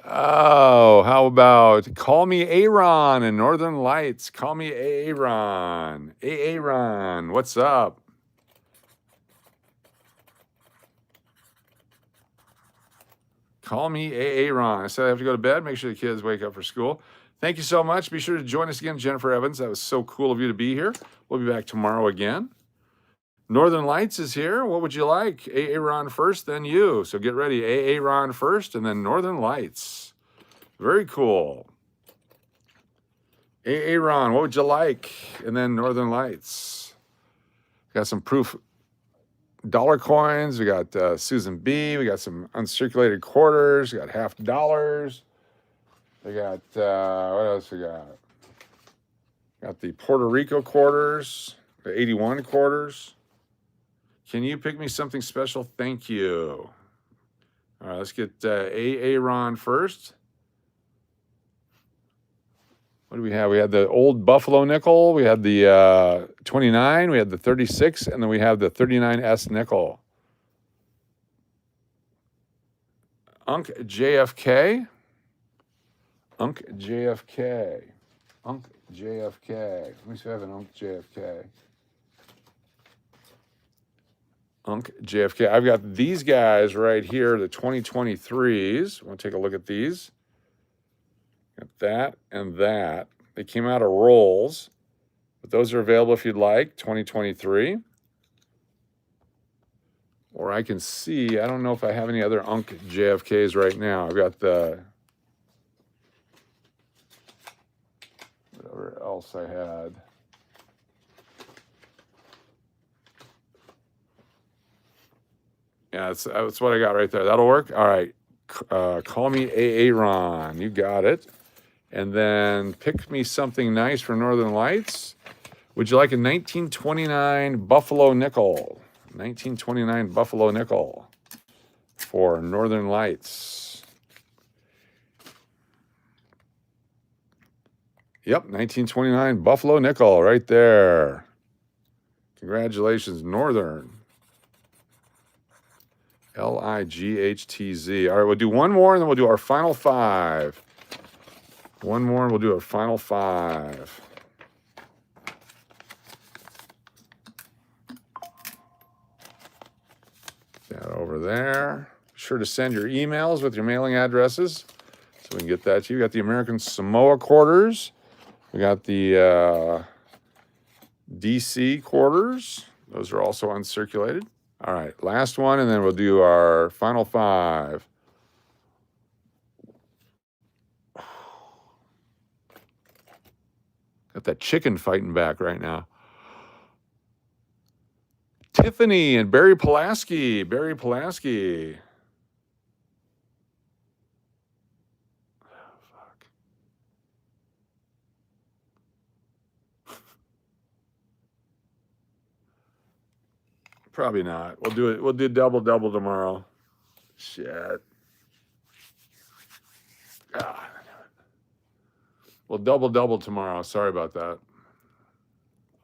Oh, how about Call Me Aaron in Northern Lights? Call me Aaron. Aaron, what's up? Call me Aaron. I said I have to go to bed. Make sure the kids wake up for school. Thank you so much. Be sure to join us again, Jennifer Evans. That was so cool of you to be here. We'll be back tomorrow again. Northern Lights is here. What would you like? Aaron first, then you. So get ready. Aaron first, and then Northern Lights. Very cool. Aaron, what would you like? And then Northern Lights. Got some proof dollar coins. We got Susan B. We got some uncirculated quarters. We got $50. We got, what else we got? Got the Puerto Rico quarters. 81 quarters. Can you pick me something special? Thank you. All right, let's get Aaron first. What do we have? We had the old Buffalo nickel. We had the 29. We had the 36. And then we have the 39S nickel. Unk JFK. Unk JFK. Unk JFK. Let me see if I have an Unk JFK. Unk JFK. I've got these guys right here, the 2023s. We'll take a look at these. Got that and that. They came out of rolls, but those are available if you'd like, 2023. Or I can see, I don't know if I have any other Unk JFKs right now. I've got the, whatever else I had. Yeah, that's what I got right there. That'll work. All right. Call me Aaron. You got it. And then pick me something nice for Northern Lights. Would you like a 1929 Buffalo nickel? 1929 Buffalo nickel for Northern Lights. Yep, 1929 Buffalo nickel right there. Congratulations, Northern. LIGHTZ. All right, we'll do one more and then we'll do our final five. One more and we'll do our final five. That over there. Be sure to send your emails with your mailing addresses so we can get that to you. We got the American Samoa quarters. We got the DC quarters. Those are also uncirculated. All right, last one, and then we'll do our final five. Got that chicken fighting back right now. Tiffany and Barry Pulaski. Barry Pulaski. Oh, fuck. Probably not. We'll do it. We'll do double tomorrow. Shit. Ah. We'll double tomorrow. Sorry about that.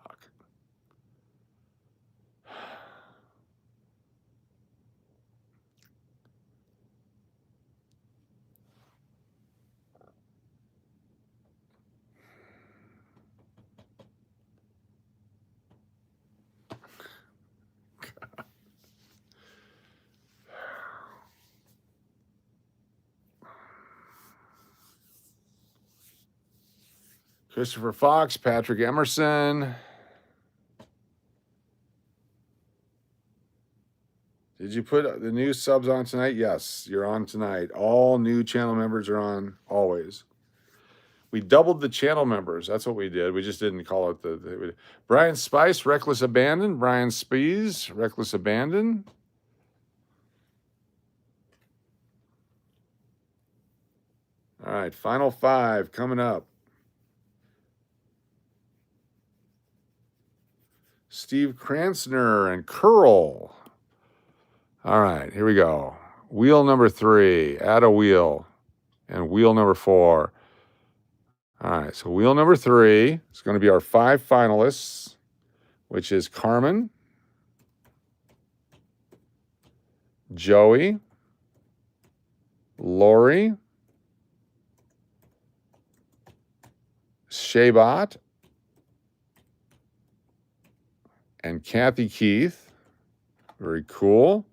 Fuck. Christopher Fox, Patrick Emerson. Did you put the new subs on tonight? Yes, you're on tonight. All new channel members are on always. We doubled the channel members. That's what we did. We just didn't call it the Brian Spice, Reckless Abandon. Brian Spies, Reckless Abandon. All right, final five coming up. Steve Kranzner and Curl. All right, here we go. Wheel number 3, add a wheel. And wheel number 4. All right, so wheel number 3 is going to be our 5 finalists, which is Carmen, Joey, Lori, Shaybot, and Kathy Keith. Very cool.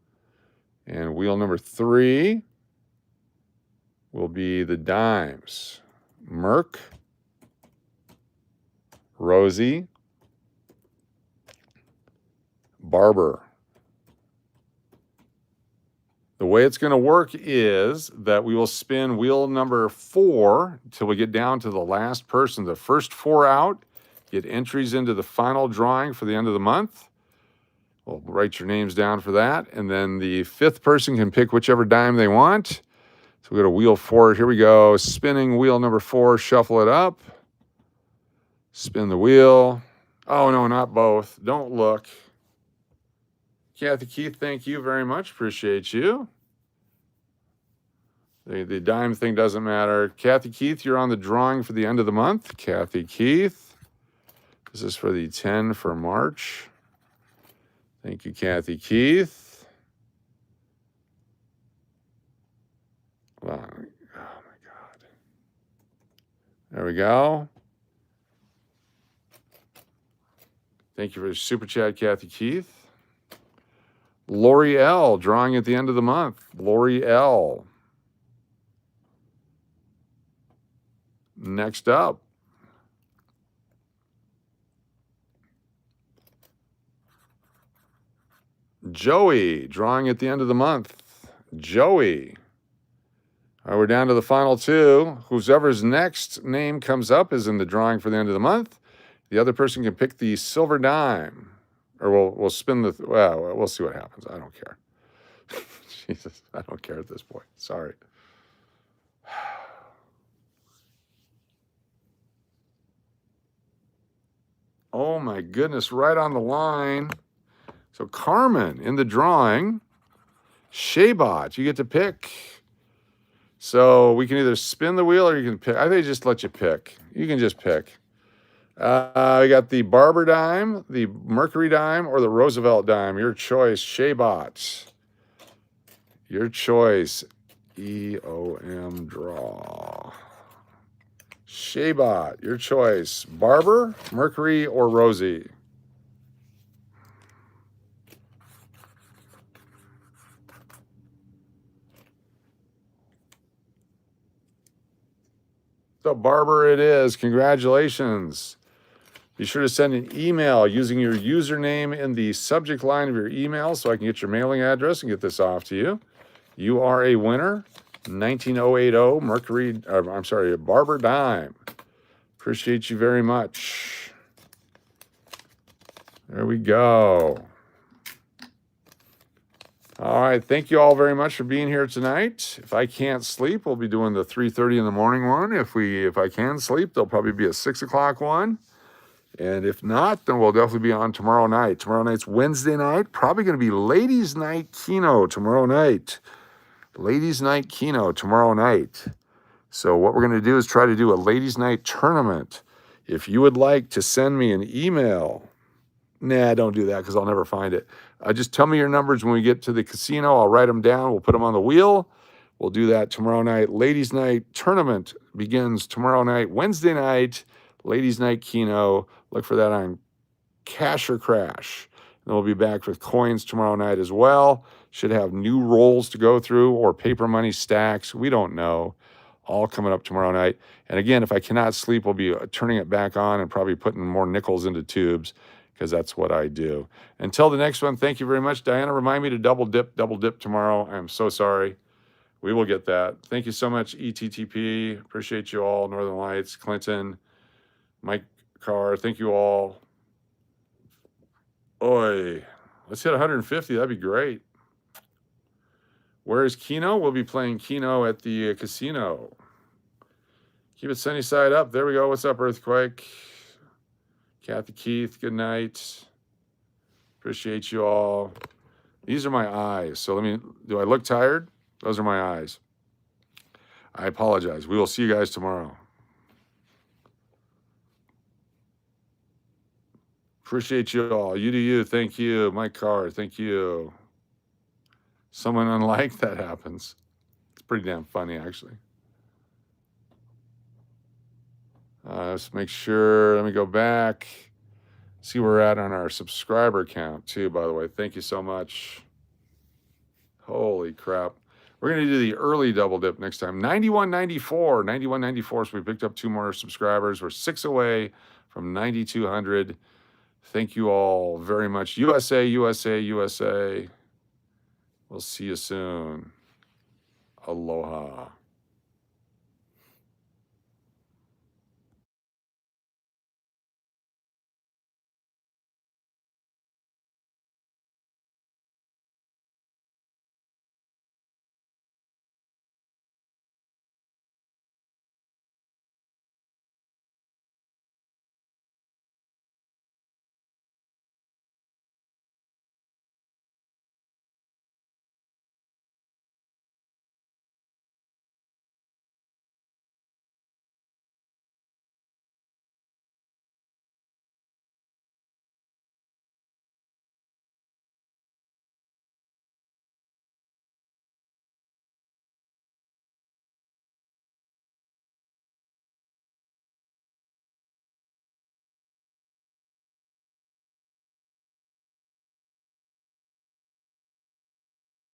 And wheel number 3 will be the dimes. Merck, Rosie, Barber. The way it's going to work is that we will spin wheel number 4 until we get down to the last person. The first 4 out get entries into the final drawing for the end of the month. We'll write your names down for that. And then the 5th person can pick whichever dime they want. So we go to wheel 4. Here we go. Spinning wheel number 4. Shuffle it up. Spin the wheel. Oh, no, not both. Don't look. Kathy Keith, thank you very much. Appreciate you. The dime thing doesn't matter. Kathy Keith, you're on the drawing for the end of the month. Kathy Keith. This is for the 10 for March. Thank you, Kathy Keith. Hold on. Oh, my God. There we go. Thank you for the super chat, Kathy Keith. Lori L, drawing at the end of the month. Lori L. Next up. Joey, drawing at the end of the month. Joey. All right, we're down to the final two. Whoever's next name comes up is in the drawing for the end of the month. The other person can pick the silver dime. Or we'll spin the, well, we'll see what happens. I don't care. Jesus, I don't care at this point. Sorry. Oh my goodness, right on the line. So Carmen in the drawing. Shaybot, you get to pick. So we can either spin the wheel or you can pick. I think just let you pick. You can just pick. We got the Barber dime, the Mercury dime, or the Roosevelt dime. Your choice, Shaybot. Your choice, EOM draw. Shaybot, your choice, Barber, Mercury, or Rosie. So Barber it is. Congratulations. Be sure to send an email using your username in the subject line of your email so I can get your mailing address and get this off to you. You are a winner. 19080 Mercury, I'm sorry, Barber dime. Appreciate you very much. There we go. All right, thank you all very much for being here tonight. If I can't sleep, we'll be doing the 3:30 in the morning one. If I can sleep, there'll probably be a 6 o'clock one. And if not, then we'll definitely be on tomorrow night. Tomorrow night's Wednesday night. Probably going to be Ladies' Night Keno tomorrow night. Ladies' Night Keno tomorrow night. So what we're going to do is try to do a Ladies' Night tournament. If you would like to send me an email, nah, don't do that because I'll never find it. Just tell me your numbers when we get to the casino. I'll write them down. We'll put them on the wheel. We'll do that tomorrow night. Ladies' Night tournament begins tomorrow night, Wednesday night. Ladies' Night Keno. Look for that on Cash or Crash. And we'll be back with coins tomorrow night as well. Should have new rolls to go through or paper money stacks. We don't know. All coming up tomorrow night. And again, if I cannot sleep, we'll be turning it back on and probably putting more nickels into tubes because that's what I do. Until the next one, thank you very much. Diana, remind me to double dip tomorrow. I'm so sorry. We will get that. Thank you so much, ETTP. Appreciate you all. Northern Lights, Clinton, Mike Carr. Thank you all. Oi, let's hit 150. That'd be great. Where is Keno? We'll be playing Keno at the casino. Keep it sunny side up. There we go. What's up, Earthquake? Kathy Keith, good night. Appreciate you all. These are my eyes. So do I look tired? Those are my eyes. I apologize. We will see you guys tomorrow. Appreciate you all. You do you. Thank you. Mike Carr, thank you. Someone unlike that happens. It's pretty damn funny, actually. Let's make sure. Let me go back. See where we're at on our subscriber count, too, by the way. Thank you so much. Holy crap. We're going to do the early double dip next time. 9194. 9194. So we picked up 2 more subscribers. We're 6 away from 9,200. Thank you all very much. USA, USA, USA. We'll see you soon. Aloha.